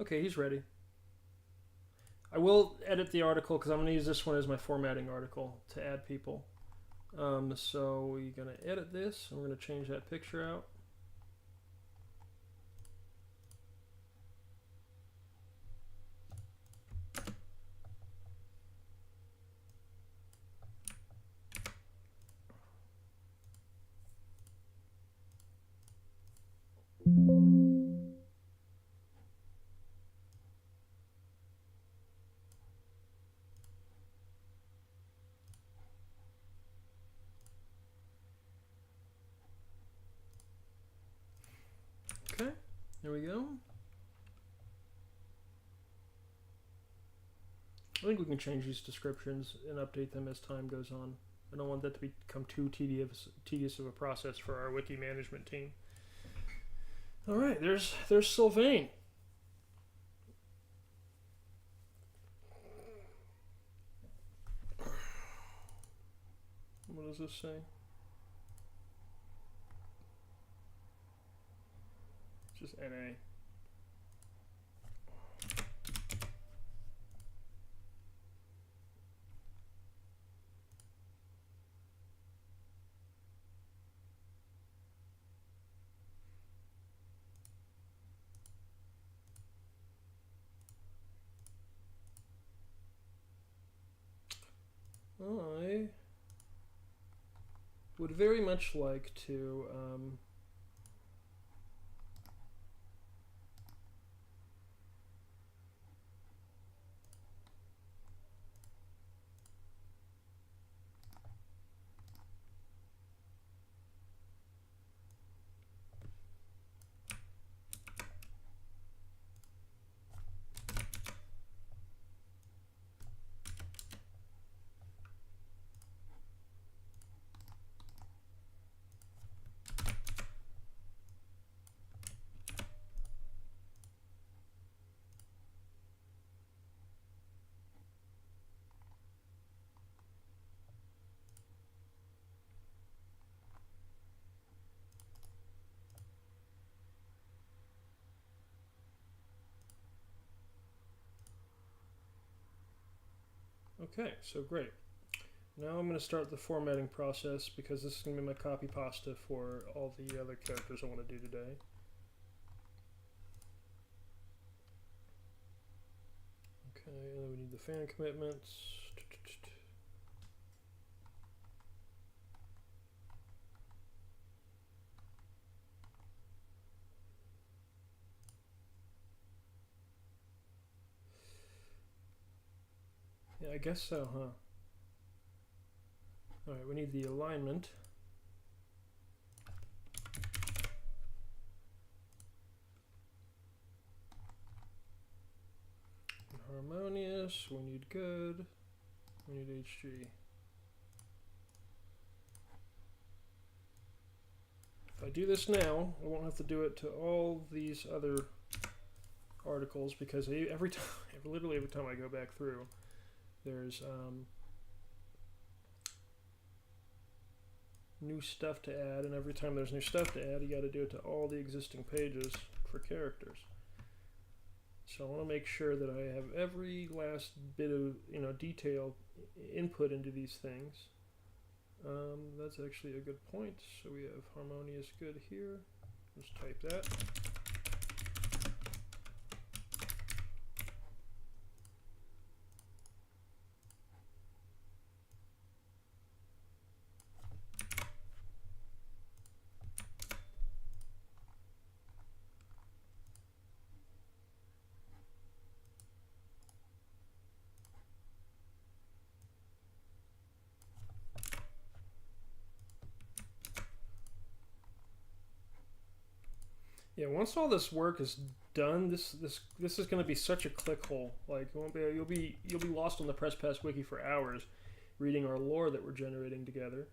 Okay, he's ready. I will edit the article because I'm going to use this one as my formatting article to add people. So we're going to edit this and we're going to change that picture out. There we go. I think we can change these descriptions and update them as time goes on. I don't want that to become too tedious of a process for our wiki management team. All right, there's Sylvain. What does this say? Just NA. I would very much like to Okay, so great. Now I'm going to start the formatting process because this is going to be my copy pasta for all the other characters I want to do today. Okay, and then we need the fan commitments. Yeah, I guess so, huh? Alright, we need the alignment. Harmonious, we need good, we need HG. If I do this now, I won't have to do it to all these other articles because every time, literally every time I go back through, there's new stuff to add, and every time there's new stuff to add, you got to do it to all the existing pages for characters. So I want to make sure that I have every last bit of detail input into these things. That's actually a good point. So we have harmonious good here. Just type that. Yeah, once all this work is done, this is going to be such a click hole. Like you'll be lost on the Press Pass wiki for hours, reading our lore that we're generating together.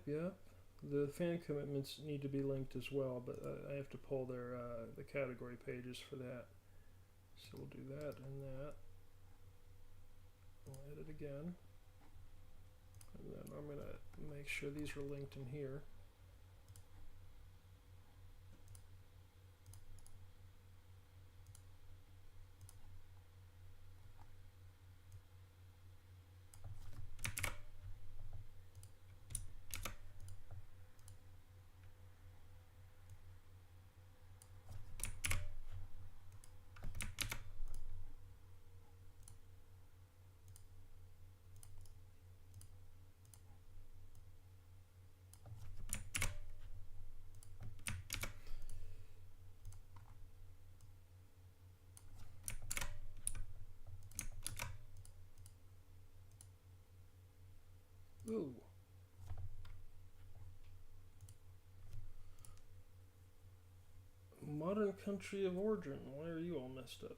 Yep. The fan commitments need to be linked as well, but I have to pull their the category pages for that. So we'll do that and that. I'll edit again. And then I'm going to make sure these are linked in here. Ooh. Modern country of origin. Why are you all messed up?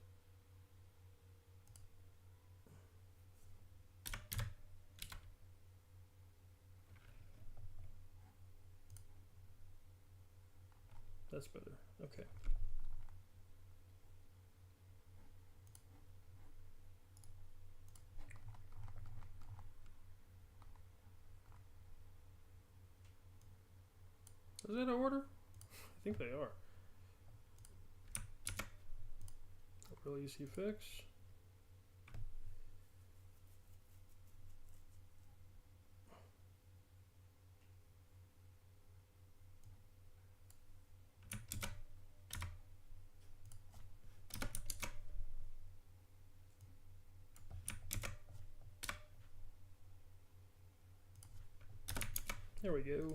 That's better. Okay. Is that an order? I think they are. Real easy fix. There we go.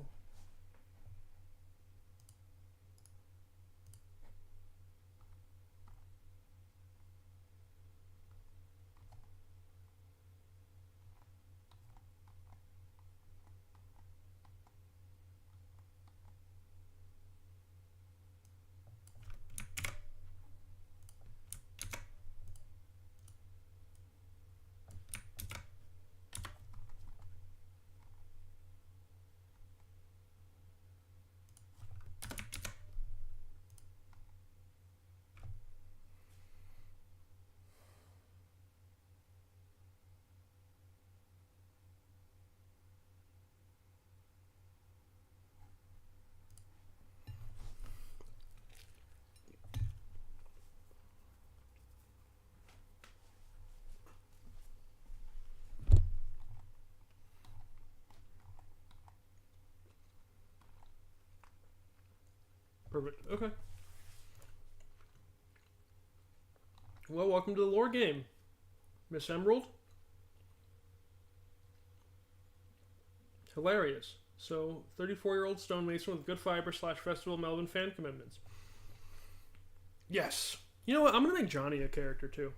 Perfect. Okay. Well, welcome to the lore game, Miss Emerald. Hilarious. So, 34-year-old stonemason with good fiber / Festival of Melbourne fan commitments. Yes. You know what? I'm gonna make Johnny a character too.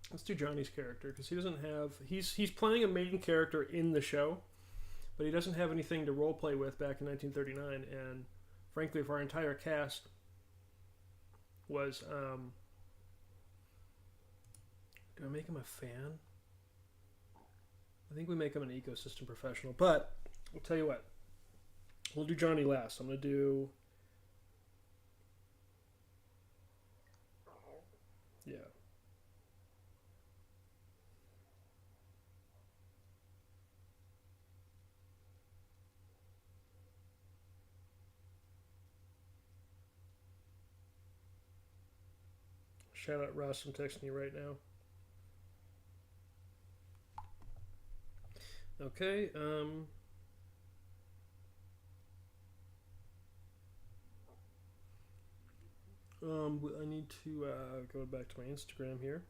Let's do Johnny's character because he doesn't have. He's playing a main character in the show, but he doesn't have anything to roleplay with back in 1939. And frankly, if our entire cast was, do I make him a fan? I think we make him an ecosystem professional, but I'll tell you what. We'll do Johnny last. I'm going to do... Yeah. Shout out Ross, I'm texting you right now. Okay, I need to go back to my Instagram here.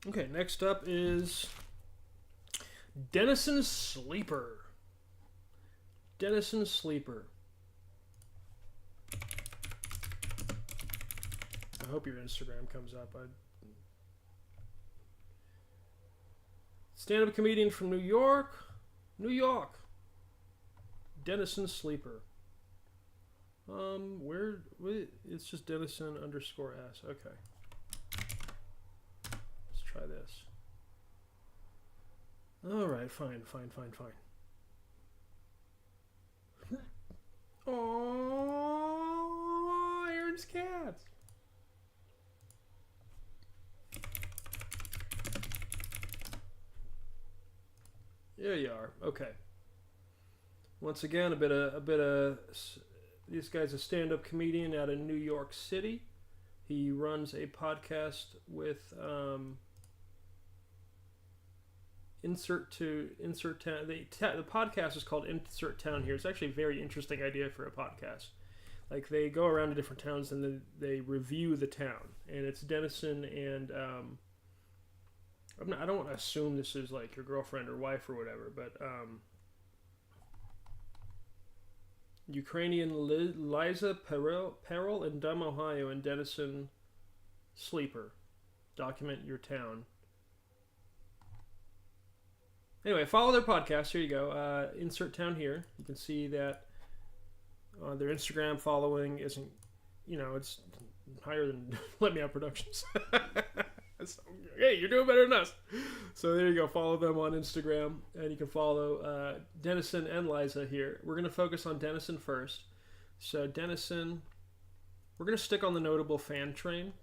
Okay, next up is Denison Sleeper. Denison Sleeper. I hope your Instagram comes up. Stand-up comedian from New York. New York. Denison Sleeper. Where it's just Denison _S. Okay. Try this. Alright, fine. Oh, Aaron's cats. There you are. Okay. Once again, a bit of this guy's a stand-up comedian out of New York City. He runs a podcast with insert town. The podcast is called Insert Town Here. It's actually a very interesting idea for a podcast. Like, they go around to different towns and then they review the town. And it's Denison and I don't want to assume this is like your girlfriend or wife or whatever, but Ukrainian lizaperil in Dum, Ohio, and Denison Sleeper. Document your town. Anyway, follow their podcast. Here you go. Insert Town Here. You can see that their Instagram following isn't, it's higher than Let Me Out Productions. So, hey, you're doing better than us. So there you go. Follow them on Instagram, and you can follow Denison and Liza here. We're going to focus on Denison first. So Denison, we're going to stick on the notable fan train,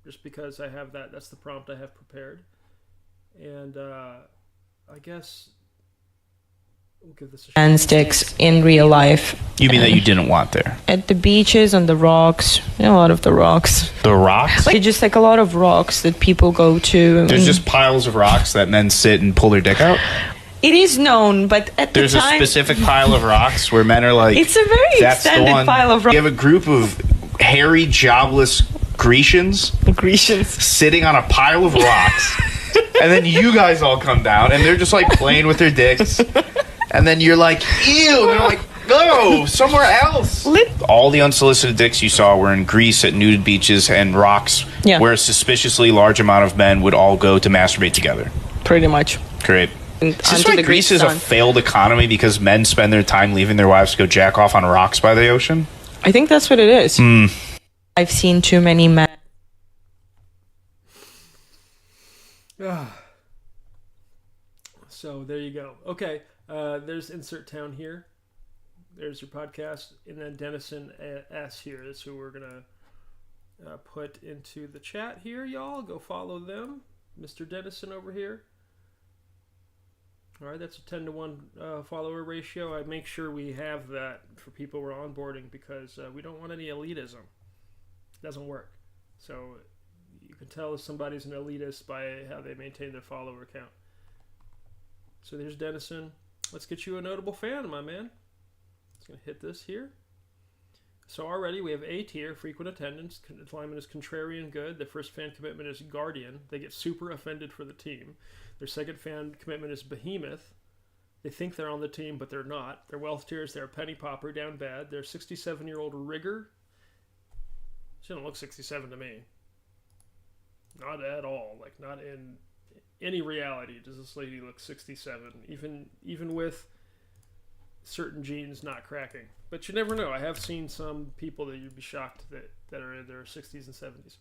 just because I have that. That's the prompt I have prepared. And I guess we'll give this a shot. And sticks in real life. You mean that you didn't want there? At the beaches, on the rocks, a lot of the rocks. The rocks? Like, just like a lot of rocks that people go to. There's just piles of rocks that men sit and pull their dick out? It is known, but at There's the time... a specific pile of rocks where men are like... It's a very that's extended pile of rocks. You have a group of hairy, jobless Grecians sitting on a pile of rocks. And then you guys all come down, and they're just like playing with their dicks. And then you're like, ew! And they're like, go somewhere else. All the unsolicited dicks you saw were in Greece at nude beaches and rocks, where a suspiciously large amount of men would all go to masturbate together. Pretty much. Great. Is this why Greece is a failed economy because men spend their time leaving their wives to go jack off on rocks by the ocean? I think that's what it is. I've seen too many men. So there you go. Okay, there's Insert Town Here. There's your podcast, and then Denison S here is who we're gonna put into the chat here, y'all. Go follow them, Mr. Denison over here. All right, that's a 10-to-1 follower ratio. I make sure we have that for people we're onboarding because we don't want any elitism. It doesn't work. So you can tell if somebody's an elitist by how they maintain their follower count. So there's Denison. Let's get you a notable fan, my man. It's going to hit this here. So already we have A tier, frequent attendance. Alignment is contrarian good. Their first fan commitment is guardian. They get super offended for the team. Their second fan commitment is behemoth. They think they're on the team, but they're not. Their wealth tier is they're a penny popper, down bad. They're 67-year-old rigger. She doesn't look 67 to me. Not at all. Like, not in any reality does this lady look 67, even with certain genes not cracking. But you never know. I have seen some people that you'd be shocked that are in their 60s and 70s.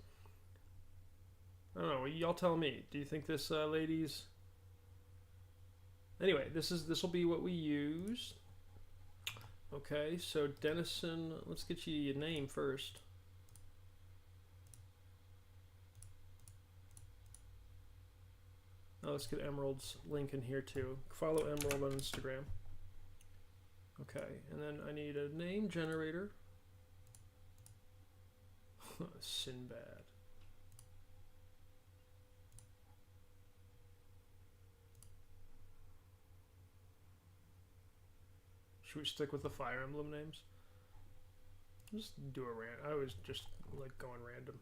I don't know. Y'all tell me. Do you think this lady's... Anyway, this will be what we use. Okay, so Denison, let's get you a name first. Oh, let's get Emerald's link in here too. Follow Emerald on Instagram. Okay, and then I need a name generator. Sinbad. Should we stick with the Fire Emblem names? Just do a random. I always just like going random.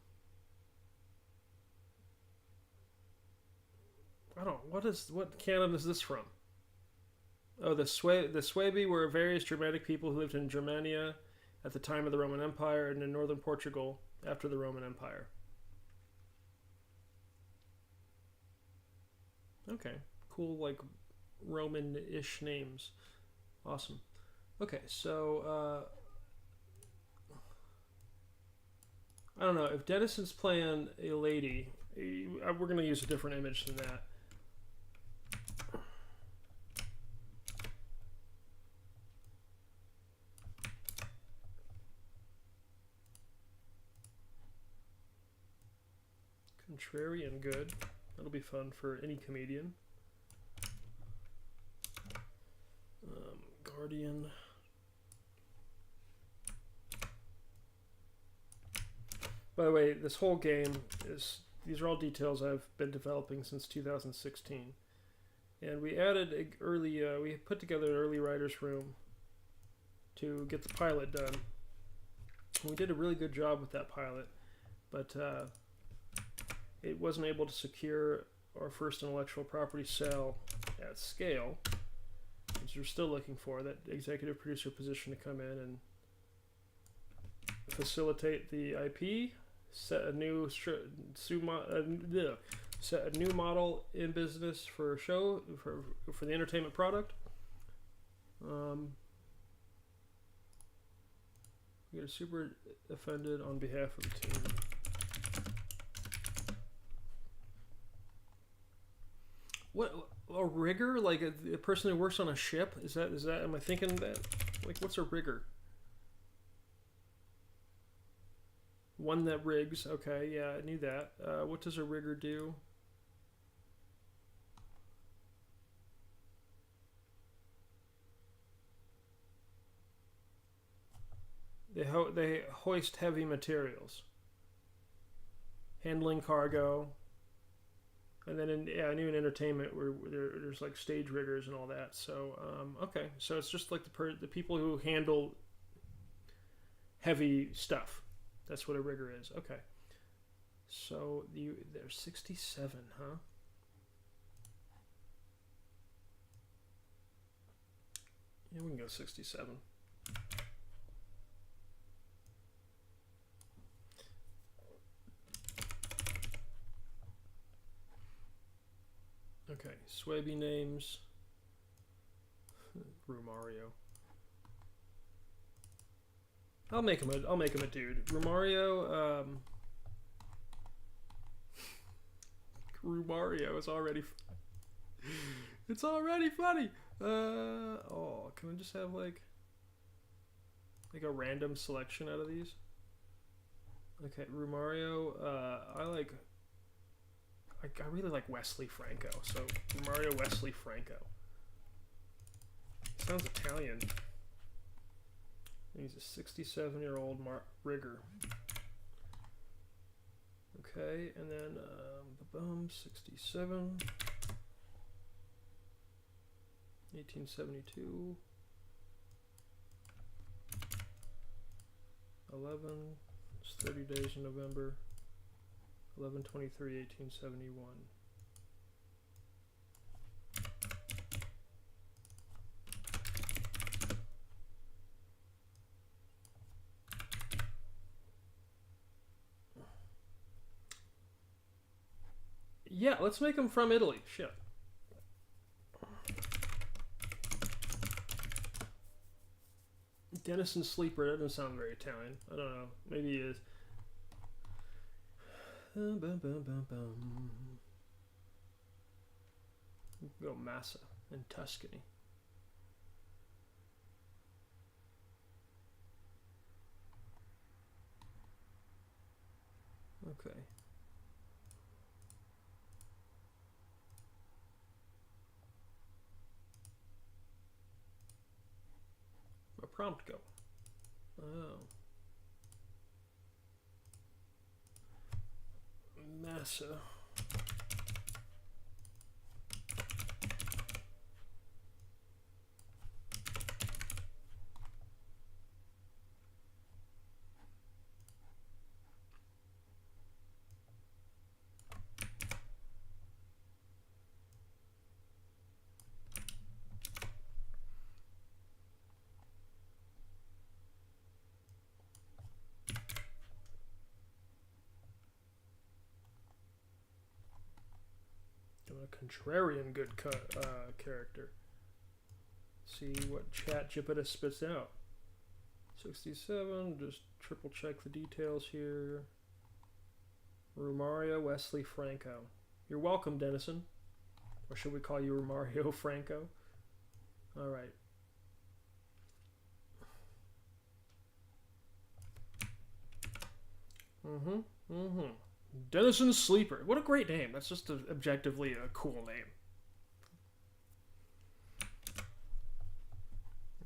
I don't. What canon is this from? Oh, the Suebi were various Germanic people who lived in Germania at the time of the Roman Empire and in northern Portugal after the Roman Empire. Okay, cool, like Roman-ish names. Awesome. Okay, so I don't know if Denison's playing a lady. We're gonna use a different image than that. Contrarian good. That'll be fun for any comedian. Guardian. By the way, this whole game these are all details I've been developing since 2016. And we added we put together an early writer's room to get the pilot done. We did a really good job with that pilot, but it wasn't able to secure our first intellectual property sale at scale, which we're still looking for, that executive producer position to come in and facilitate the IP, set a new model in business for a show, for the entertainment product. We get super offended on behalf of the team. What, a rigger? Like a person who works on a ship? Is that? Am I thinking that? Like, what's a rigger? One that rigs. Okay, yeah, I knew that. What does a rigger do? They hoist heavy materials, handling cargo, and then I knew in entertainment where there's like stage riggers and all that. So okay, so it's just like the people who handle heavy stuff. That's what a rigger is. Okay, so there's 67, huh? Yeah, we can go 67. Okay, Swabby names. Rumario. I'll make him a dude. Rumario. Rumario is already. It's already funny. Oh, can we just have like a random selection out of these? Okay, Rumario. I really like Wesley Franco, so Mario Wesley Franco. Sounds Italian. He's a 67-year-old rigger. Okay, and then 67, 1872, 11. It's 30 days in November. 11/23/1871. Yeah, let's make them from Italy. Shit. Denison Sleeper, that doesn't sound very Italian. I don't know. Maybe he is. Go Massa in Tuscany. Okay. A prompt go. Oh. Massa. A contrarian good character. See what ChatGPT spits out. 67, just triple check the details here. Romario Wesley Franco. You're welcome, Denison. Or should we call you Romario Franco? Alright. Denison Sleeper. What a great name. That's just objectively a cool name.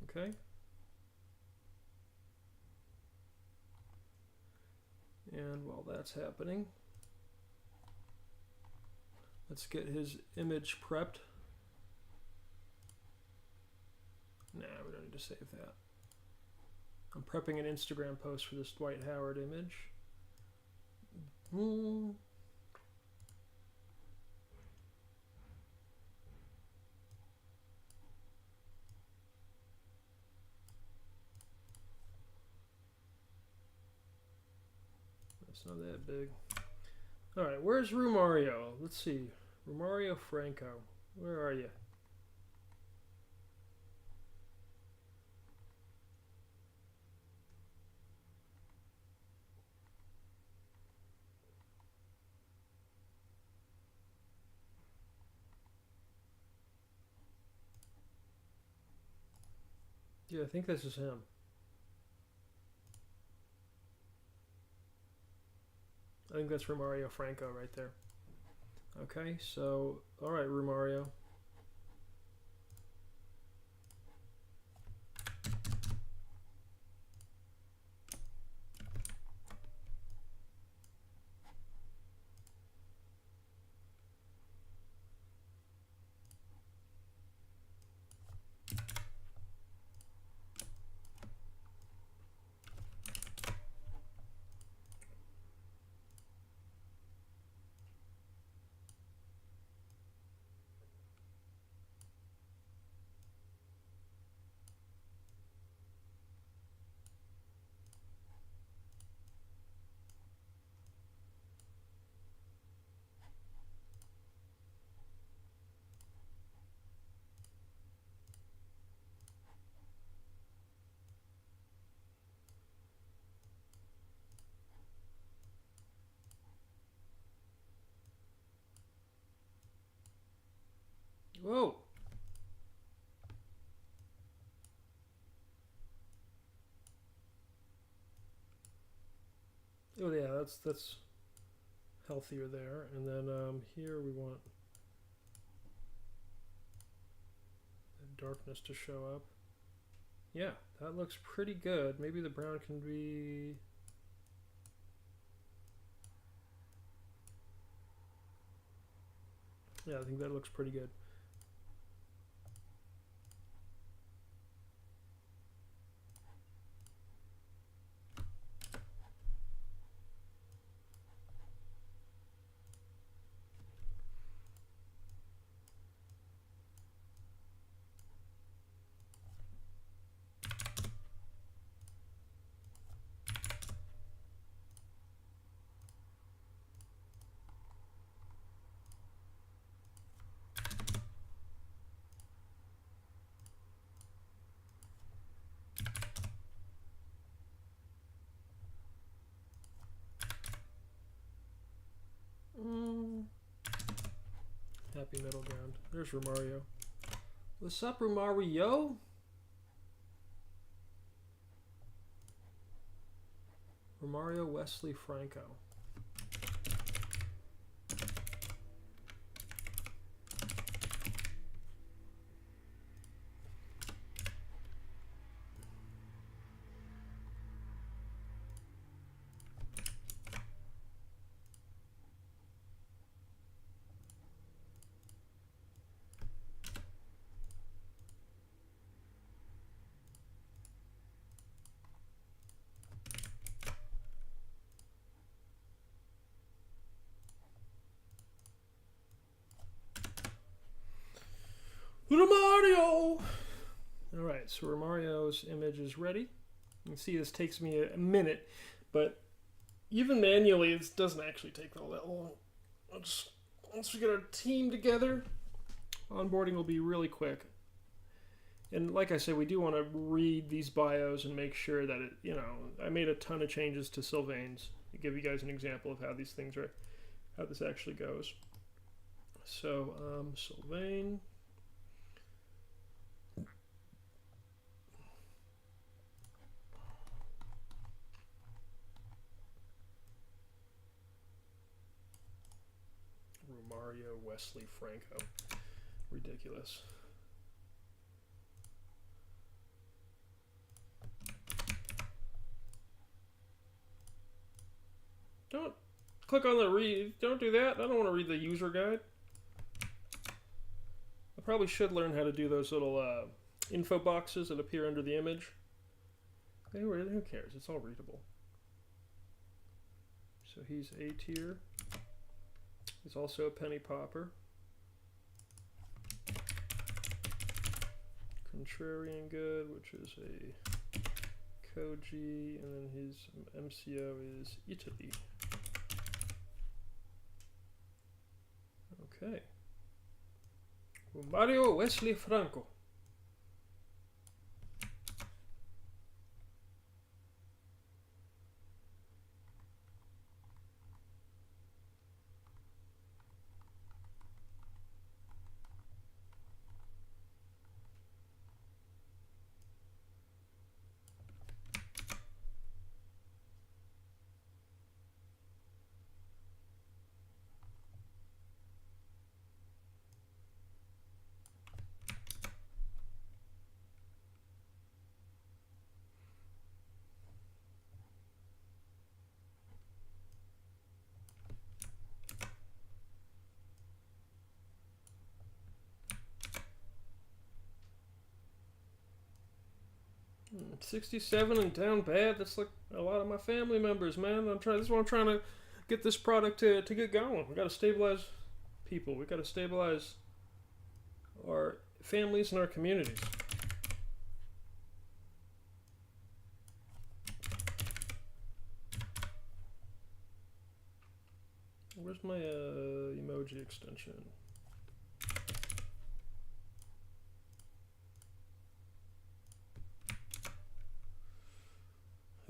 Okay. And while that's happening, let's get his image prepped Nah, we don't need to save that. I'm prepping an Instagram post for this Dwight Howard image. It's not that big. Alright, where's Romario? Let's see. Romario Franco. Where are you? Yeah, I think this is him. I think that's Romario Franco right there. Okay, so, alright, Romario. Whoa! Oh yeah, that's healthier there. And then here we want the darkness to show up. Yeah, that looks pretty good. Maybe the brown can be... Yeah, I think that looks pretty good. Happy middle ground. There's Romario. What's up, Romario? Romario Wesley Franco. Romario! Alright, so Romario's image is ready. You can see this takes me a minute, but even manually it doesn't actually take all that long. Once we get our team together, onboarding will be really quick. And like I said, we do want to read these bios and make sure that it, you know, I made a ton of changes to Sylvain's to give you guys an example of how these things are, how this actually goes. So, Sylvain. Romario Wesley Franco. Ridiculous. Don't click on the read. Don't do that. I don't want to read the user guide. I probably should learn how to do those little info boxes that appear under the image. Who cares? It's all readable. So he's A tier. He's also a penny popper. Contrarian good, which is a Koji, and then his MCO is Italy. Okay. Mario Wesley Franco. Hmm, 67 and down bad. That's like a lot of my family members, man. This is what I'm trying to get this product to get going. We got to stabilize people. We got to stabilize our families and our communities. Where's my emoji extension?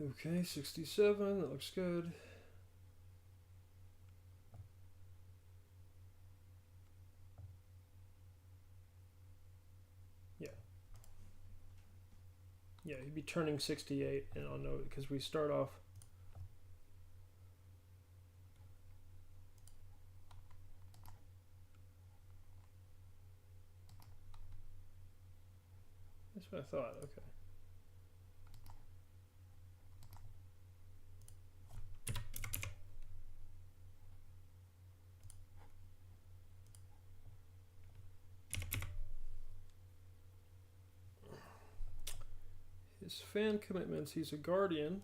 Okay, 67, that looks good. Yeah. Yeah, he'd be turning 68, and I'll know it because we start off. That's what I thought, okay. His fan commitments, he's a guardian.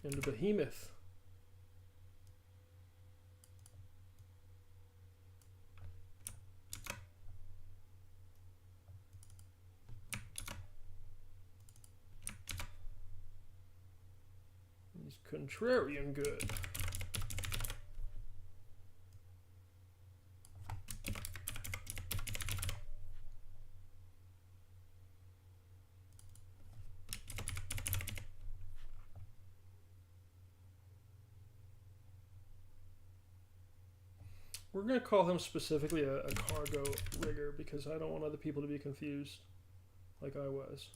And a behemoth. He's contrarian good. We're going to call him specifically a cargo rigger because I don't want other people to be confused like I was.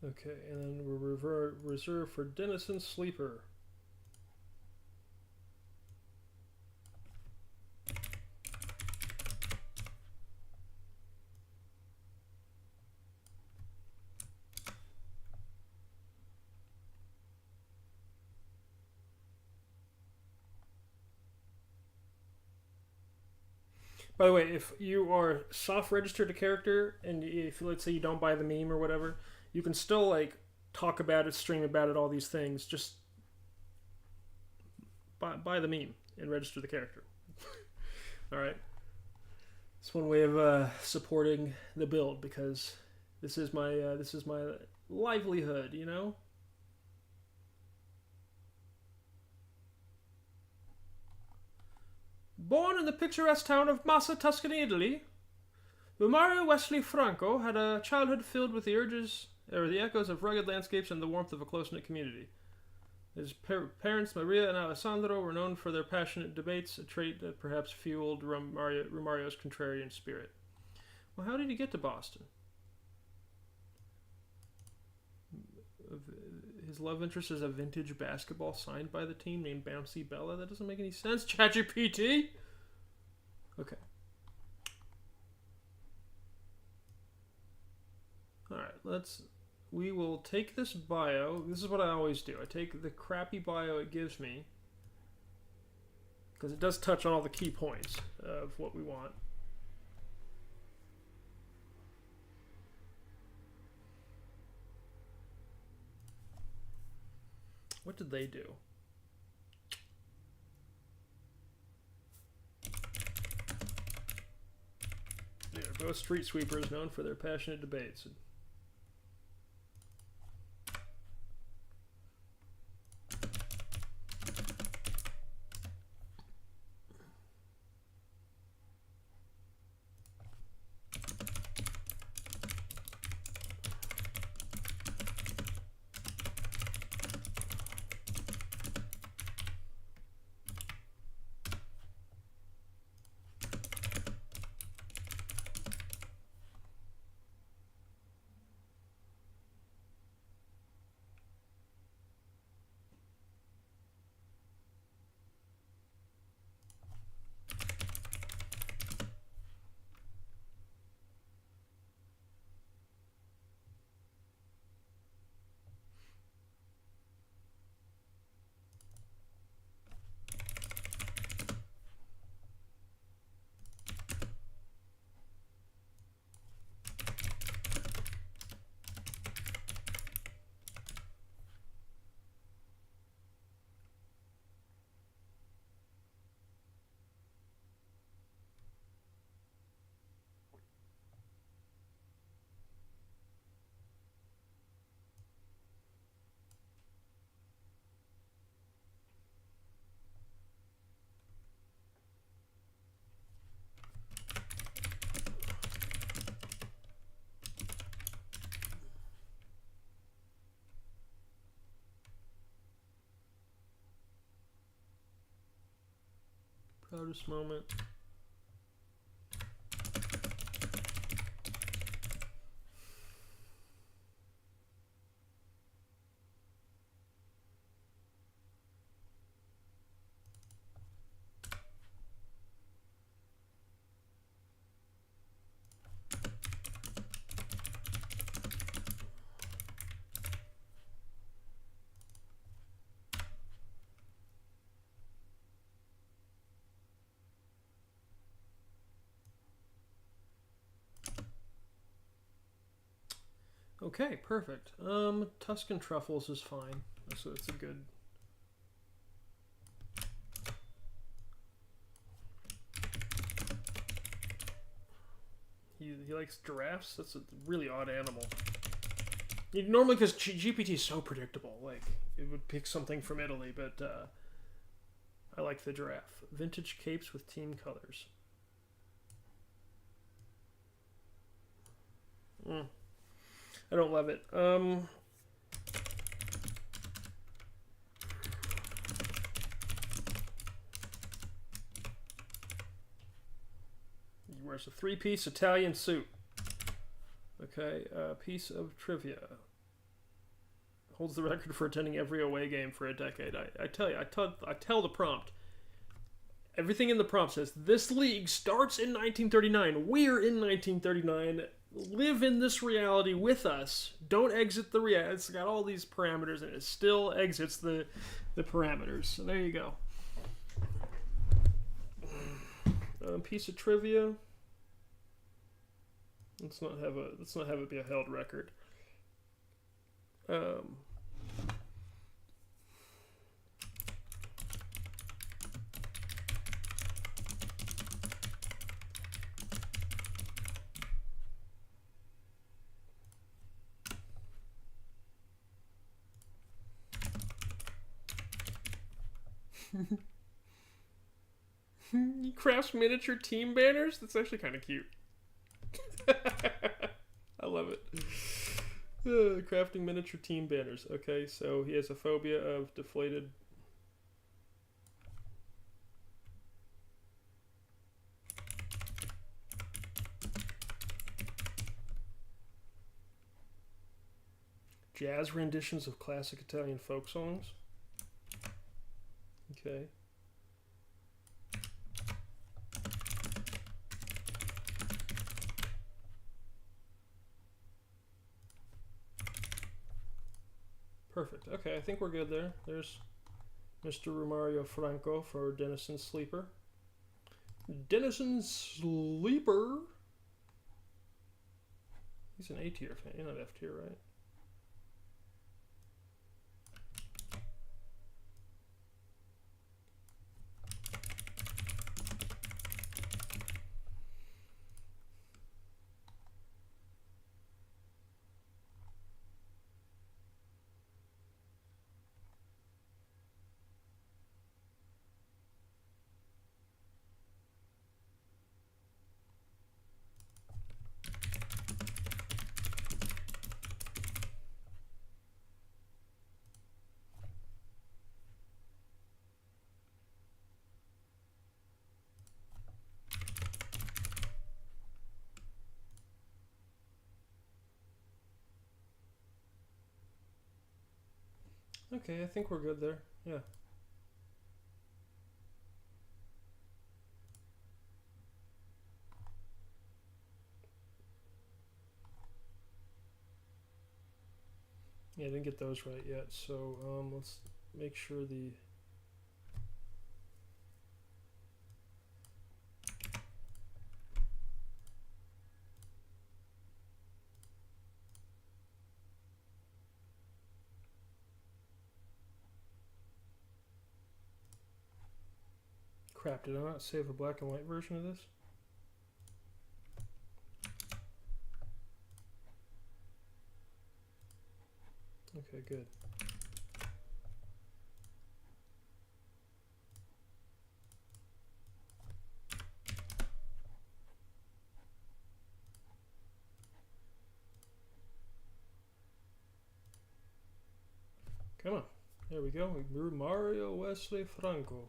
Okay, and then we're reserved for Denison Sleeper. By the way, if you are soft registered a character and if let's say you don't buy the meme or whatever, you can still like talk about it, stream about it, all these things. Just buy the meme and register the character. All right. It's one way of supporting the build because this is my livelihood, you know. Born in the picturesque town of Massa, Tuscany, Italy, Mario Wesley Franco had a childhood filled with the echoes of rugged landscapes and the warmth of a close-knit community. His parents, Maria and Alessandro, were known for their passionate debates, a trait that perhaps fueled Romario's contrarian spirit. Well, how did he get to Boston? His love interest is a vintage basketball signed by the team named Bouncy Bella. That doesn't make any sense. ChatGPT. Okay. All right. We will take this bio. This is what I always do. I take the crappy bio it gives me because it does touch on all the key points of what we want. What did they do? They're both street sweepers known for their passionate debates. Proudest moment. Okay, perfect. Tuscan truffles is fine. So it's a good. He likes giraffes. That's a really odd animal. Normally, because GPT is so predictable, like it would pick something from Italy, but I like the giraffe. Vintage capes with team colors. I don't love it. He wears a three-piece Italian suit. Okay, piece of trivia. Holds the record for attending every away game for a decade. I tell you, I tell the prompt. Everything in the prompt says, this league starts in 1939. We're in 1939. Live in this reality with us. Don't exit the reality. It's got all these parameters and it still exits the parameters. So there you go. Piece of trivia. Let's not have it be a held record. He crafts miniature team banners? That's actually kind of cute. Crafting miniature team banners. Okay, so he has a phobia of deflated. Jazz renditions of classic Italian folk songs. Okay. Perfect. Okay, I think we're good there. There's Mr. Romario Franco for Denison Sleeper. Denison Sleeper. He's an A tier fan. You're not F tier, right? Okay, I think we're good there. Yeah. Yeah, I didn't get those right yet. So let's make sure the crap, did I not save a black and white version of this? Okay, good. Come on. There we go. Mario Wesley Franco.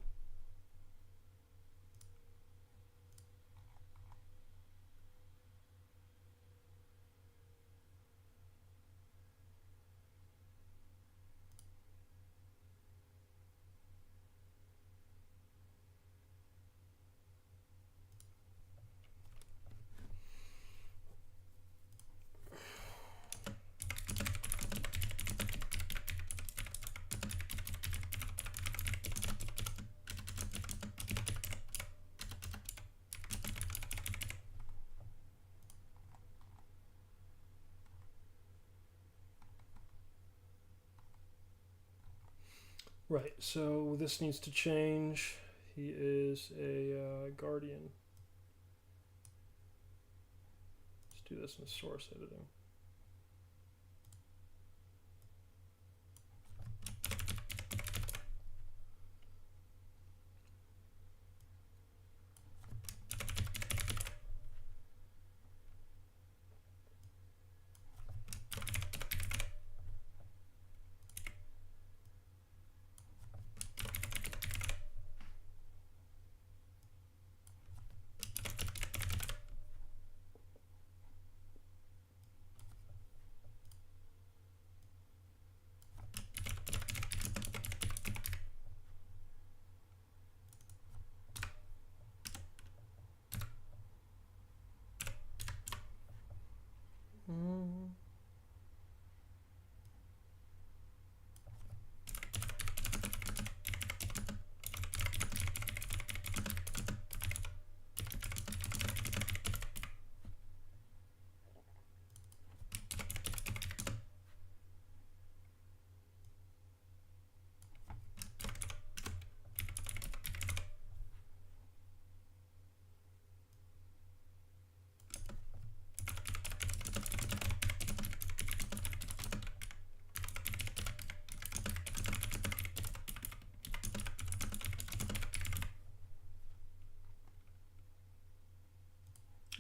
Right, so this needs to change. He is a guardian. Let's do this in source editing.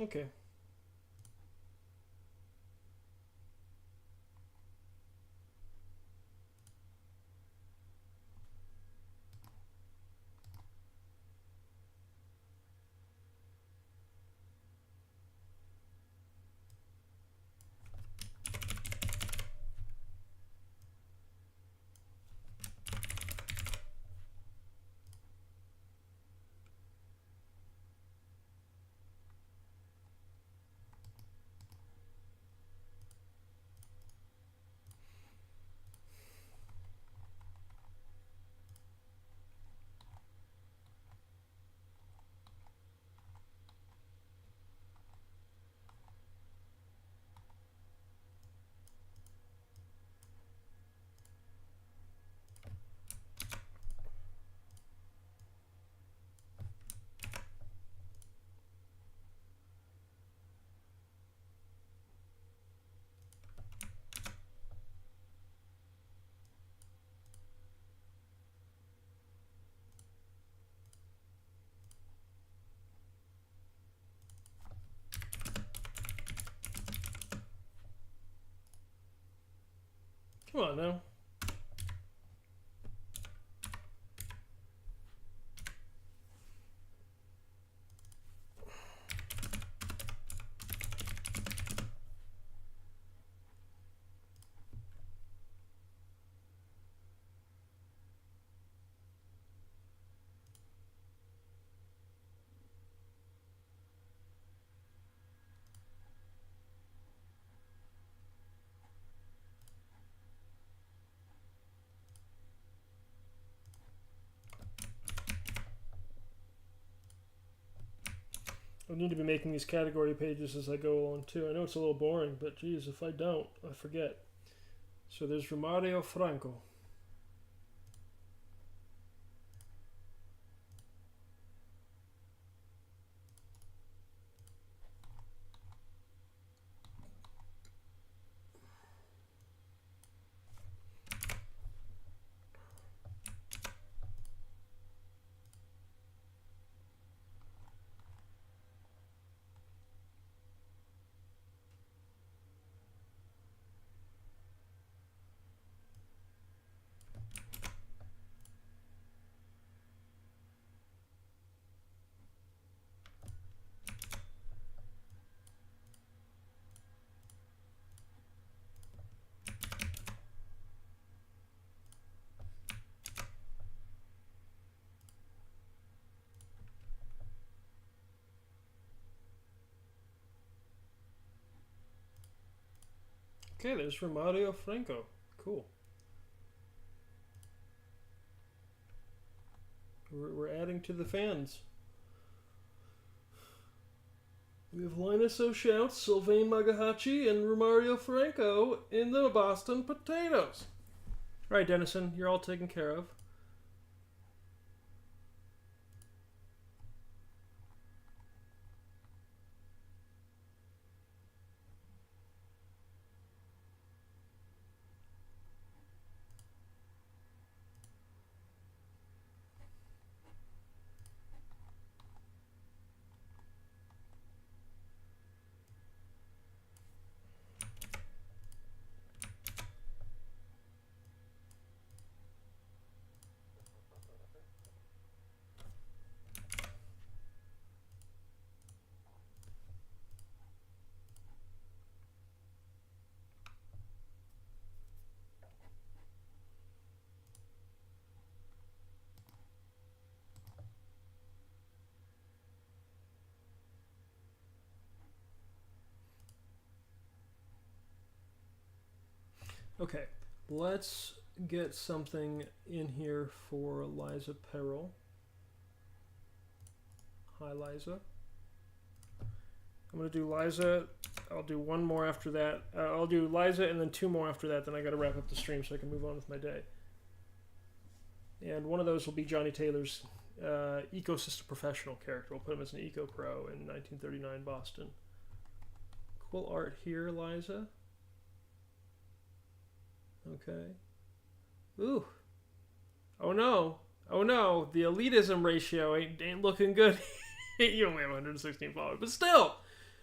Okay. Come on now. I need to be making these category pages as I go along too. I know it's a little boring, but geez, if I don't, I forget. So there's Romario Franco. Okay, there's Romario Franco. Cool. We're adding to the fans. We have Linus O'Shouts, Sylvain Magahachi, and Romario Franco in the Boston Potatoes. All right, Dennison, you're all taken care of. Okay, let's get something in here for lizaperil. Hi, Liza. I'm going to do Liza. I'll do one more after that. I'll do Liza and then two more after that. Then I got to wrap up the stream so I can move on with my day. And one of those will be Johnny Taylor's ecosystem professional character. We'll put him as an eco pro in 1939 Boston. Cool art here, Liza. Okay. Ooh. Oh no. Oh no. The elitism ratio ain't looking good. You only have 116 followers, but still,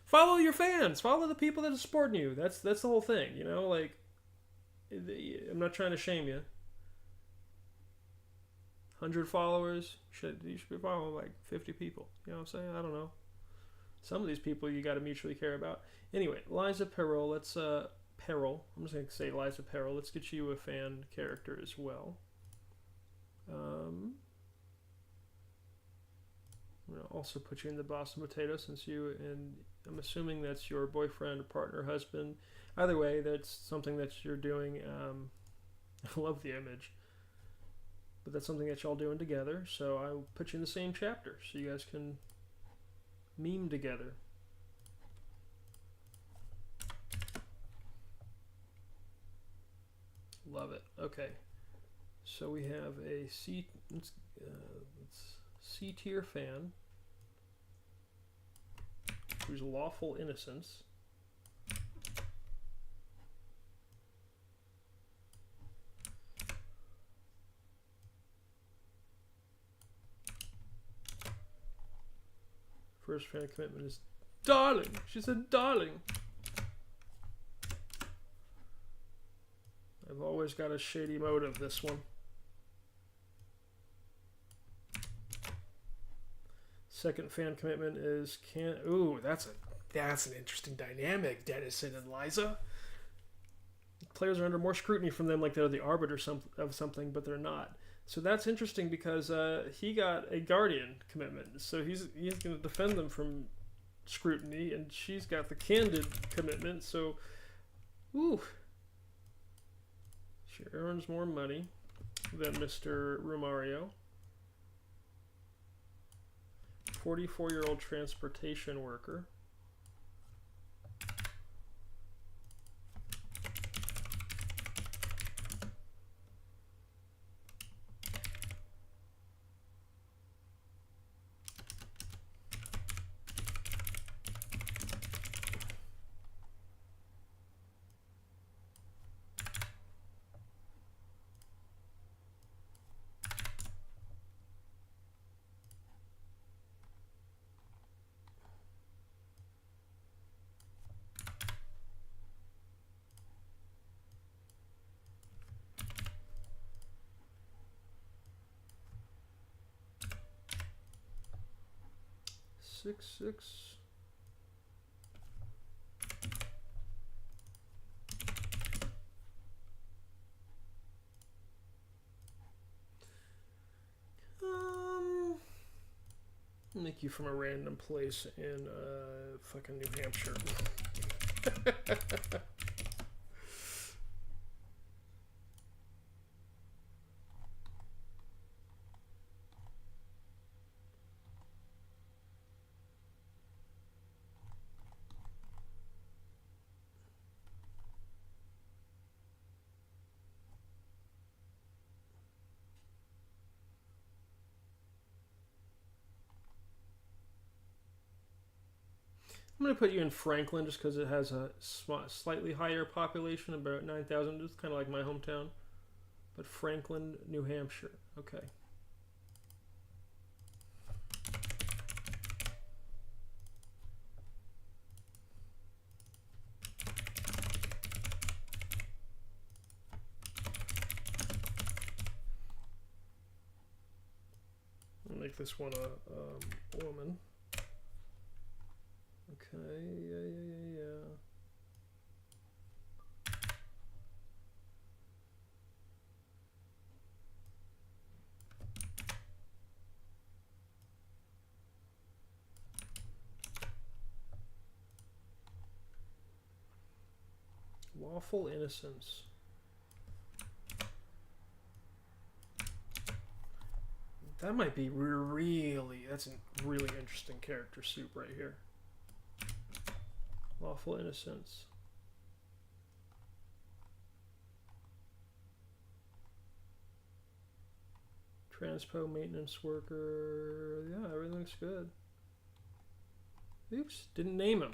follow your fans. Follow the people that are supporting you. That's the whole thing. You know, like, I'm not trying to shame you. 100 followers. You should be following like 50 people. You know what I'm saying? I don't know. Some of these people you got to mutually care about. Anyway, lizaperil. Let's Peril. I'm just going to say lizaperil. Let's get you a fan character as well. I'm going to also put you in the Boston Potato since you, and I'm assuming that's your boyfriend, partner, husband. Either way, that's something that you're doing. I love the image. But that's something that y'all doing together. So I'll put you in the same chapter so you guys can meme together. Love it. Okay, so we have a C-tier fan whose lawful innocence first fan commitment is darling. She said darling. I've always always got a shady motive, this one. Second fan commitment is ooh, that's an interesting dynamic, Dennis and Liza. Players are under more scrutiny from them like they're the arbiter of something, but they're not. So that's interesting because he got a guardian commitment. So he's going to defend them from scrutiny, and she's got the candid commitment. So, ooh. She earns more money than Mr. Romario. 44-year-old transportation worker. Six. Make you from a random place in fucking New Hampshire. I'm going to put you in Franklin just because it has a slightly higher population, about 9,000. It's kind of like my hometown. But Franklin, New Hampshire. Okay. I'll make this one a woman. Okay, yeah. Lawful innocence. That might be that's a really interesting character soup right here. Lawful innocence. Transpo maintenance worker. Yeah, everything looks good. Oops, didn't name him.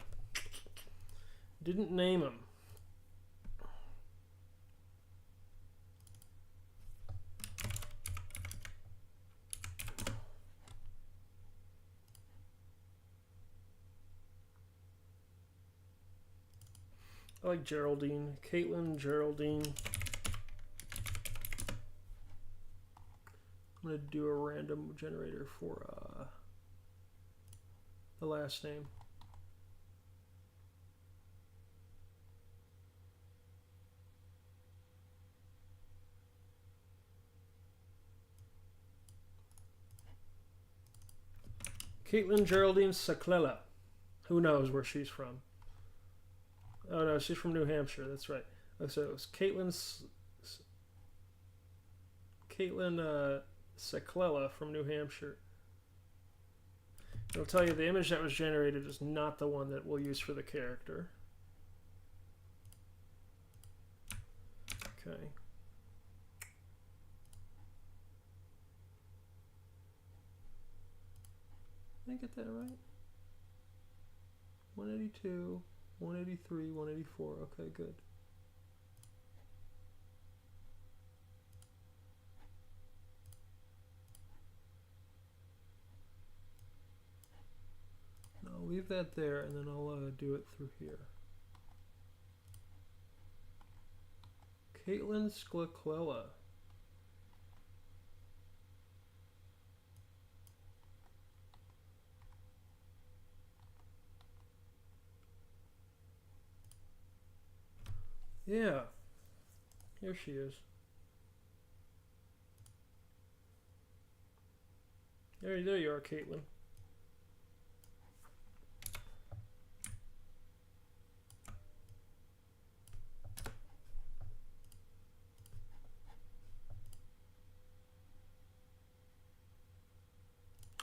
I like Geraldine. Caitlin, Geraldine. I'm going to do a random generator for the last name. Caitlin Geraldine Saclella. Who knows where she's from? Oh no, she's from New Hampshire. That's right. Oh, so it was Caitlin Saclella from New Hampshire. I'll tell you, the image that was generated is not the one that we'll use for the character. Okay. Did I get that right? 182, 183, 184. Okay, good. I'll leave that there, and then I'll do it through here. Caitlin Scalable. Yeah. Here she is. There you are, Caitlin.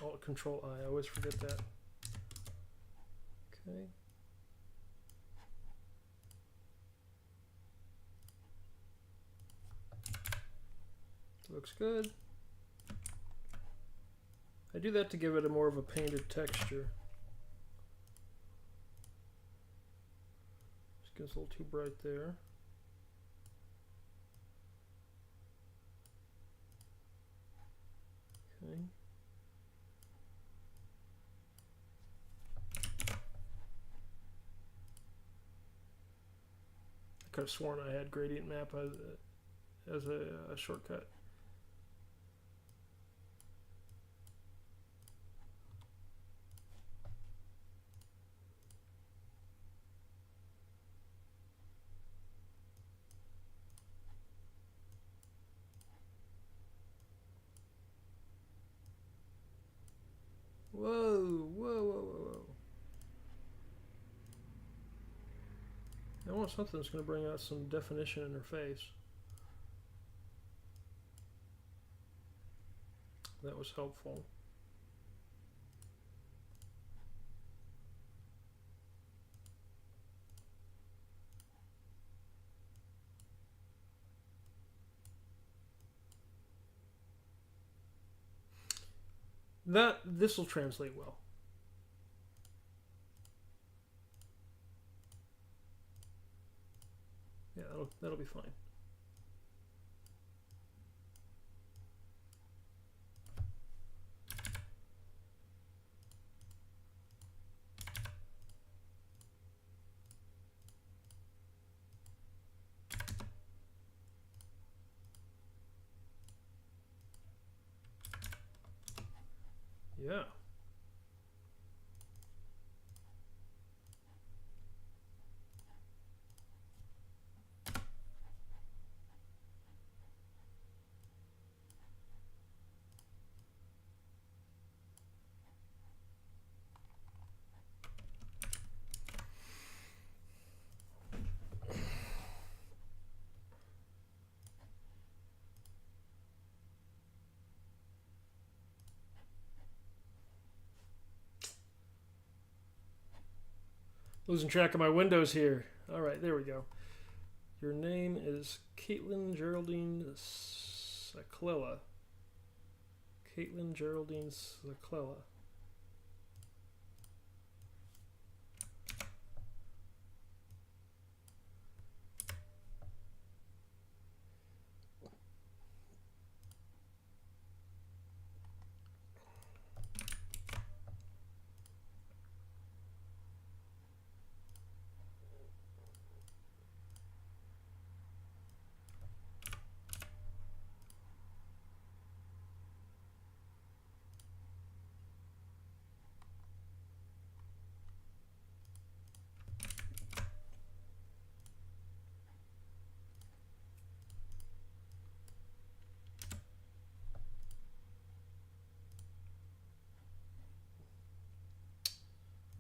Alt Control I always forget that. Okay. Looks good. I do that to give it a more of a painted texture. Just gets a little too bright there. Okay. I could have sworn I had gradient map as a shortcut. Whoa, whoa, whoa, whoa, whoa. I want something that's going to bring out some definition in her face. That was helpful. This will translate well. Yeah, that'll be fine. Yeah. Losing track of my windows here. All right, there we go. Your name is Caitlin Geraldine Scalable. Caitlin Geraldine Scalable.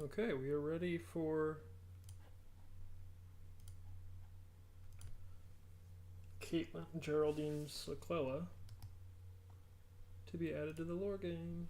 Okay, we are ready for Caitlin Geraldine Scalable to be added to the lore game.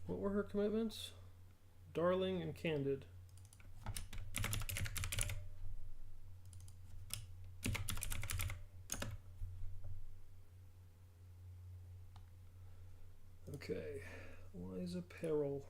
What were her commitments? Darling and candid. Okay, lizaperil.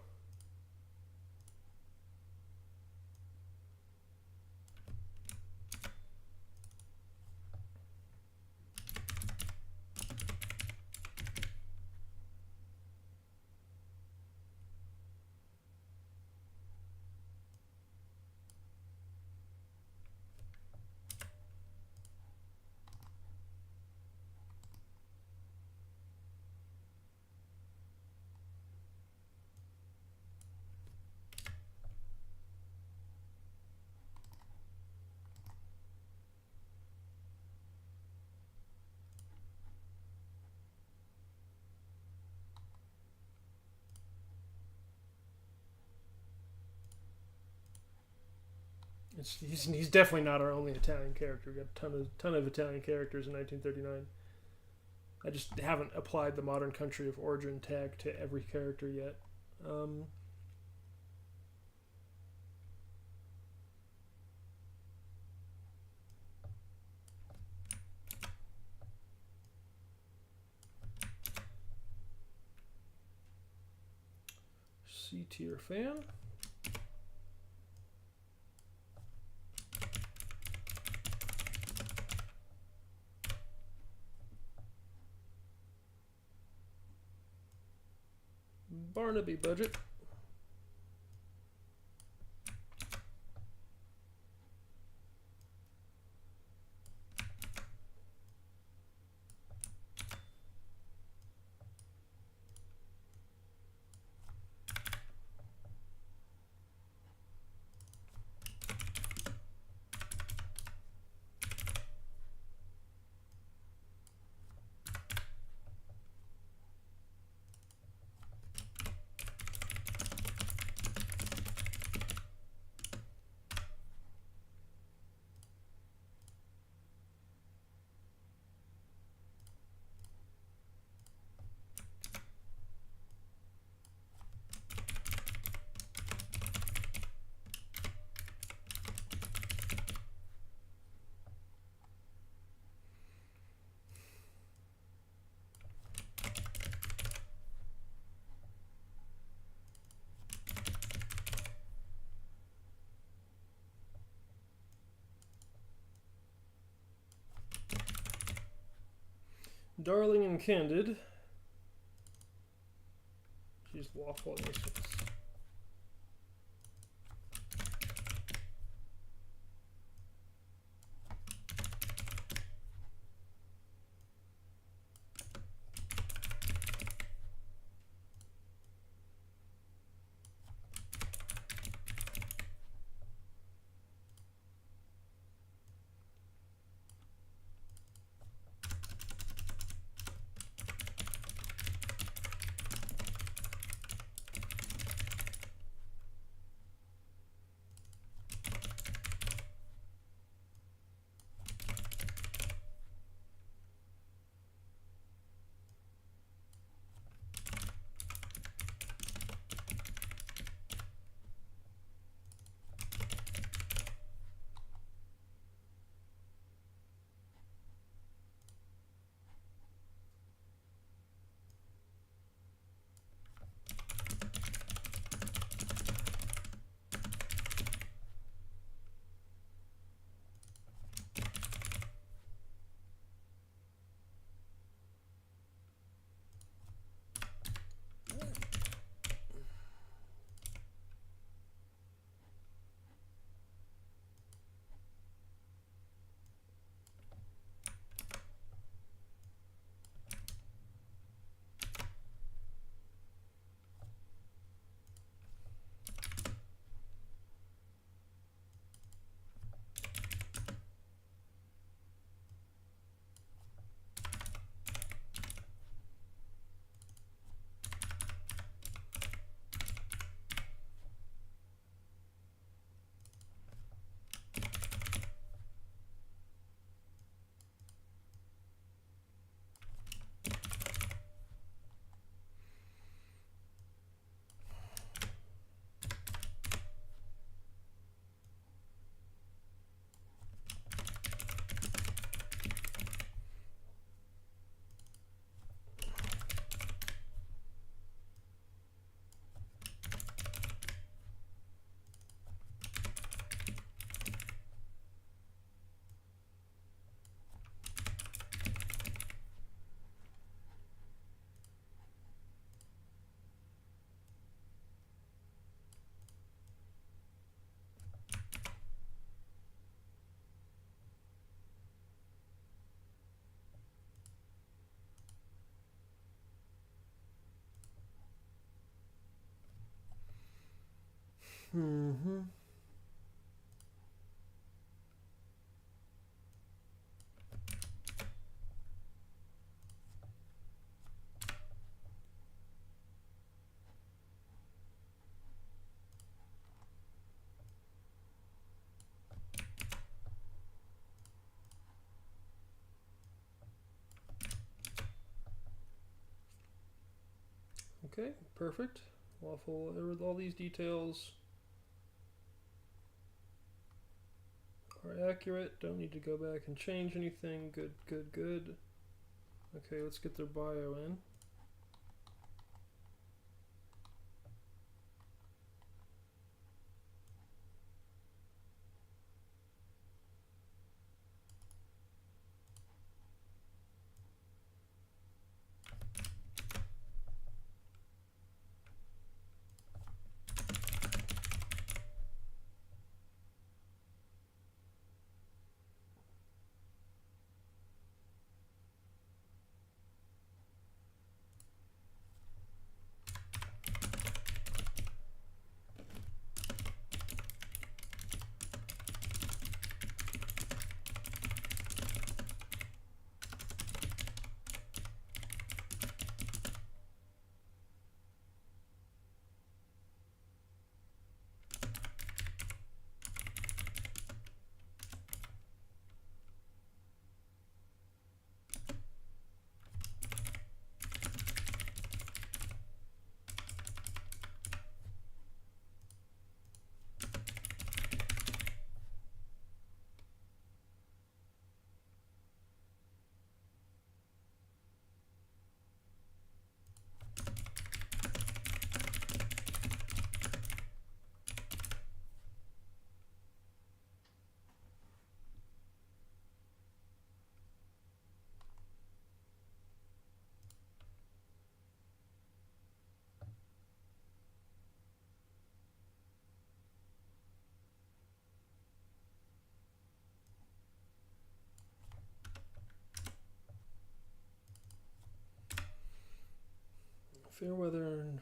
He's definitely not our only Italian character. We got a ton of Italian characters in 1939. I just haven't applied the modern country of origin tag to every character yet. C-tier fan. Barnaby budget. Darling and candid. She's lawful innocence. Mm-hmm. Okay, perfect. Waffle with all these details are accurate. Don't need to go back and change anything. Good, good, good. Okay, let's get their bio in. Fairweather and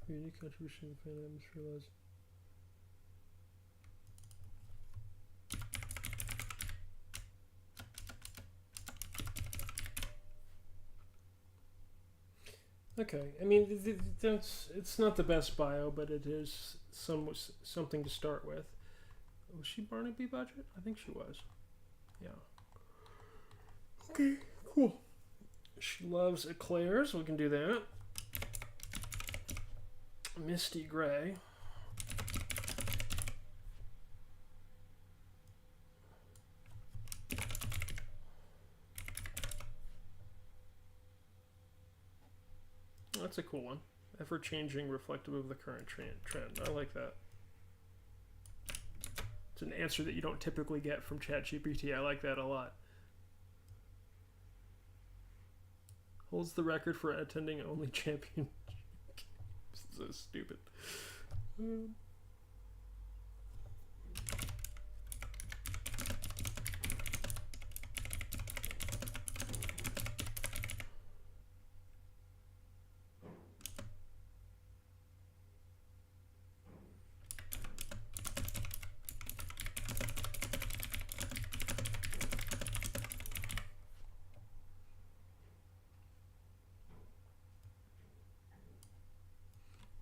unique contribution to the fan atmosphere was. Okay, I mean, it's not the best bio, but it is something to start with. Was she Barnaby budget? I think she was. Yeah. Okay, cool. She loves eclairs. We can do that. Misty Gray. That's a cool one. Ever changing, reflective of the current trend. I like that. It's an answer that you don't typically get from ChatGPT. I like that a lot. Holds the record for attending only champion. So stupid.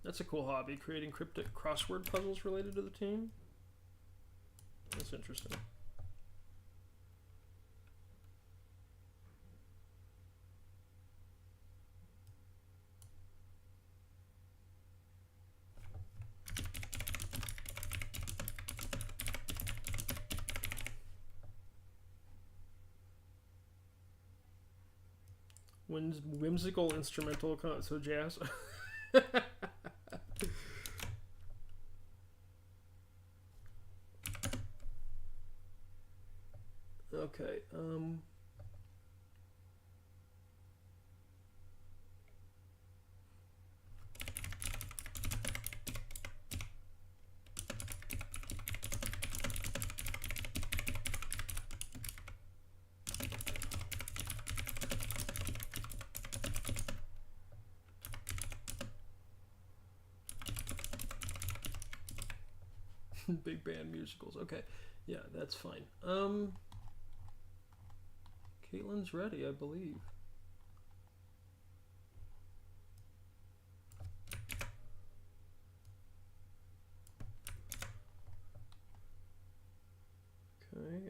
That's a cool hobby, creating cryptic crossword puzzles related to the team. That's interesting. Whimsical instrumental, so jazz. Okay, big band musicals. Okay, yeah, that's fine. Caitlin's ready, I believe. Okay,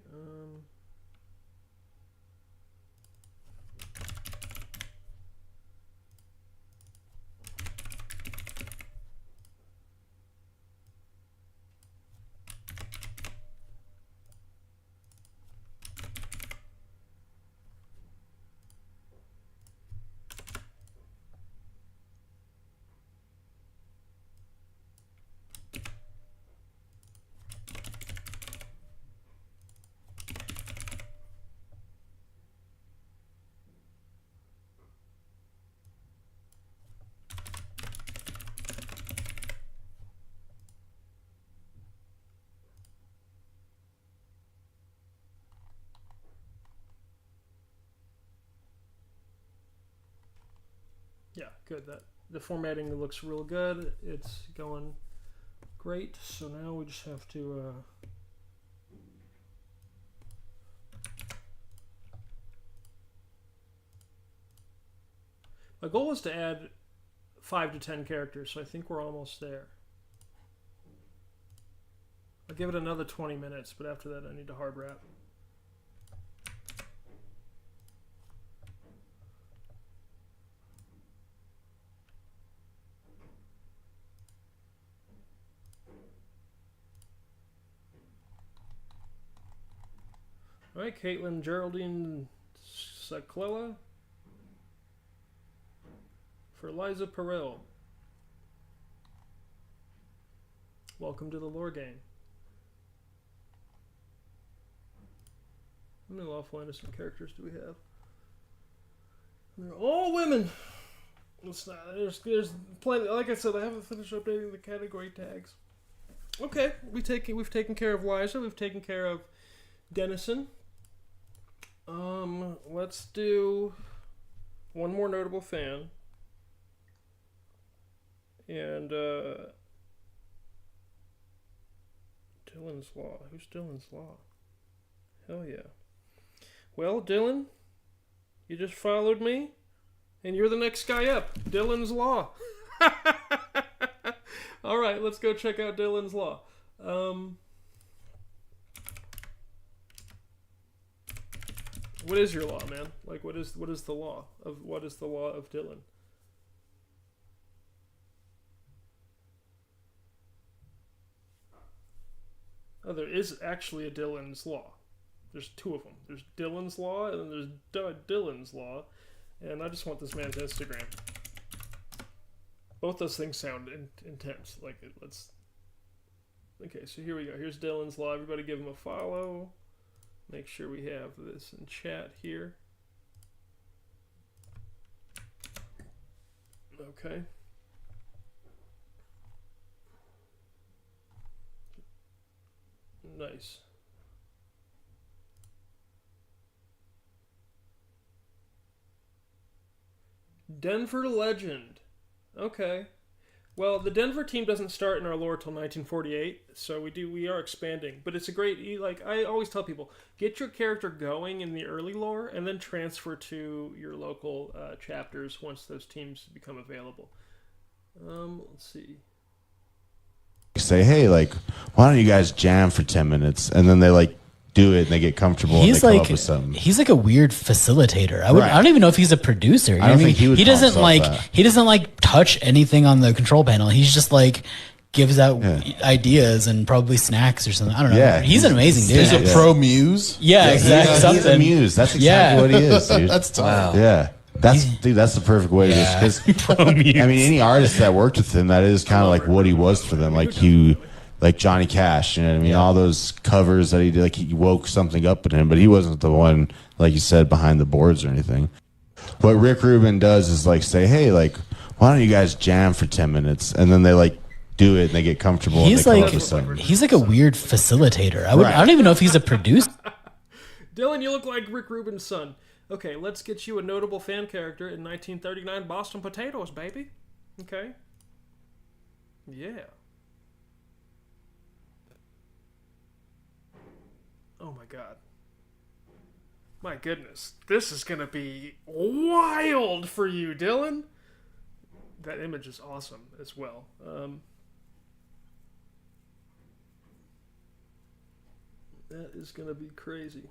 yeah, good. That the formatting looks real good. It's going great. So now we just have to my goal was to add 5 to 10 characters, so I think we're almost there. I'll give it another 20 minutes, but after that I need to hard wrap. All right, Caitlin Geraldine Saclella for lizaperil. Welcome to the lore game. How many lawful innocent characters do we have? They're all women. It's not, there's plenty. Like I said, I haven't finished updating the category tags. Okay, we've taken care of Liza. We've taken care of Dennison. Let's do one more notable fan. And Dylan's Law. Who's Dylan's Law? Hell yeah. Well, Dylan, you just followed me, and you're the next guy up. Dylan's Law. All right, let's go check out Dylan's Law. What is your law, man? Like, what is the law of Dylan? Oh, there is actually a Dylan's law. There's two of them. There's Dylan's law and then there's Dylan's law, and I just want this man's Instagram. Both those things sound intense. Like, let's. Okay, so here we go. Here's Dylan's law. Everybody, give him a follow. Make sure we have this in chat here. Okay. Nice. Denver legend. Okay. Well, the Denver team doesn't start in our lore till 1948, so we are expanding. But it's a great, like, I always tell people, get your character going in the early lore, and then transfer to your local chapters once those teams become available. Let's see. Say, hey, like, why don't you guys jam for 10 minutes? And then they, like, do it and they get comfortable and they come up with something. He's like a weird facilitator. I Right. don't even know if he's a producer. I don't think he would call doesn't himself like that. he doesn't like touch anything on the control panel. He's just like gives out ideas and probably snacks or something. I don't know. Yeah, he's an amazing dude. He's a pro muse. Yeah, exactly. He's Something. a muse. That's exactly what he is, dude. That's tough. Yeah. That's the perfect way to just because I mean any artist that worked with him, that is kind of like what he was for them. Like Johnny Cash, you know what I mean? All those covers that he did, like he woke something up in him, but he wasn't the one, like you said, behind the boards or anything. What Rick Rubin does is like say, hey, like, why don't you guys jam for 10 minutes? And then they like do it and they get comfortable and they come up with something. He's like a weird facilitator. I don't even know if he's a producer. Dylan, you look like Rick Rubin's son. Okay, let's get you a notable fan character in 1939 Boston Potatoes, baby. Okay. Yeah. Oh my god. My goodness. This is going to be wild for you, Dylan. That image is awesome as well. That is going to be crazy.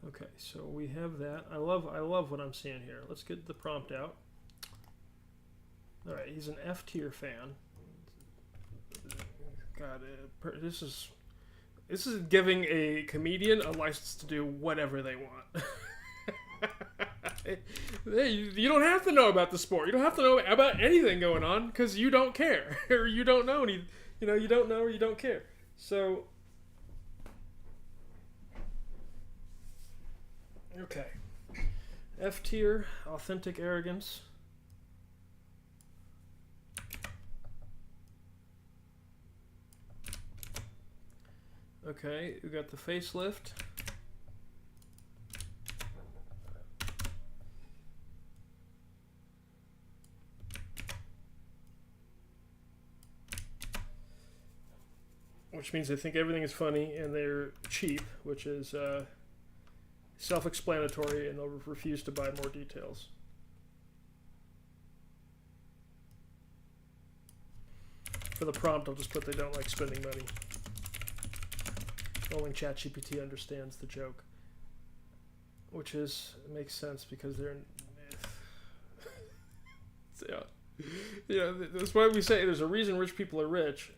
Okay, so we have that. I love what I'm seeing here. Let's get the prompt out. All right, he's an F tier fan. God, this is giving a comedian a license to do whatever they want. Hey, you don't have to know about the sport. You don't have to know about anything going on because you don't care or you don't know any. You don't know or you don't care. So, okay, F tier, authentic arrogance. Okay, we got the facelift. Which means they think everything is funny and they're cheap, which is self-explanatory, and they'll refuse to buy more details. For the prompt, I'll just put they don't like spending money. Only ChatGPT understands the joke, which makes sense because they're that's why we say there's a reason rich people are rich,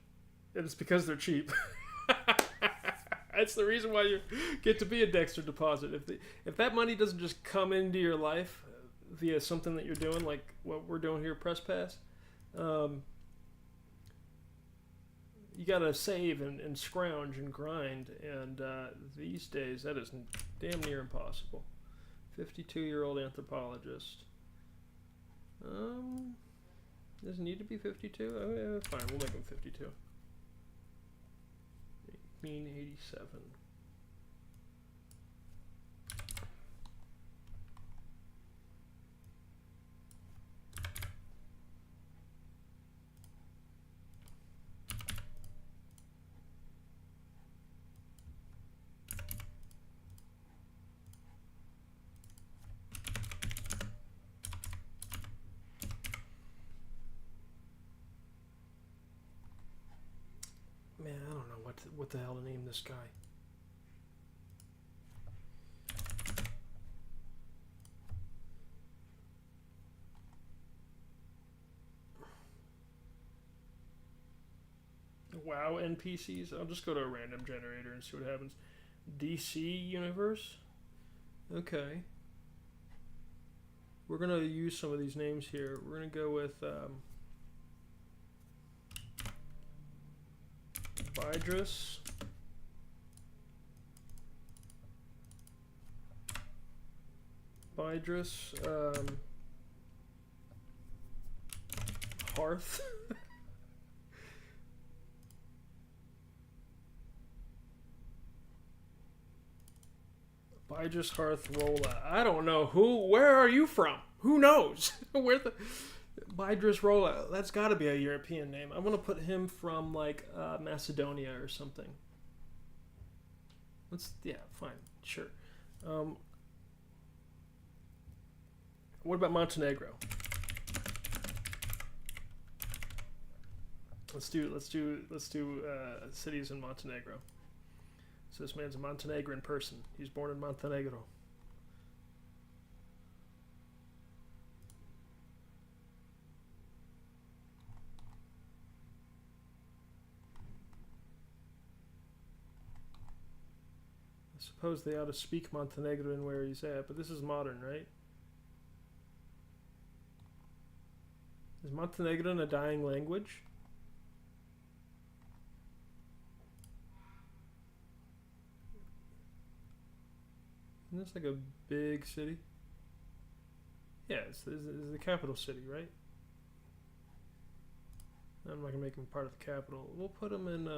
and it's because they're cheap. That's the reason why you get to be a Dexter deposit. If that money doesn't just come into your life via something that you're doing, like what we're doing here, Press Pass. You gotta save and scrounge and grind, and these days that is damn near impossible. 52-year-old anthropologist. Does it need to be 52? Oh yeah, fine. We'll make him 52. 1887. Man, I don't know what the hell to name this guy. WoW NPCs. I'll just go to a random generator and see what happens. DC universe. Okay. We're gonna use some of these names here. We're gonna go with Bidris. Hearth. Bidris Hearth Rolla. I don't know where are you from? Who knows? Where the Bidris Rolla? That's got to be a European name. I'm gonna put him from like Macedonia or something. Yeah, fine, sure. What about Montenegro? Let's do cities in Montenegro. So this man's a Montenegrin person. He's born in Montenegro. I suppose they ought to speak Montenegrin where he's at, but this is modern, right? Is Montenegrin a dying language? Isn't this like a big city? Yeah, it's the capital city, right? I'm not gonna make him part of the capital. We'll put him in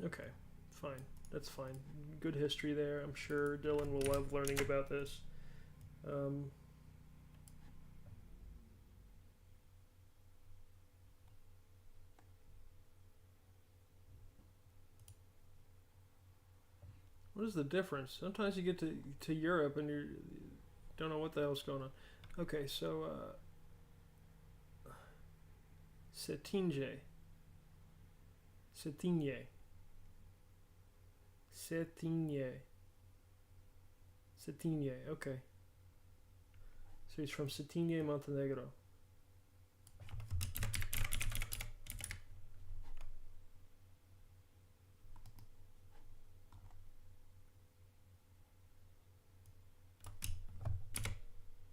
okay, fine. That's fine. Good history there. I'm sure Dylan will love learning about this. What is the difference? Sometimes you get to Europe and you don't know what the hell's going on. Okay, so Cetinje. Cetinje, okay. So he's from Cetinje, Montenegro.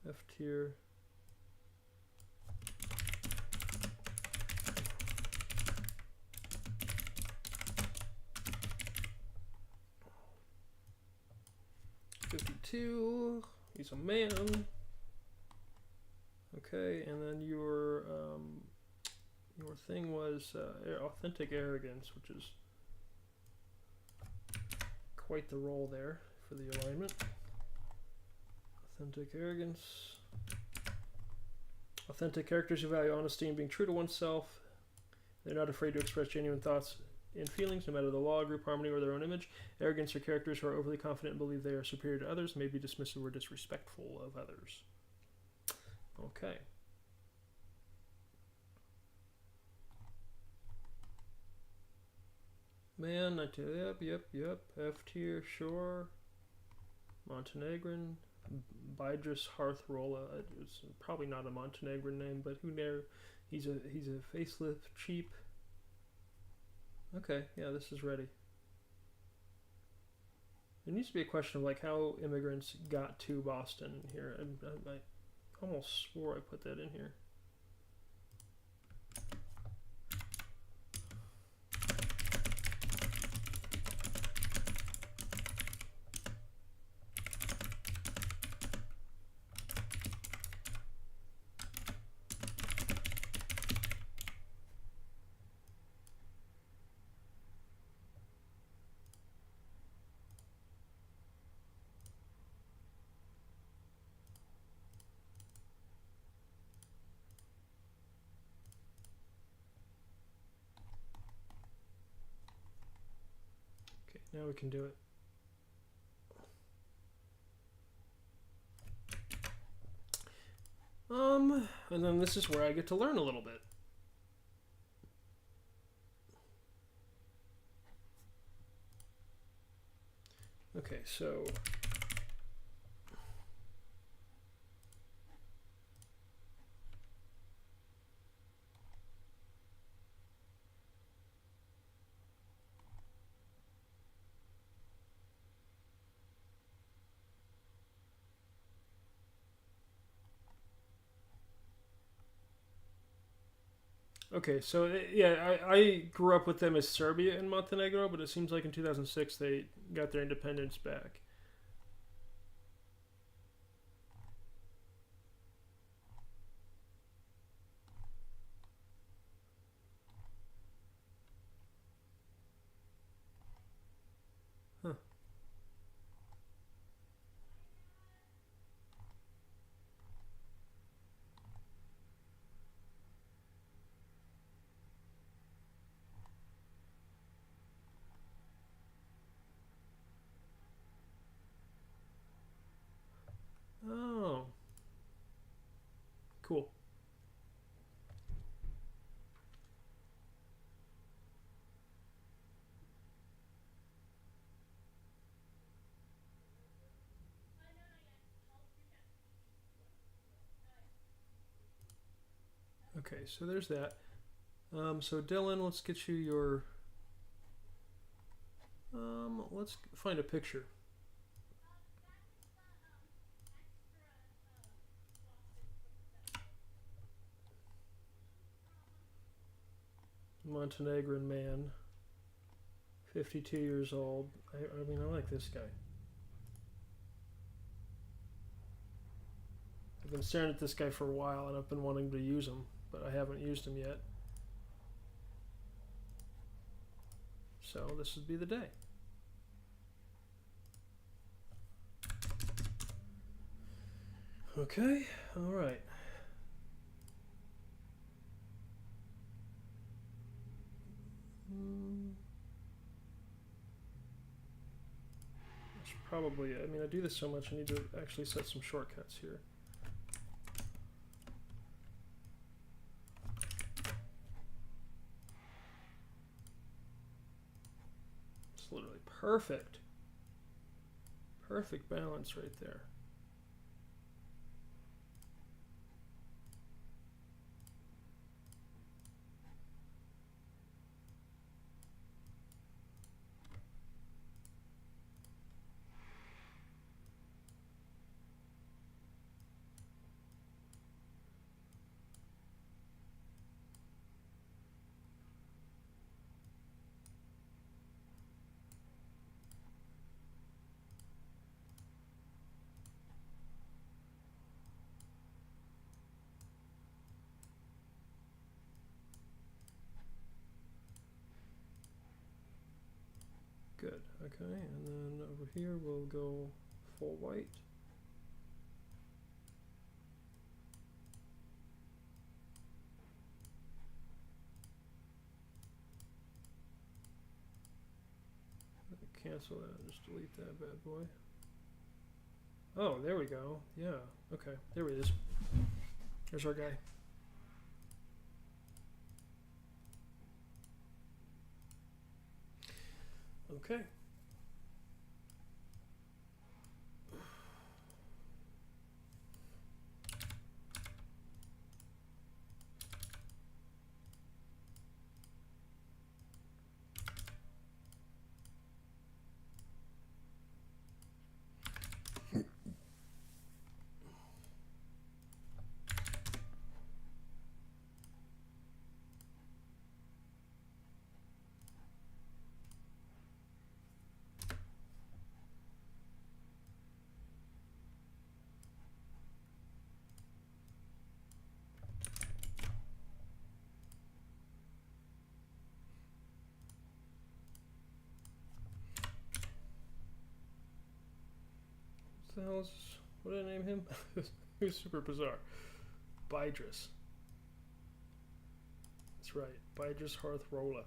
F tier. He's a man. Okay, and then your thing was authentic arrogance, which is quite the role there for the alignment. Authentic arrogance. Authentic characters who value honesty and being true to oneself. They're not afraid to express genuine thoughts and feelings, no matter the law, group harmony, or their own image. Arrogance are characters who are overly confident and believe they are superior to others, may be dismissive or disrespectful of others. Okay. Man, yep. F tier, sure. Montenegrin. Bidris Hearth Rolla. It's probably not a Montenegrin name, but who knows? He's a facelift cheap. Okay, yeah, this is ready. There needs to be a question of like how immigrants got to Boston here. I almost swore I put that in here. Now we can do it. And then this is where I get to learn a little bit. Okay, so yeah, I grew up with them as Serbia and Montenegro, but it seems like in 2006 they got their independence back. Huh. Oh. Cool. Okay, so there's that. So Dylan, let's get you your... let's find a picture. Montenegrin man, 52 years old. I mean, I like this guy. I've been staring at this guy for a while, and I've been wanting to use him, but I haven't used him yet. So this would be the day. Okay, all right. I should probably, I mean, I do this so much, I need to actually set some shortcuts here. It's literally perfect. Perfect balance right there. Good, okay, and then over here we'll go full white. Cancel that, just delete that bad boy. Oh, there we go, yeah, okay, there he is. There's our guy. Okay. What the hell is, what did I name him? He was super bizarre. Bydris. That's right, Bydris Hearthrola.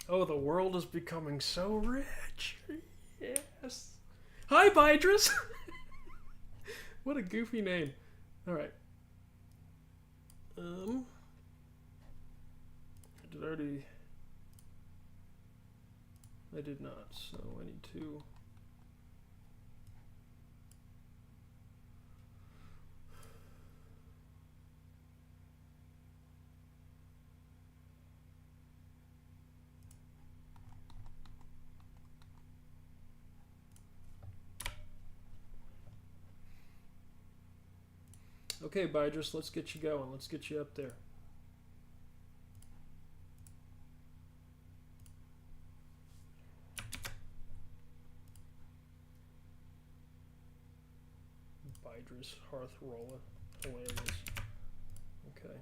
Oh, the world is becoming so rich. Yes. Hi, Bydris. What a goofy name. All right. Did I already? I did not. So I need to. Okay, Bydris, let's get you going. Let's get you up there. Bydris Hearth Roller. Hilarious. Okay.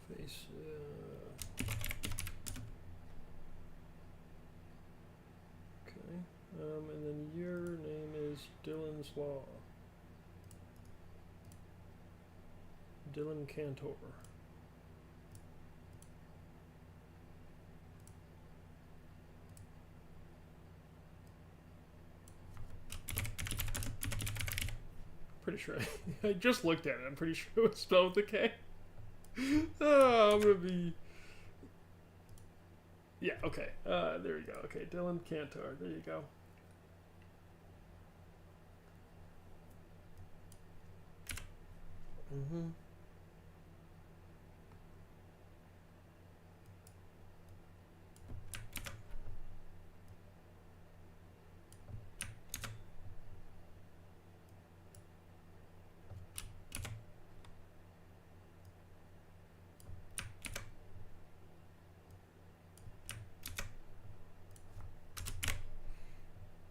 Face. Okay. And then your name is Dylanslaw. Dylan Cantor. Pretty sure I just looked at it. I'm pretty sure it was spelled with a K. Oh, I'm gonna be. Yeah. Okay. There you go. Okay, Dylan Cantor. There you go. Mm-hmm.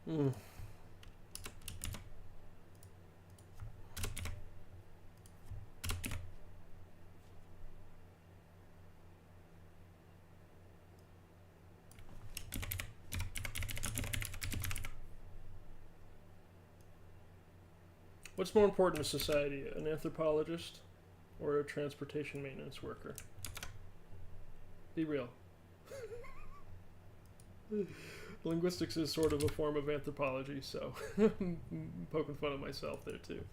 Hmm. What's more important to society, an anthropologist or a transportation maintenance worker? Be real. Linguistics is sort of a form of anthropology, so I'm poking fun of myself there too.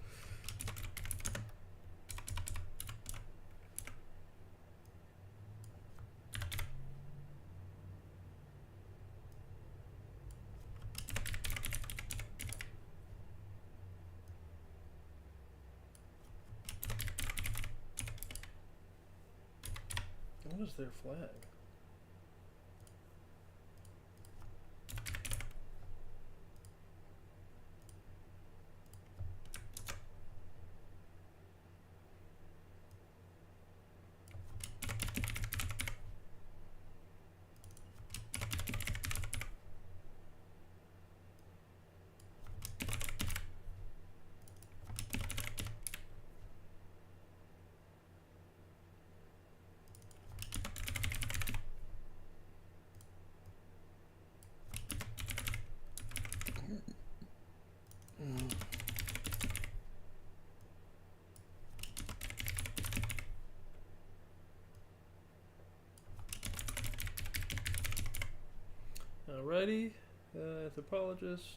What is their flag? Alrighty, anthropologist.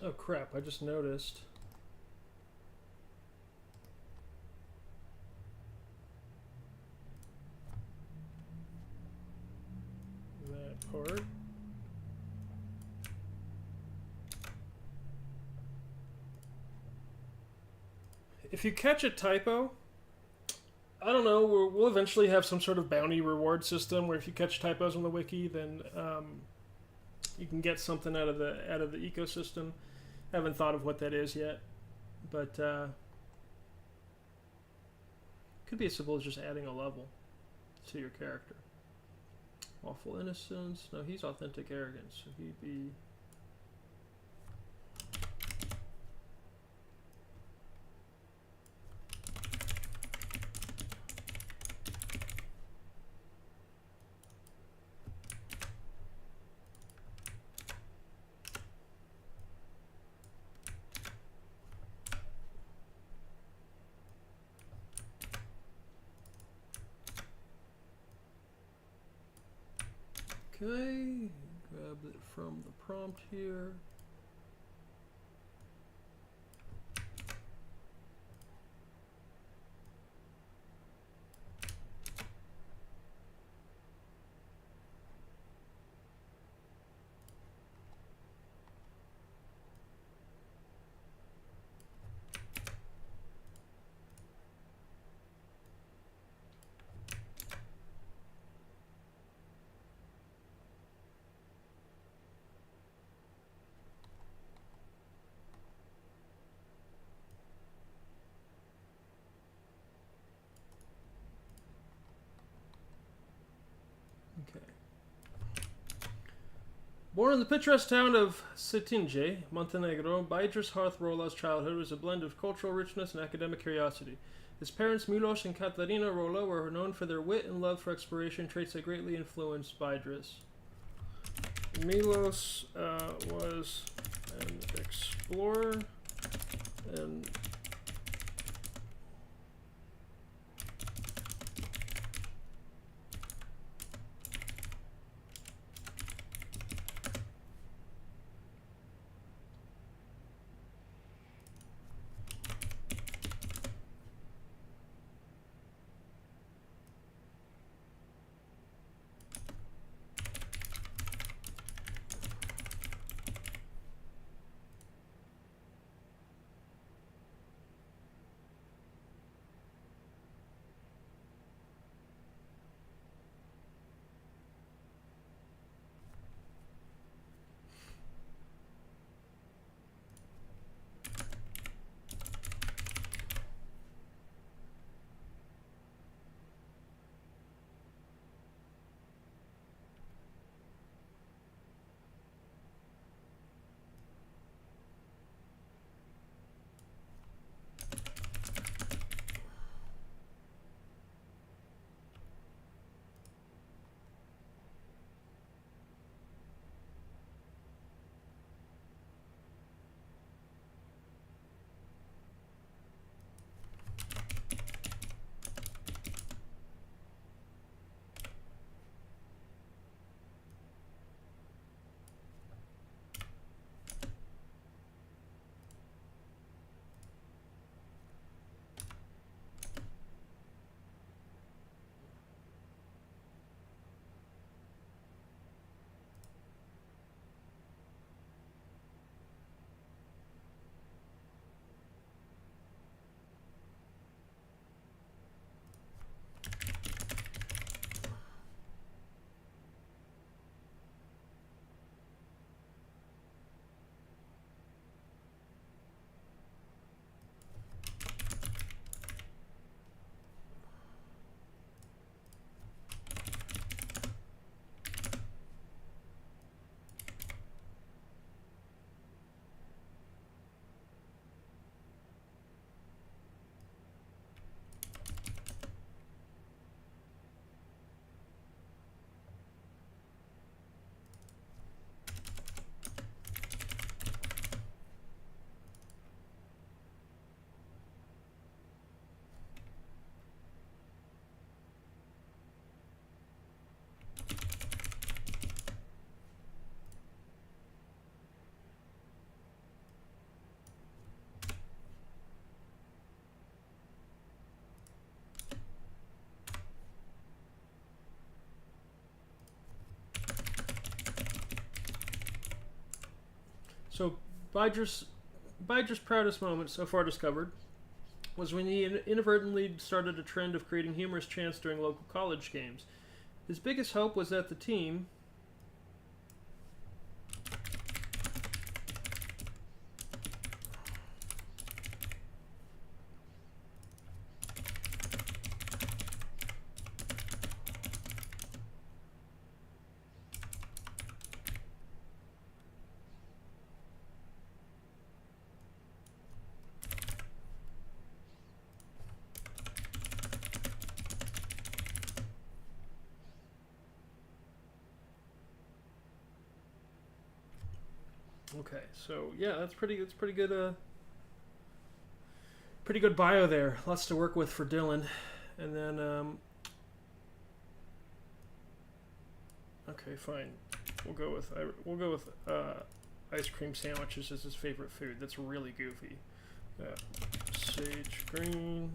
Oh crap, I just noticed. That part. If you catch a typo, I don't know, we'll eventually have some sort of bounty reward system where if you catch typos on the wiki, then you can get something out of the ecosystem. Haven't thought of what that is yet, but could be as simple as just adding a level to your character. Awful innocence. No, he's authentic arrogance, so he'd be. Okay, grab it from the prompt here. Born in the picturesque town of Cetinje, Montenegro, Bajdras Harth-Rola's childhood was a blend of cultural richness and academic curiosity. His parents, Milos and Katarina Rola, were known for their wit and love for exploration, traits that greatly influenced Bajdras. Milos was an explorer and So Bydris' proudest moment so far discovered was when he inadvertently started a trend of creating humorous chants during local college games. His biggest hope was that the team Okay, so yeah, that's pretty good. Pretty good bio there. Lots to work with for Dylan, and then okay, fine. We'll go with ice cream sandwiches as his favorite food. That's really goofy. Sage green,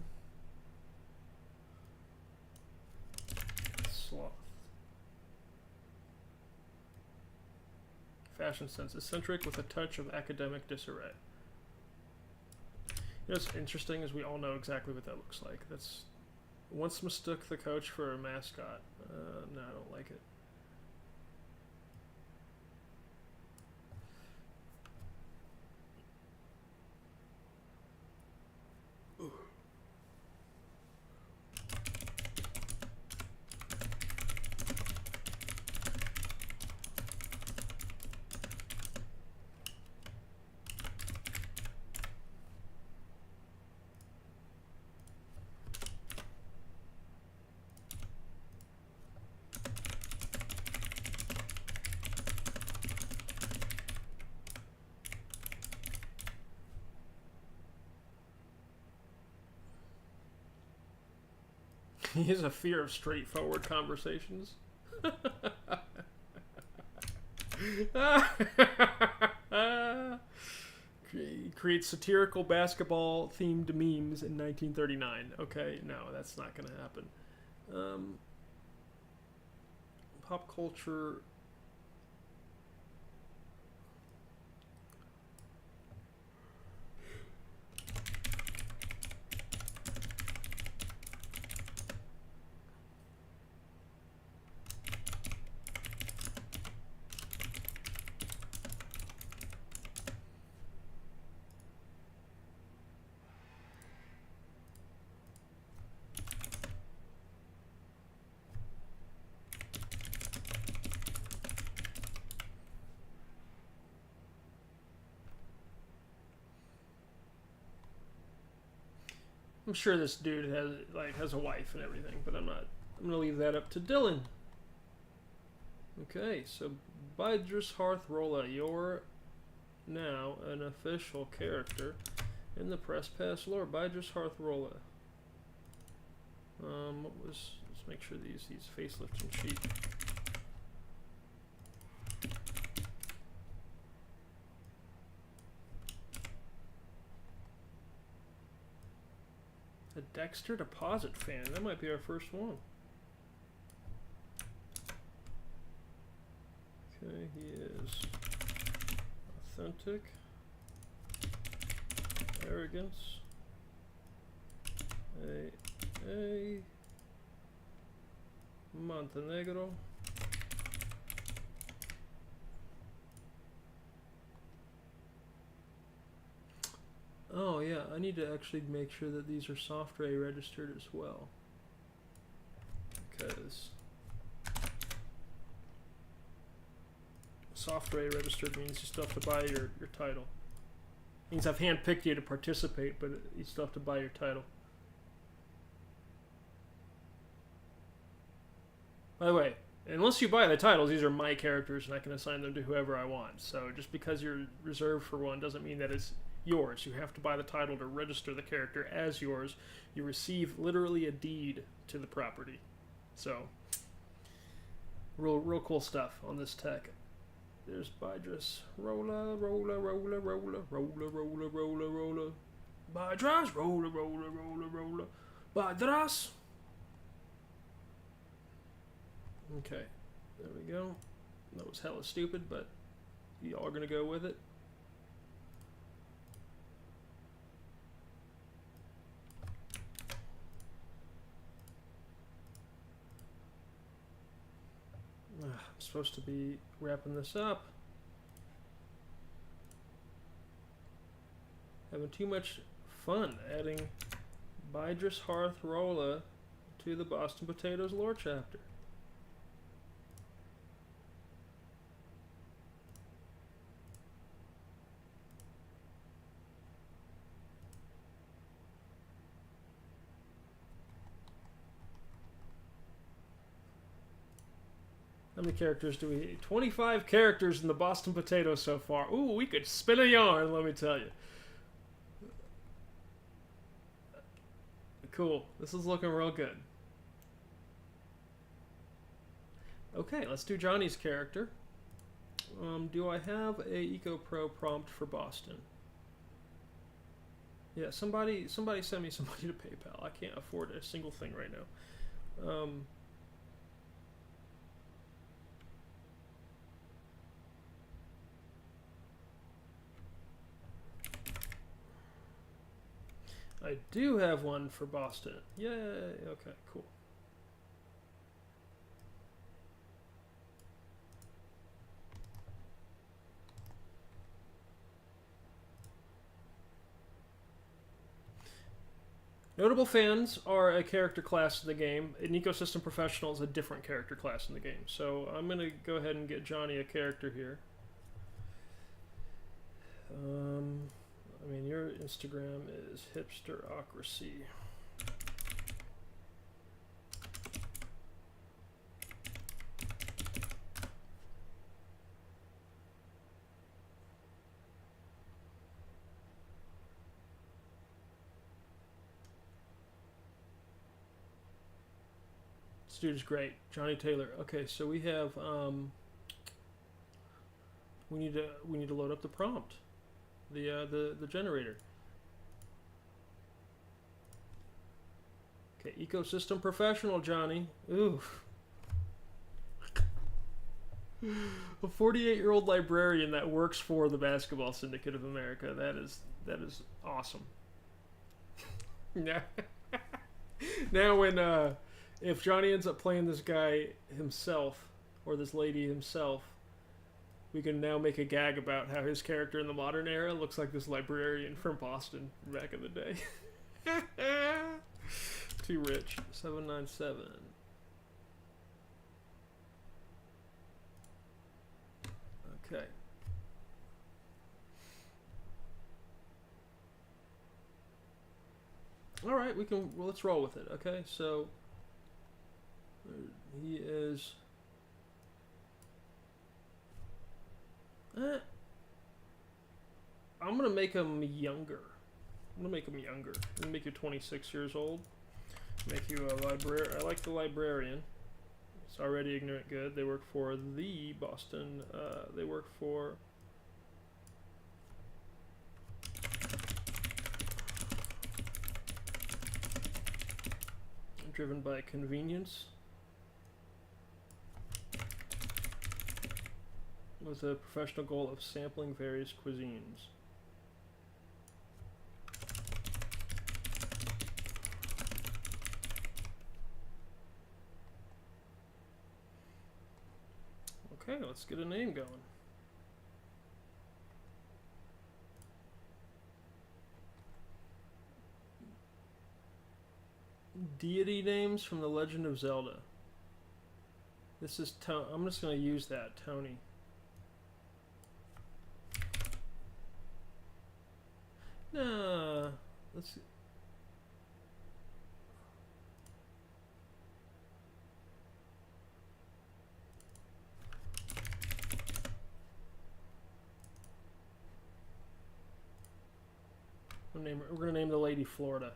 sloth. Fashion sense, eccentric with a touch of academic disarray. You know what's interesting is we all know exactly what that looks like. That's once mistook the coach for a mascot. No, I don't like it. He has a fear of straightforward conversations. Creates satirical basketball themed memes in 1939. Okay, no, that's not going to happen. Pop culture. I'm sure this dude has a wife and everything, but I'm gonna leave that up to Dylan. Okay, so Bydris Hearthrolla, you're now an official character in the Press Pass lore. Bydris Hearthrolla. Let's make sure these facelifts and cheap. A Dexter Deposit fan. That might be our first one. Okay, he is authentic, arrogance, a Montenegro, oh yeah, I need to actually make sure that these are soft ray registered as well, because soft ray registered means you still have to buy your title. It means I've handpicked you to participate, but you still have to buy your title. By the way, unless you buy the titles, these are my characters and I can assign them to whoever I want. So just because you're reserved for one doesn't mean that it's yours. You have to buy the title to register the character as yours. You receive literally a deed to the property. So, real cool stuff on this tech. There's Bydris. Rolla, rolla, rolla, rolla, rolla, rolla, rolla, rolla. Bydris, rolla, rolla, rolla, rolla. Bydris. Okay, there we go. That was hella stupid, but y'all are gonna go with it. supposed to be wrapping this up. Having too much fun adding Bidris Hearth Rolla to the Boston Potatoes lore chapter. How many characters do we... 25 characters in the Boston Potato so far. Ooh, we could spin a yarn, let me tell you. Cool. This is looking real good. Okay, let's do Johnny's character. Do I have a EcoPro prompt for Boston? Yeah, somebody send me somebody to PayPal. I can't afford a single thing right now. I do have one for Boston. Yay! Okay, cool. Notable fans are a character class in the game. An ecosystem professional is a different character class in the game. So I'm going to go ahead and get Johnny a character here. I mean, your Instagram is hipsterocracy. This dude's great, Johnny Taylor. Okay, so we have we need to load up the prompt. The generator. Okay, ecosystem professional, Johnny. Ooh. A 48-year-old librarian that works for the Basketball Syndicate of America. That is awesome. Now when if Johnny ends up playing this guy himself or this lady himself, we can now make a gag about how his character in the modern era looks like this librarian from Boston back in the day. Too rich. 797. Okay. All right, well, let's roll with it. Okay, so he is. I'm gonna make him younger. I'm gonna make you 26 years old. Make you a librarian. I like the librarian. It's already ignorant good. They work for the Boston. They work for. Driven by convenience. With a professional goal of sampling various cuisines. Okay, let's get a name going. Deity names from The Legend of Zelda. This is I'm just going to use that, Tony. Nah, let's see. We're gonna name the lady Florida.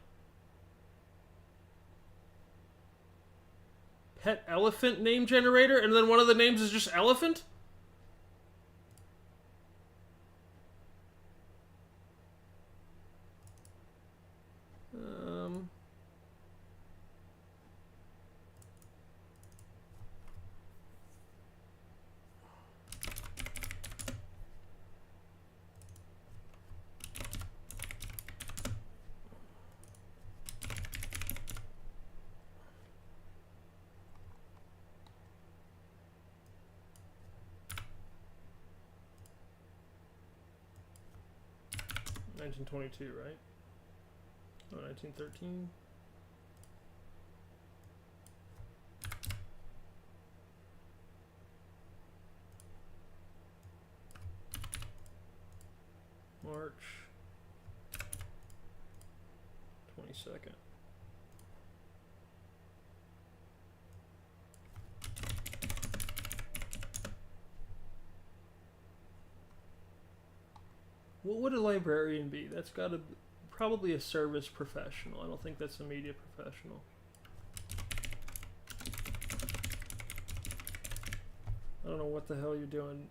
Pet elephant name generator, and then one of the names is just elephant? 1922, right? Oh, 1913. March 22nd. What would a librarian be? That's got to probably a service professional. I don't think that's a media professional. I don't know what the hell you're doing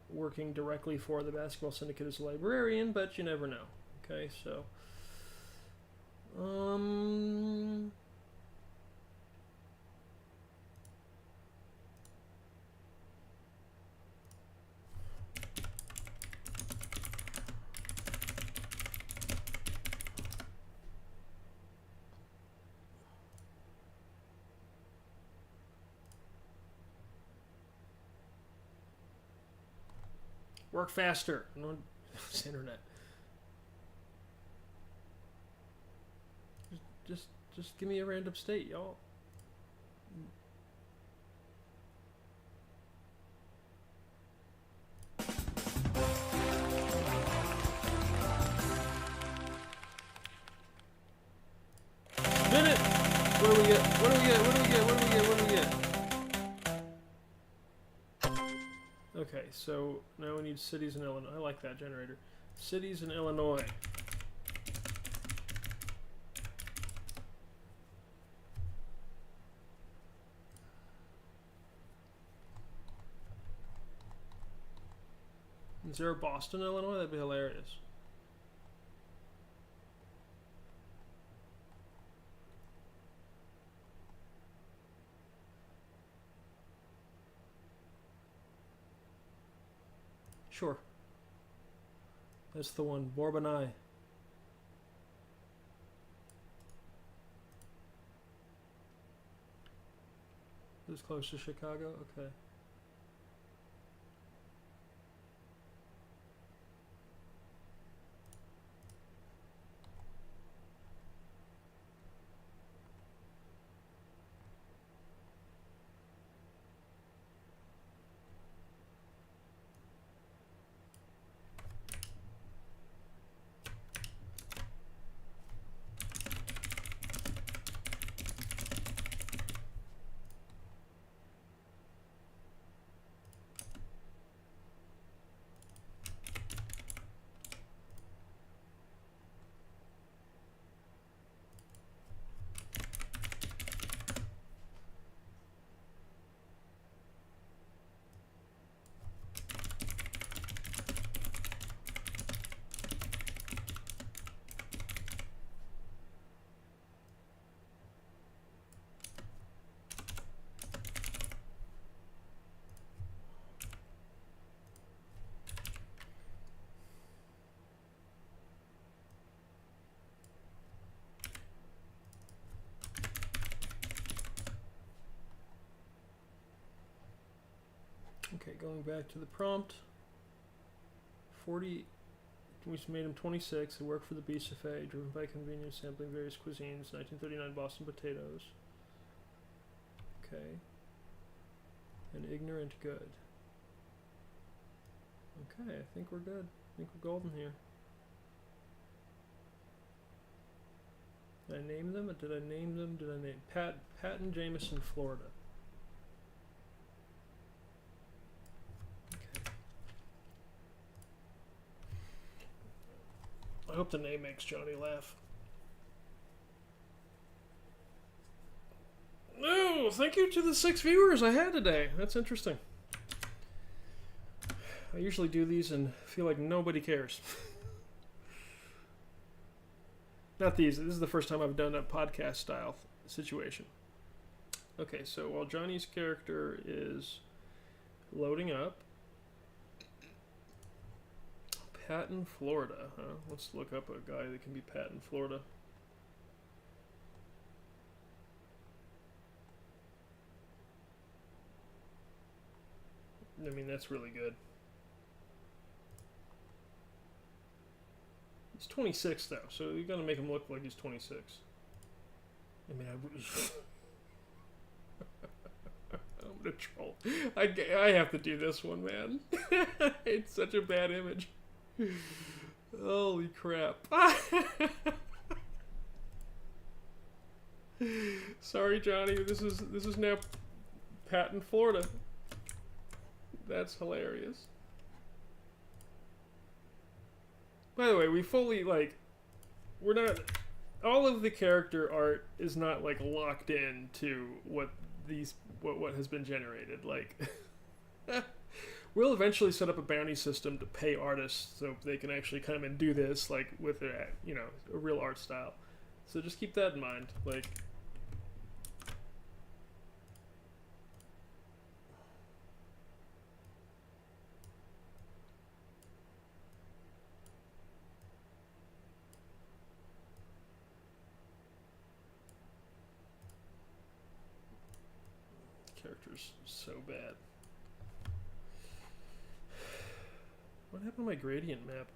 working directly for the Basketball Syndicate as a librarian, but you never know. Okay, so work faster. No, it's internet. Just give me a random state, y'all. Minute. What do we get? What do we get? What do we get? What do we get? What do we get? Okay, so now we need cities in Illinois. I like that generator. Cities in Illinois. Is there a Boston, Illinois? That'd be hilarious. Sure. That's the one. Bourbonnais. This close to Chicago? Okay. Okay, going back to the prompt. 40, we made him 26. He worked for the BSofA, driven by convenience, sampling various cuisines. 1939 Boston potatoes. Okay. And ignorant good. Okay, I think we're good. I think we're golden here. Did I name them? Did I name them? Did I name Patton Jameson, Florida? I hope the name makes Johnny laugh. No, thank you to the 6 viewers I had today. That's interesting. I usually do these and feel like nobody cares. Not these. This is the first time I've done a podcast style situation. Okay, so while Johnny's character is loading up, Patton, Florida, huh? Let's look up a guy that can be Patton, Florida. I mean, that's really good. He's 26 though, so you gotta make him look like he's 26. I mean, I'm gonna troll. I have to do this one, man. It's such a bad image. Holy crap. Sorry, Johnny. This is now Patton, Florida. That's hilarious. By the way, we fully, like, we're not, all of the character art is not, like, locked in to what has been generated. Like, we'll eventually set up a bounty system to pay artists so they can actually come and do this, like, with their, you know, a real art style. So just keep that in mind. Like, character's so bad. What happened to my gradient map?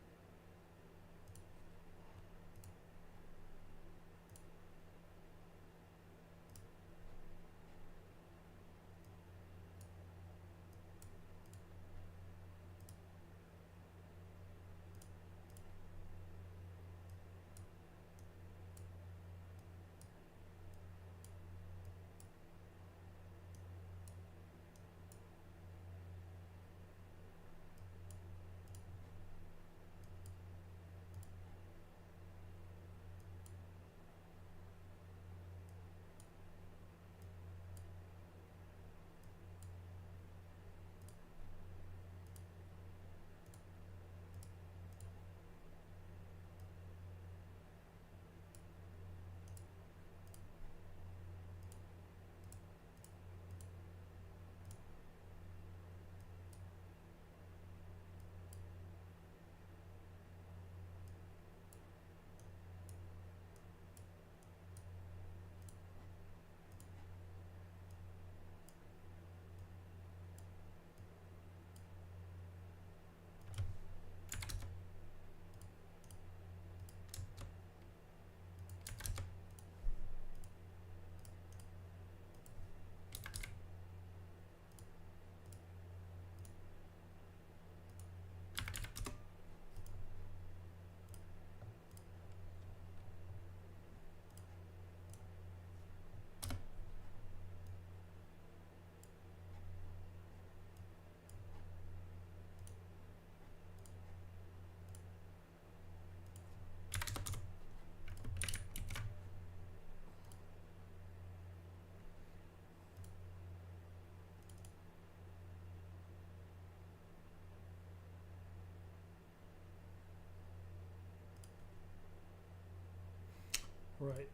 Right,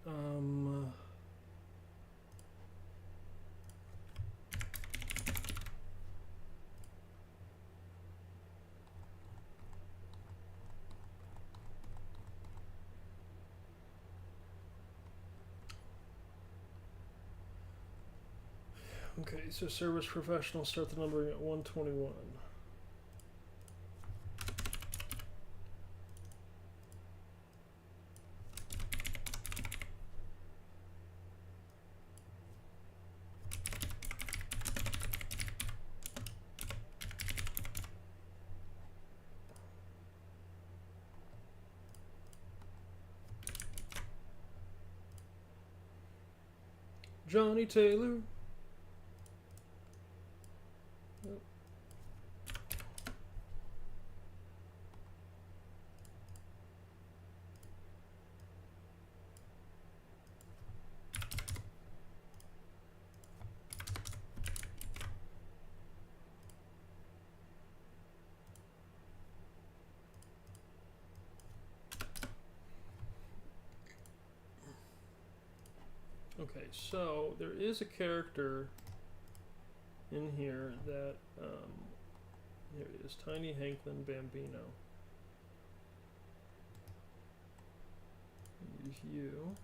okay, so service professional, start the numbering at 121. Johnny Taylor. Yep. Okay, so there is a character in here that, here he is, Tiny Hanklin Bambino. Use you.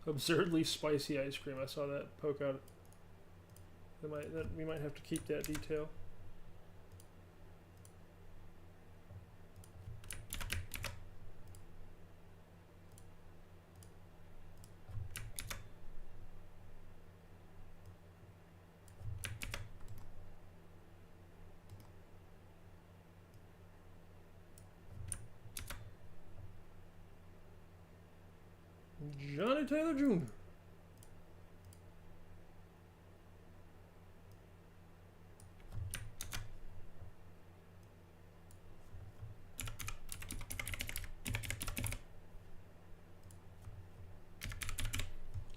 Absurdly spicy ice cream. I saw that poke out. We might have to keep that detail. Johnny Taylor Jr.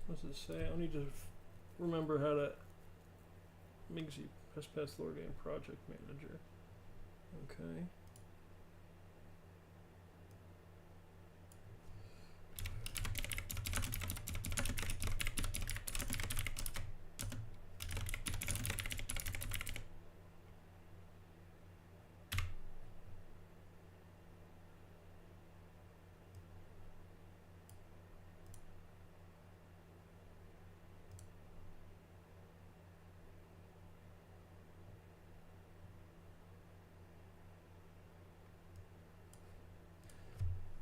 What's it say? I need to remember how to Migsy Pass Lore Game Project Manager. Okay.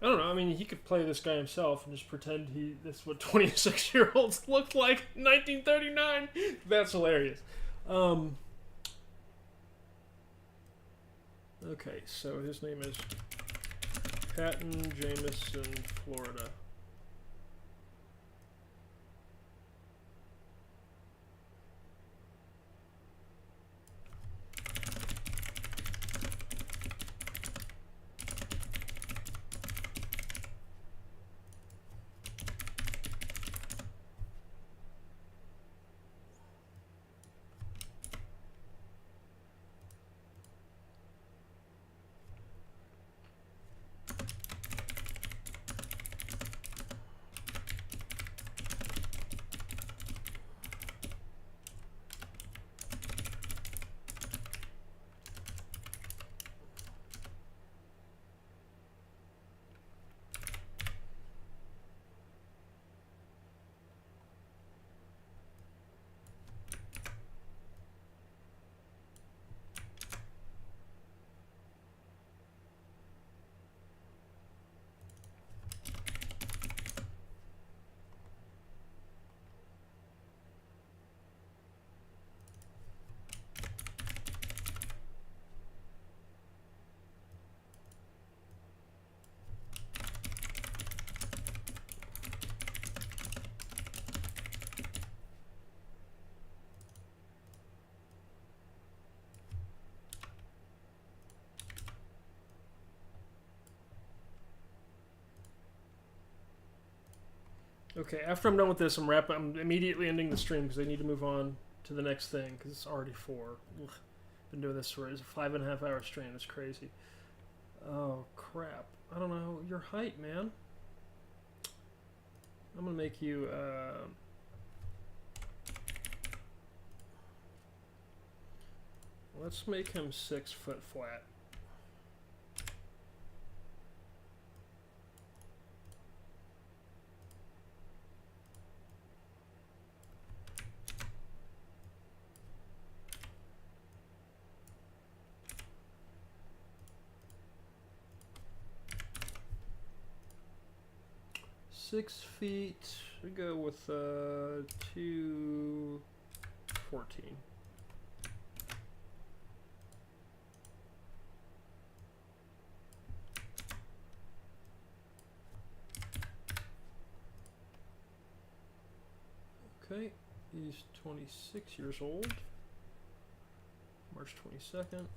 I don't know. I mean, he could play this guy himself and just pretend that's what 26-year-olds looked like in 1939. That's hilarious. Okay, so his name is Patton Jameson, Florida. Okay, after I'm done with this, I'm immediately ending the stream because I need to move on to the next thing because it's already 4. Ugh. Been doing this for it's a 5.5 hour stream. It's crazy. Oh crap! I don't know your height, man. I'm gonna make you. Let's make him 6 foot flat. $6 feet. We go with 214. Okay, he's 26 years old. March 22nd.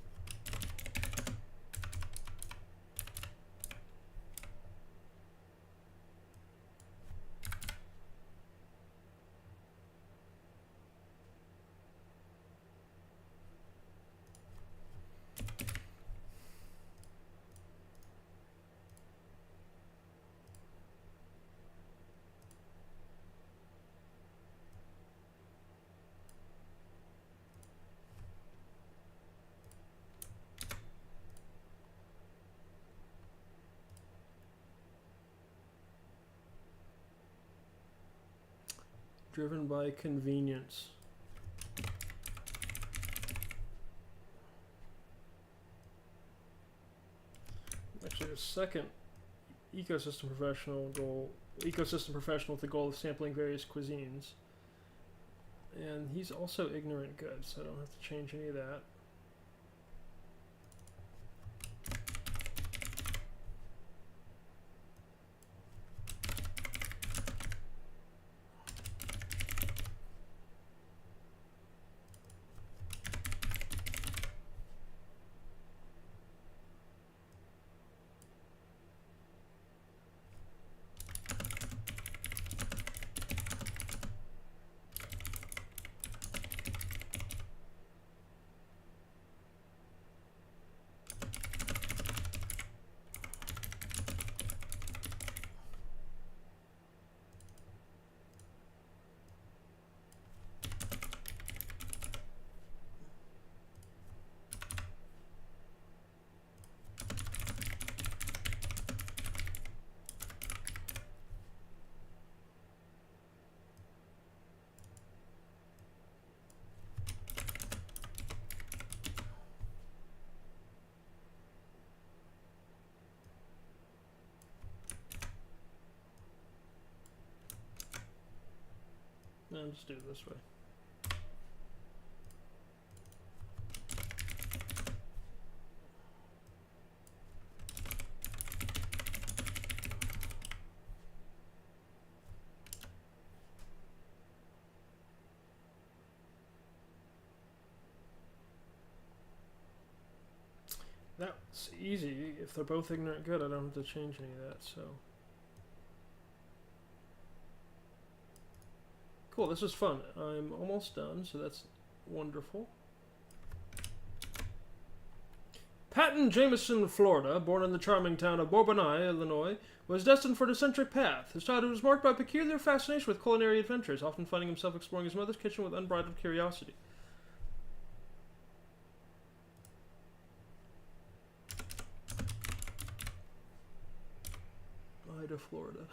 Driven by convenience. Actually, a second ecosystem professional with the goal of sampling various cuisines. And he's also ignorant good, so I don't have to change any of that. No, just do it this way. That's easy. If they're both ignorant good, I don't have to change any of that, so. Cool, this is fun. I'm almost done, so that's wonderful. Patton Jameson, Florida, born in the charming town of Bourbonnais, Illinois, was destined for an eccentric path. His childhood was marked by a peculiar fascination with culinary adventures, often finding himself exploring his mother's kitchen with unbridled curiosity. Ida, Florida.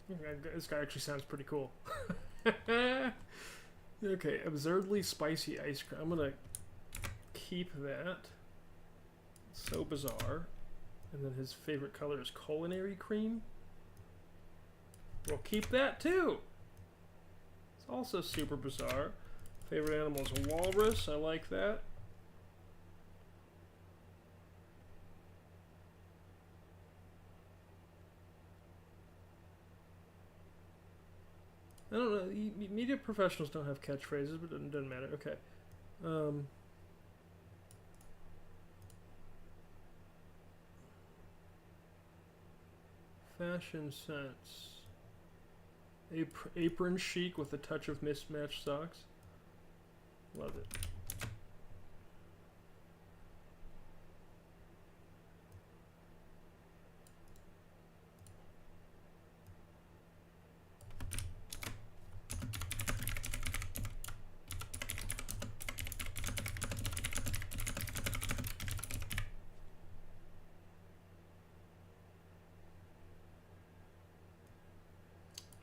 This guy actually sounds pretty cool. Okay, absurdly spicy ice cream. I'm gonna keep that. So bizarre. And then his favorite color is culinary cream. We'll keep that too. It's also super bizarre. Favorite animal is a walrus. I like that. I don't know. Media professionals don't have catchphrases, but it doesn't matter. Okay. Fashion sense. Apron chic with a touch of mismatched socks. Love it.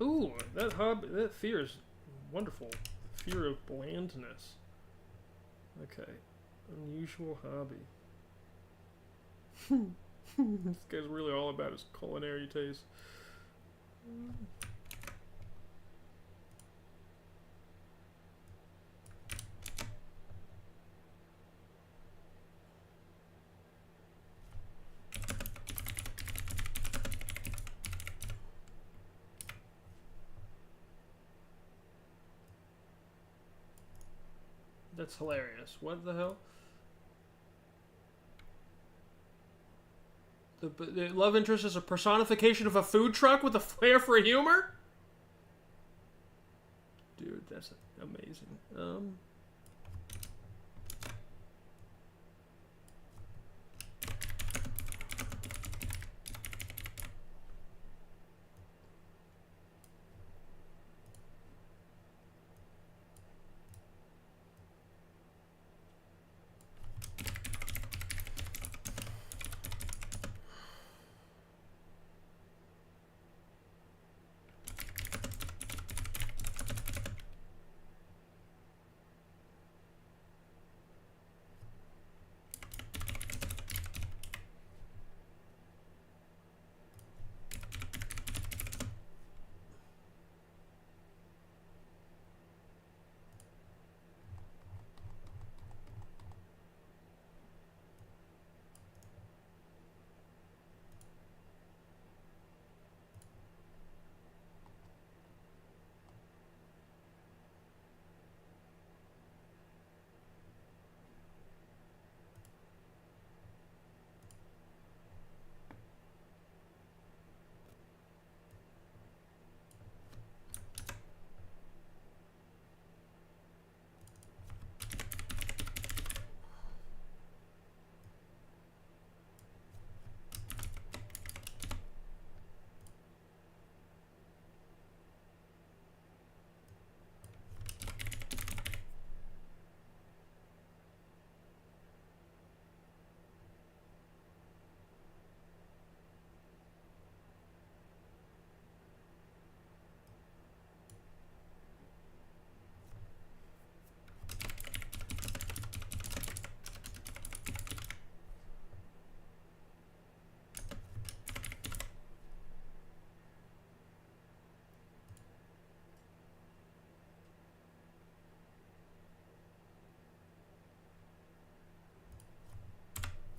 Ooh, that fear is wonderful. Fear of blandness. Okay. Unusual hobby. This guy's really all about his culinary taste. That's hilarious. What the hell? The love interest is a personification of a food truck with a flair for humor? Dude, that's amazing.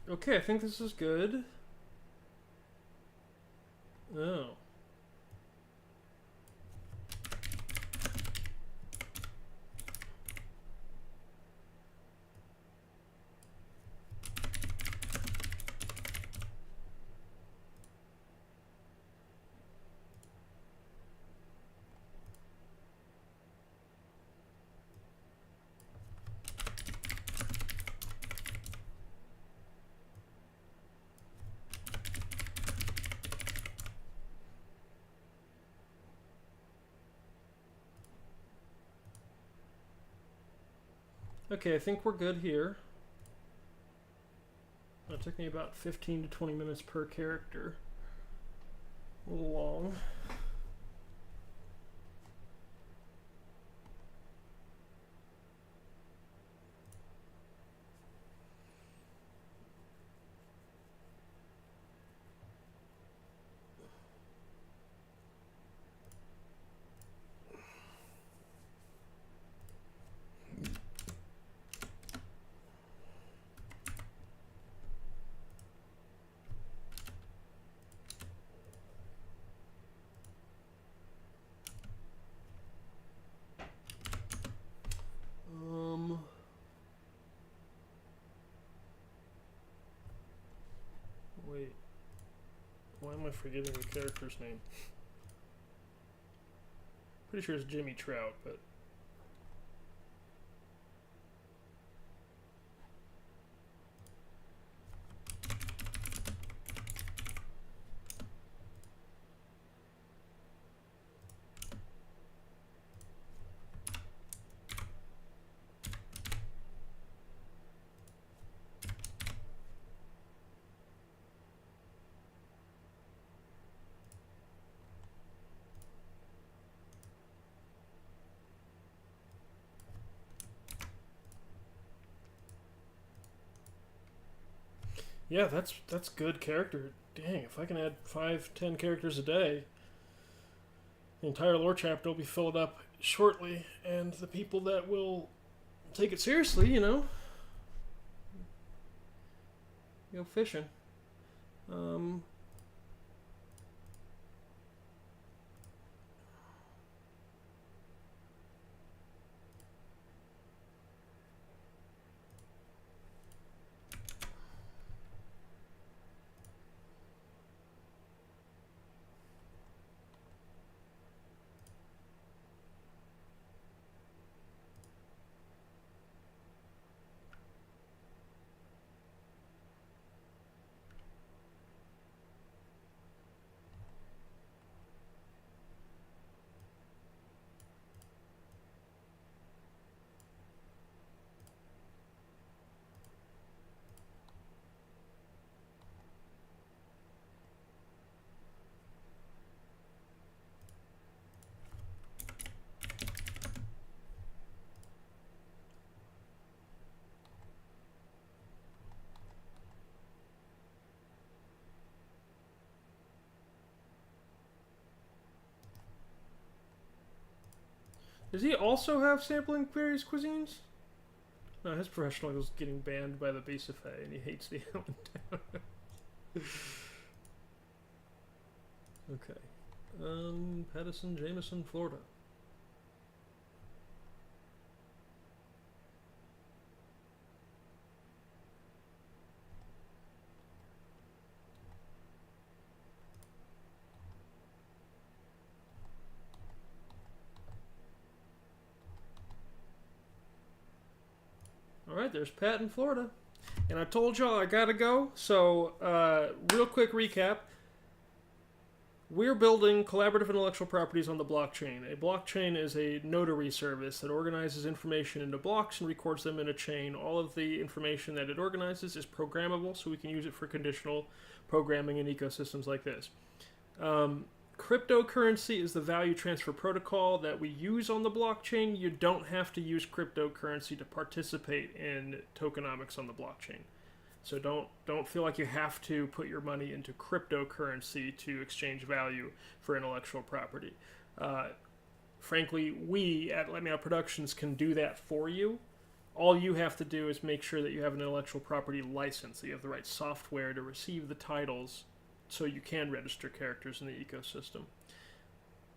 Okay, I think this is good. Oh. Okay, I think we're good here. That took me about 15 to 20 minutes per character. A little long. am I forgetting the character's name? Pretty sure it's Jimmy Trout, but... Yeah, that's good character. Dang, if I can add 5-10 characters a day, the entire lore chapter will be filled up shortly, and the people that will take it seriously, you know, go fishing. Does he also have sampling various cuisines? No, his professional was getting banned by the BSofA, and he hates the Allentown. Okay. Patterson, Jameson, Florida. Alright, there's Pat in Florida. And I told y'all I gotta go, so real quick recap. We're building collaborative intellectual properties on the blockchain. A blockchain is a notary service that organizes information into blocks and records them in a chain. All of the information that it organizes is programmable, so we can use it for conditional programming in ecosystems like this. Cryptocurrency is the value transfer protocol that we use on the blockchain. You don't have to use cryptocurrency to participate in tokenomics on the blockchain. So don't feel like you have to put your money into cryptocurrency to exchange value for intellectual property. Frankly, we at Let Me Out Productions can do that for you. All you have to do is make sure that you have an intellectual property license, that you have the right software to receive the titles so you can register characters in the ecosystem.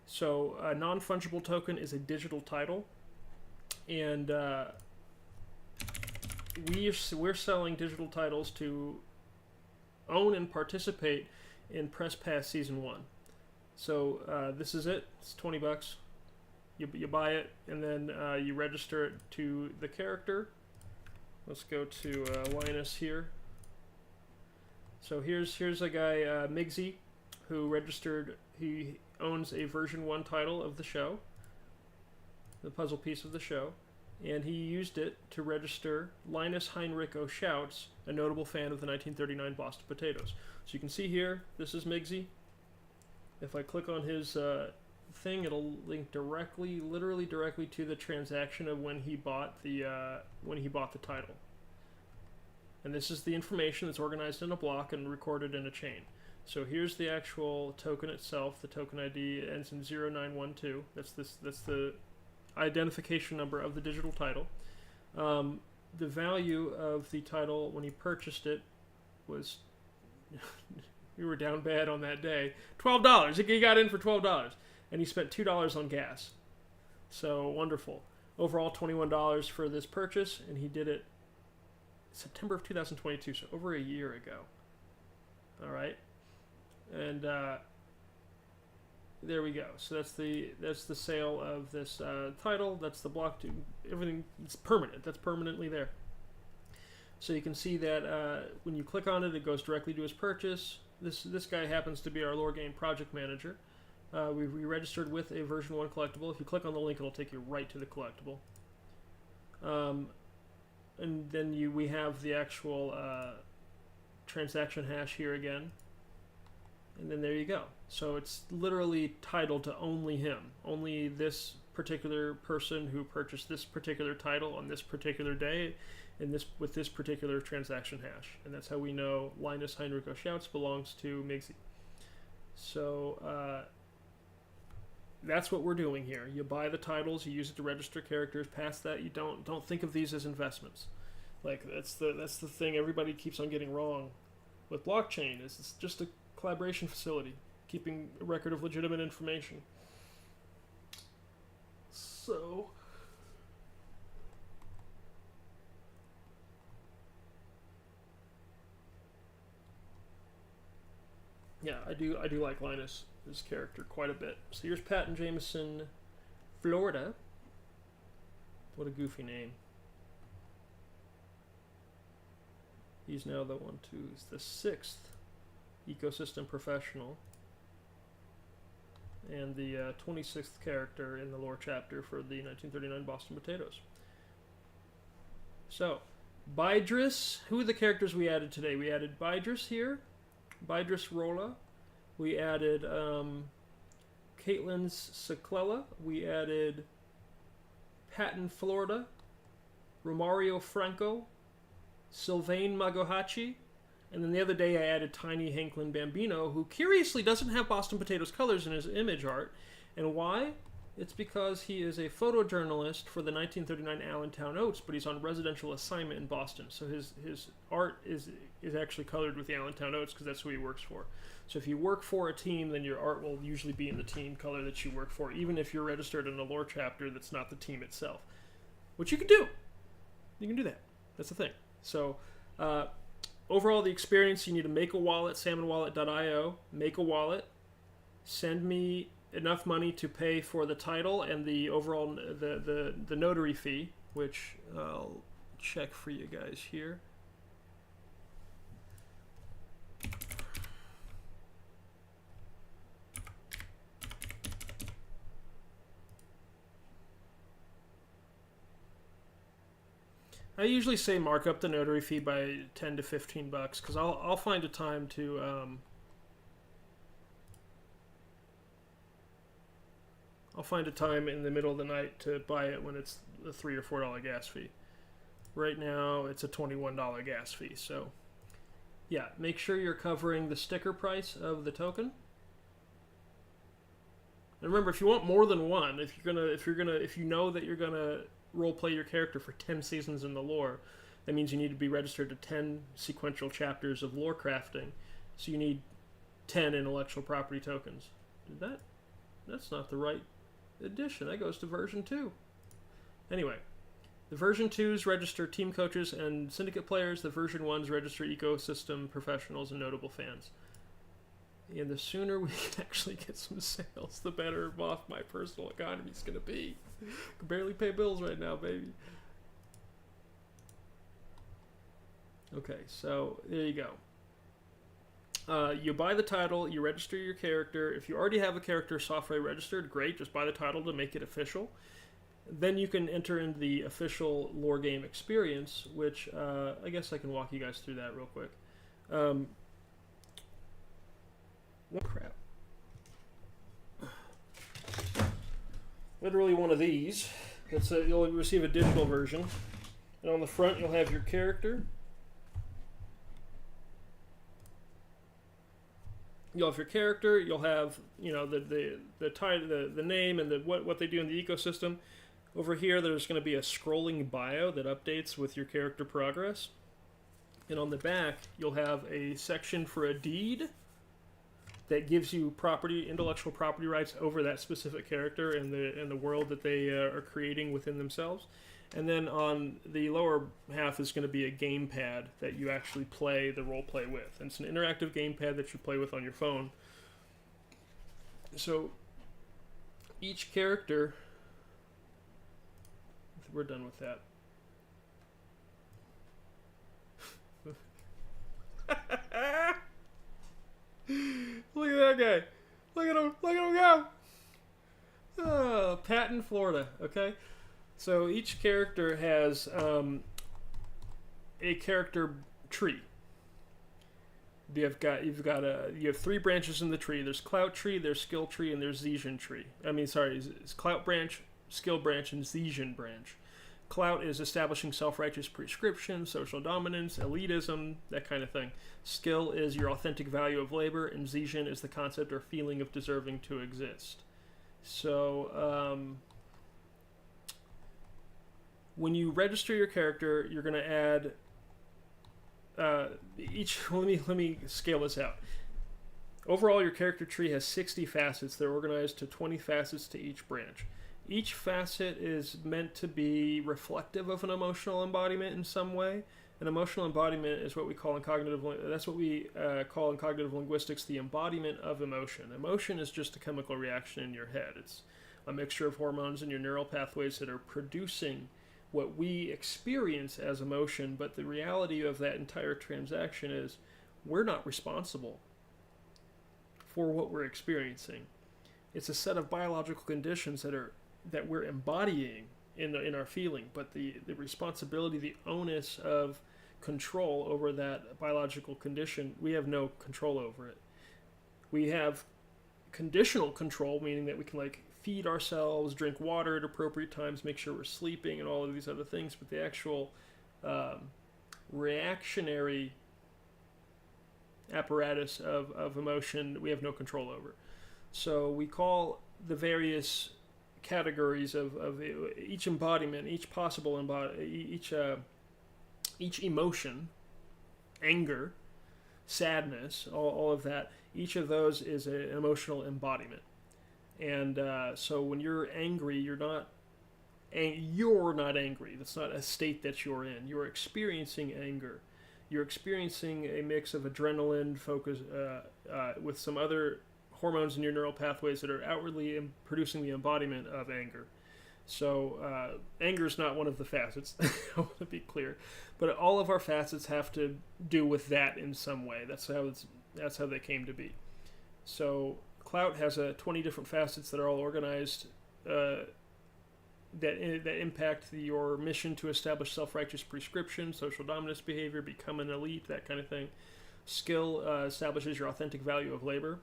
So a non-fungible token is a digital title, and we're selling digital titles to own and participate in Press Pass Season 1. So this is it. It's $20. You buy it, and then you register it to the character. Let's go to Linus here. So here's a guy, Migsy, who registered. He owns a version 1 title of the show, the puzzle piece of the show, and he used it to register Linus Heinrich O'Shouts, a notable fan of the 1939 Boston Potatoes. So you can see here, this is Migsy. If I click on his thing, it'll link directly, literally directly to the transaction of when he bought the title. And this is the information that's organized in a block and recorded in a chain. So here's the actual token itself. The token ID ends in 0912. That's the identification number of the digital title. The value of the title when he purchased it was, we were down bad on that day, $12. He got in for $12, and he spent $2 on gas. So wonderful. Overall, $21 for this purchase, and he did it September of 2022, so over a year ago. All right. And there we go. So that's the sale of this title. That's the block. Everything, it's permanent. That's permanently there. So you can see that when you click on it, it goes directly to his purchase. This guy happens to be our lore game project manager. We re-registered with a version 1 collectible. If you click on the link, it'll take you right to the collectible. And then we have the actual transaction hash here again. And then there you go. So it's literally titled to only him. Only this particular person who purchased this particular title on this particular day with this particular transaction hash. And that's how we know Linus Heinrich Shouts belongs to Migsy. So that's what we're doing here. You buy the titles, you use it to register characters. Past that, you don't think of these as investments. Like that's the thing everybody keeps on getting wrong with blockchain. Is it's just a collaboration facility, keeping a record of legitimate information. So yeah, I do like Linus, his character, quite a bit. So here's Patton Jameson, Florida. What a goofy name. He's now he's the 6th ecosystem professional and the 26th character in the lore chapter for the 1939 Boston Potatoes. So, Bydris, who are the characters we added today? We added Bydris here, Bydris Rolla. We added Caitlin's Seclella. We added Patton Florida, Romario Franco, Sylvain Magohachi, and then the other day I added Tiny Hanklin Bambino, who curiously doesn't have Boston Potatoes colors in his image art. And why? It's because he is a photojournalist for the 1939 Allentown Oats, but he's on residential assignment in Boston. So his art is actually colored with the Allentown Oats because that's who he works for. So if you work for a team, then your art will usually be in the team color that you work for, even if you're registered in a lore chapter that's not the team itself. Which you can do. You can do that. That's the thing. So overall, the experience, you need to make a wallet, salmonwallet.io, make a wallet, send me enough money to pay for the title and the overall the notary fee, which I'll check for you guys here. I usually say mark up the notary fee by $10 to $15 because I'll find a time to I'll find a time in the middle of the night to buy it when it's a $3 or $4 gas fee. Right now it's a $21 gas fee. So yeah, make sure you're covering the sticker price of the token. And remember, if you want more than one, if you know that you're gonna role play your character for 10 seasons in the lore, that means you need to be registered to 10 sequential chapters of lore crafting. So you need 10 intellectual property tokens. That's not the right edition. That goes to version 2. Anyway, the version 2s register team coaches and syndicate players. The version 1s register ecosystem professionals and notable fans. And the sooner we can actually get some sales, the better off my personal economy is going to be. I can barely pay bills right now, baby. Okay, so there you go. You buy the title, you register your character. If you already have a character software registered, great. Just buy the title to make it official. Then you can enter in the official lore game experience, which I guess I can walk you guys through that real quick. Crap. Literally one of these. You'll receive a digital version. And on the front you'll have your character. You'll have your character, you'll have, you know, the title, the name and what they do in the ecosystem. Over here there's going to be a scrolling bio that updates with your character progress. And on the back you'll have a section for a deed that gives you intellectual property rights over that specific character and the world that they are creating within themselves. And then on the lower half is going to be a gamepad that you actually play the role play with. And it's an interactive gamepad that you play with on your phone. So each character, we're done with that. Look at that guy. Look at him go. Oh, Patton, Florida. Okay. So each character has a character tree. You have 3 branches in the tree. There's clout tree, there's skill tree, and there's Zesian tree. It's clout branch, skill branch, and Zesian branch. Clout is establishing self-righteous prescription, social dominance, elitism, that kind of thing. Skill is your authentic value of labor, and Zesian is the concept or feeling of deserving to exist. So, when you register your character, you're going to add let me scale this out. Overall, your character tree has 60 facets. They're organized to 20 facets to each branch. Each facet is meant to be reflective of an emotional embodiment in some way. An emotional embodiment is what we call in cognitive linguistics the embodiment of emotion. Emotion is just a chemical reaction in your head. It's a mixture of hormones in your neural pathways that are producing what we experience as emotion, but the reality of that entire transaction is we're not responsible for what we're experiencing. It's a set of biological conditions that we're embodying in our feeling, but the responsibility, the onus of control over that biological condition, we have no control over it. We have conditional control, meaning that we can feed ourselves, drink water at appropriate times, make sure we're sleeping, and all of these other things, but the actual reactionary apparatus of emotion we have no control over. So we call the various categories of each embodiment, each possible each emotion, anger, sadness, all of that, each of those is an emotional embodiment. And so when you're angry, you're not angry. That's not a state that you're in. You're experiencing anger. You're experiencing a mix of adrenaline focus with some other hormones in your neural pathways that are outwardly producing the embodiment of anger. So anger is not one of the facets. I want to be clear, but all of our facets have to do with that in some way. That's how they came to be. So Clout has 20 different facets that are all organized that impact your mission to establish self-righteous prescription, social dominance behavior, become an elite, that kind of thing. Skill establishes your authentic value of labor,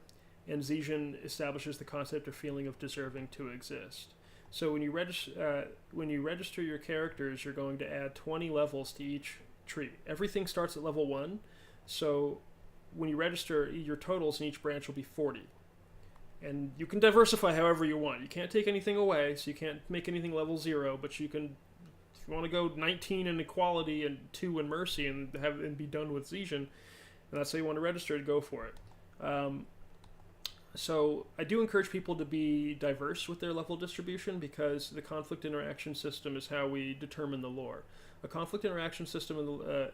and Zesian establishes the concept or feeling of deserving to exist. So when you register your characters, you're going to add 20 levels to each tree. Everything starts at level 1, so when you register, your totals in each branch will be 40. And you can diversify however you want. You can't take anything away, so you can't make anything level 0, but you can, if you want to go 19 in equality and 2 in mercy and be done with Zesian, and that's how you want to register, to go for it. So I do encourage people to be diverse with their level distribution, because the conflict interaction system is how we determine the lore. A conflict interaction system in the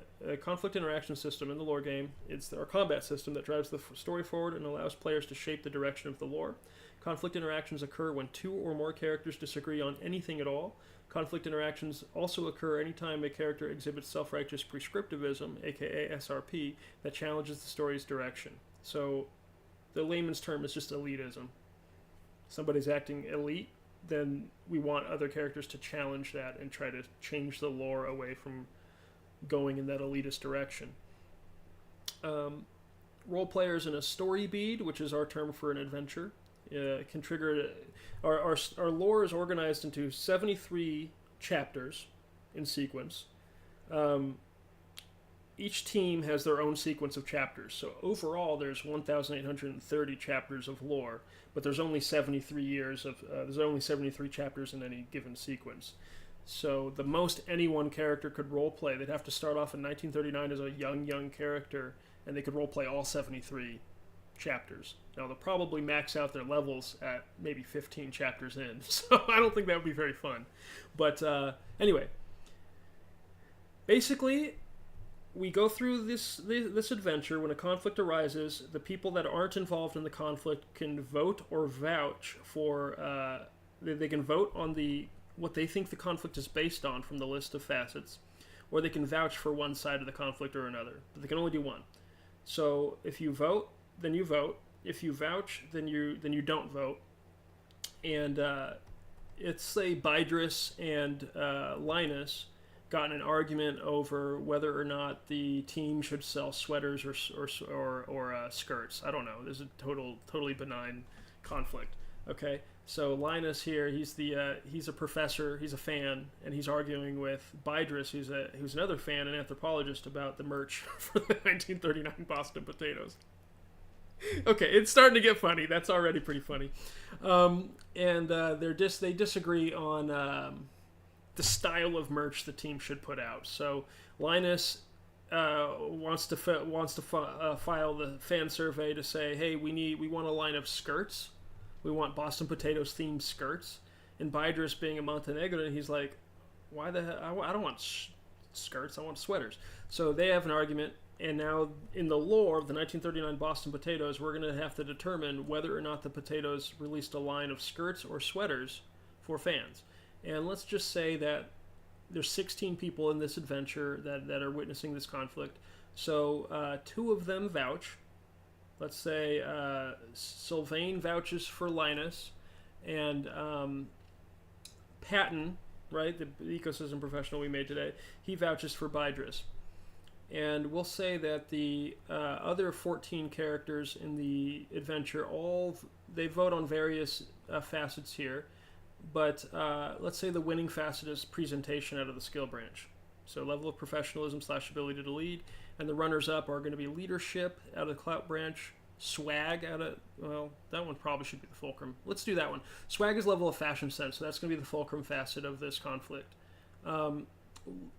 lore game, it's our combat system that drives the story forward and allows players to shape the direction of the lore. Conflict interactions occur when 2 or more characters disagree on anything at all. Conflict interactions also occur anytime a character exhibits self-righteous prescriptivism, aka SRP, that challenges the story's direction. So the layman's term is just elitism. Somebody's acting elite, then we want other characters to challenge that and try to change the lore away from going in that elitist direction. Role players in a story bead, which is our term for an adventure, can trigger... Our lore is organized into 73 chapters in sequence. Each team has their own sequence of chapters. So overall, there's 1,830 chapters of lore, but there's only 73 chapters in any given sequence. So the most any one character could roleplay, they'd have to start off in 1939 as a young character, and they could roleplay all 73 chapters. Now, they'll probably max out their levels at maybe 15 chapters in, so I don't think that would be very fun. But anyway, basically, we go through this adventure. When a conflict arises, the people that aren't involved in the conflict can vote or vouch for. They can vote on what they think the conflict is based on from the list of facets, or they can vouch for one side of the conflict or another. But they can only do one. So if you vote, then you vote. If you vouch, then you don't vote. And it's say Bydris and Linus got in an argument over whether or not the team should sell sweaters or skirts. I don't know. There's a totally benign conflict. Okay, so Linus here, he's a professor, he's a fan, and he's arguing with Bydris, who's another fan, an anthropologist, about the merch for the 1939 Boston potatoes. Okay, it's starting to get funny. That's already pretty funny. They disagree on the style of merch the team should put out. So Linus wants to file the fan survey to say, hey, we want a line of skirts. We want Boston potatoes themed skirts. And Bydris, being a Montenegrin, he's like, why the hell? I don't want skirts. I want sweaters. So they have an argument. And now, in the lore of the 1939 Boston potatoes, we're going to have to determine whether or not the potatoes released a line of skirts or sweaters for fans. And let's just say that there's 16 people in this adventure that are witnessing this conflict. So 2 of them vouch. Let's say Sylvain vouches for Linus, and Patton, right, the ecosystem professional we made today, he vouches for Bydris. And we'll say that the other 14 characters in the adventure, they vote on various facets here. But let's say the winning facet is presentation out of the skill branch. So level of professionalism / ability to lead. And the runners-up are going to be leadership out of the clout branch, swag out of, well, that one probably should be the fulcrum. Let's do that one. Swag is level of fashion sense, so that's going to be the fulcrum facet of this conflict.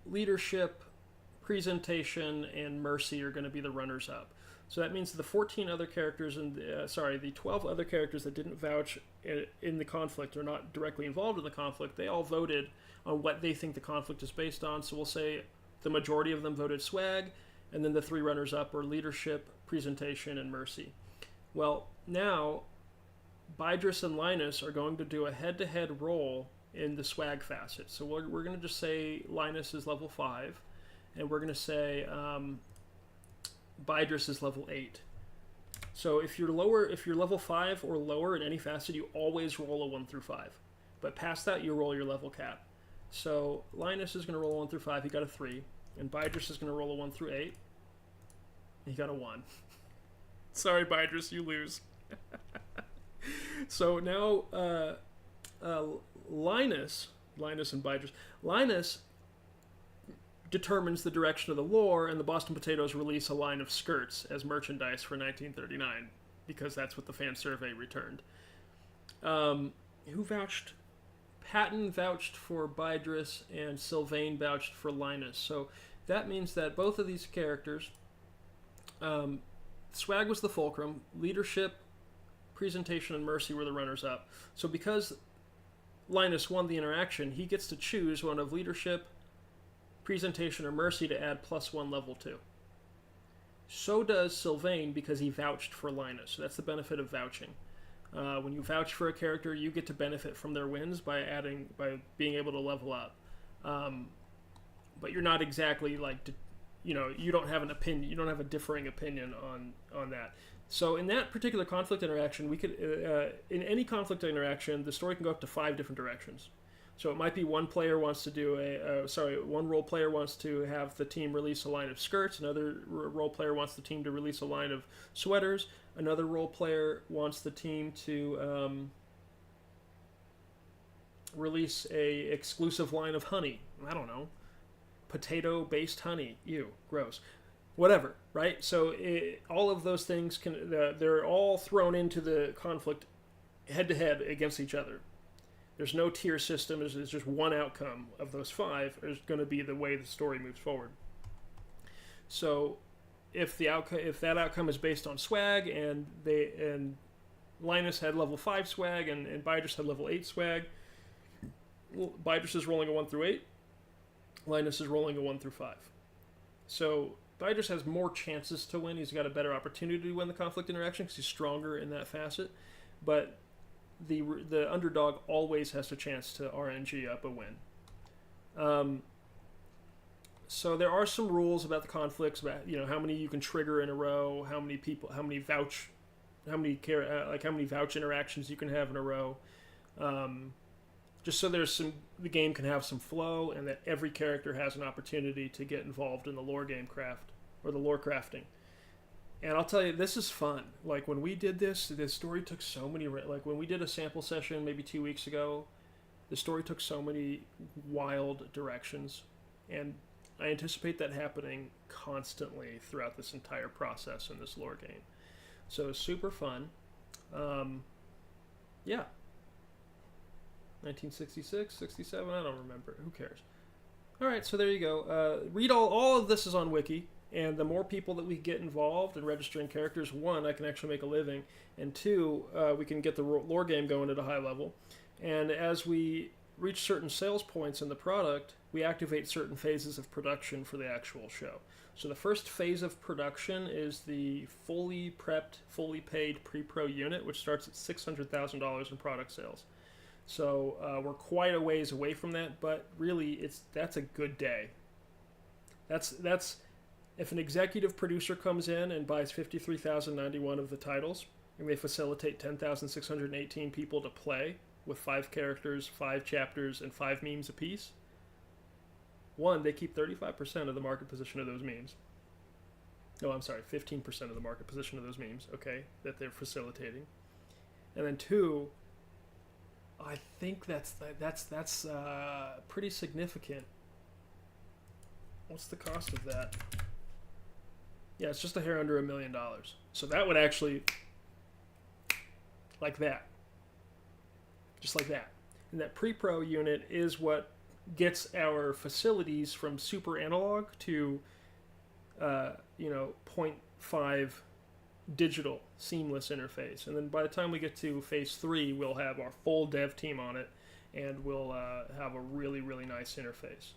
Leadership, presentation, and mercy are going to be the runners-up. So that means the 14 other characters, the 12 other characters that didn't vouch in the conflict or not directly involved in the conflict, they all voted on what they think the conflict is based on. So we'll say the majority of them voted swag, and then the 3 runners-up are leadership, presentation, and mercy. Well, now Bydris and Linus are going to do a head-to-head roll in the swag facet. So we're going to just say Linus is level 5, and we're going to say Bydris is level 8. So if you're level 5 or lower in any facet, you always roll a 1 through 5. But past that, you roll your level cap. So Linus is going to roll a 1 through 5. He got a 3. And Bydris is going to roll a 1 through 8. He got a 1. Sorry, Bydris, you lose. So now Linus and Bydris. Linus determines the direction of the lore, and the Boston Potatoes release a line of skirts as merchandise for 1939, because that's what the fan survey returned. Who vouched? Patton vouched for Bydris, and Sylvain vouched for Linus. So that means that both of these characters, swag was the fulcrum, leadership, presentation, and mercy were the runners-up. So because Linus won the interaction, he gets to choose one of leadership, presentation, or mercy to add +1 level 2. So does Sylvain, because he vouched for Linus. So that's the benefit of vouching. When you vouch for a character, you get to benefit from their wins by being able to level up. But you're not exactly you don't have an opinion. You don't have a differing opinion on that. So in that particular conflict interaction, we could in any conflict interaction, the story can go up to 5 different directions. So it might be one player wants to do one role player wants to have the team release a line of skirts, another role player wants the team to release a line of sweaters, another role player wants the team to release a exclusive line of honey. I don't know, potato-based honey. Ew, gross. Whatever, right? So all of those things they're all thrown into the conflict head-to-head against each other. There's no tier system. There's just one outcome of those 5 is going to be the way the story moves forward. So if that outcome is based on swag, and Linus had level 5 swag and Bydris had level 8 swag, Bydris is rolling a 1 through 8. Linus is rolling a 1 through 5. So Bydris has more chances to win. He's got a better opportunity to win the conflict interaction because he's stronger in that facet. But the underdog always has a chance to RNG up a win. So there are some rules about the conflicts, about how many you can trigger in a row, how many vouch interactions you can have in a row. Just so the game can have some flow, and that every character has an opportunity to get involved in the lore game craft or the lore crafting. And I'll tell you, this is fun. Like when we did this story took so many. Like when we did a sample session maybe 2 weeks ago, the story took so many wild directions, and I anticipate that happening constantly throughout this entire process in this lore game. So it's super fun. Yeah. 1966, 67, I don't remember. Who cares? All right, so there you go. Read all of this is on Wiki, and the more people that we get involved in registering characters, 1, I can actually make a living, and 2, we can get the lore game going at a high level. And as we reach certain sales points in the product, we activate certain phases of production for the actual show. So the first phase of production is the fully prepped, fully paid pre-pro unit, which starts at $600,000 in product sales. So we're quite a ways away from that, but really that's a good day. That's if an executive producer comes in and buys 53,091 of the titles, and they facilitate 10,618 people to play with 5 characters, 5 chapters, and 5 memes apiece. 1, they keep 35% of the market position of those memes. No, I'm sorry, 15% of the market position of those memes, okay, that they're facilitating. And then 2, I think that's pretty significant. What's the cost of that? Yeah, it's just a hair under $1 million. So that would actually, like that. Just like that. And that pre-pro unit is what gets our facilities from super analog to 0.5 digital seamless interface. And then by the time we get to phase 3, we'll have our full dev team on it, and we'll have a really, really nice interface.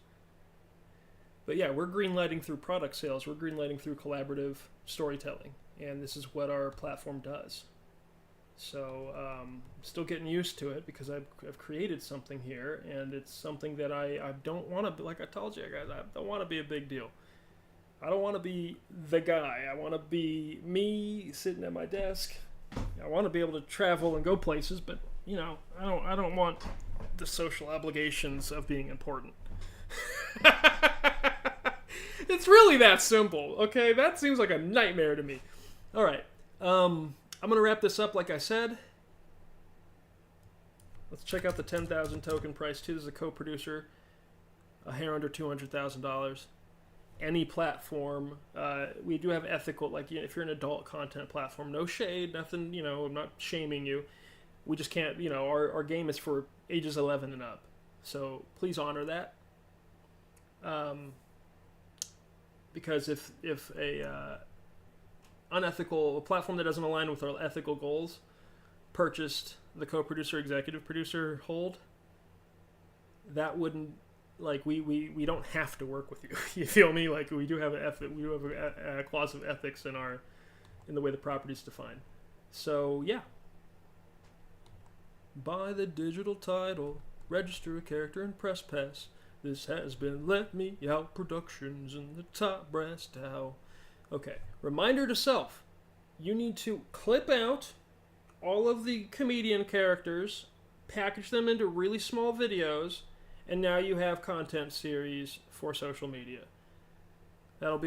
But yeah, we're greenlighting through product sales. We're greenlighting through collaborative storytelling, and this is what our platform does. So still getting used to it because I've created something here, and it's something that I don't want to, like I told you guys, I don't want to be a big deal. I don't want to be the guy. I want to be me sitting at my desk. I want to be able to travel and go places, but I don't want the social obligations of being important. It's really that simple, okay? That seems like a nightmare to me. All right. I'm going to wrap this up like I said. Let's check out the 10,000 token price, too. This is a co-producer. A hair under $200,000. Any platform. We do have ethical, like if you're an adult content platform, no shade, nothing, I'm not shaming you. We just can't, our game is for ages 11 and up. So please honor that. Because if a platform that doesn't align with our ethical goals purchased the co-producer, executive producer hold, that wouldn't, like, we don't have to work with you. You feel me? Like, we do have a clause of ethics in the way the property's defined. So yeah, buy the digital title, register a character, and press pass. This has been Let Me Out Productions in the top brass towel. Okay, reminder to self. You need to clip out all of the comedian characters, package them into really small videos, and now you have content series for social media. That'll be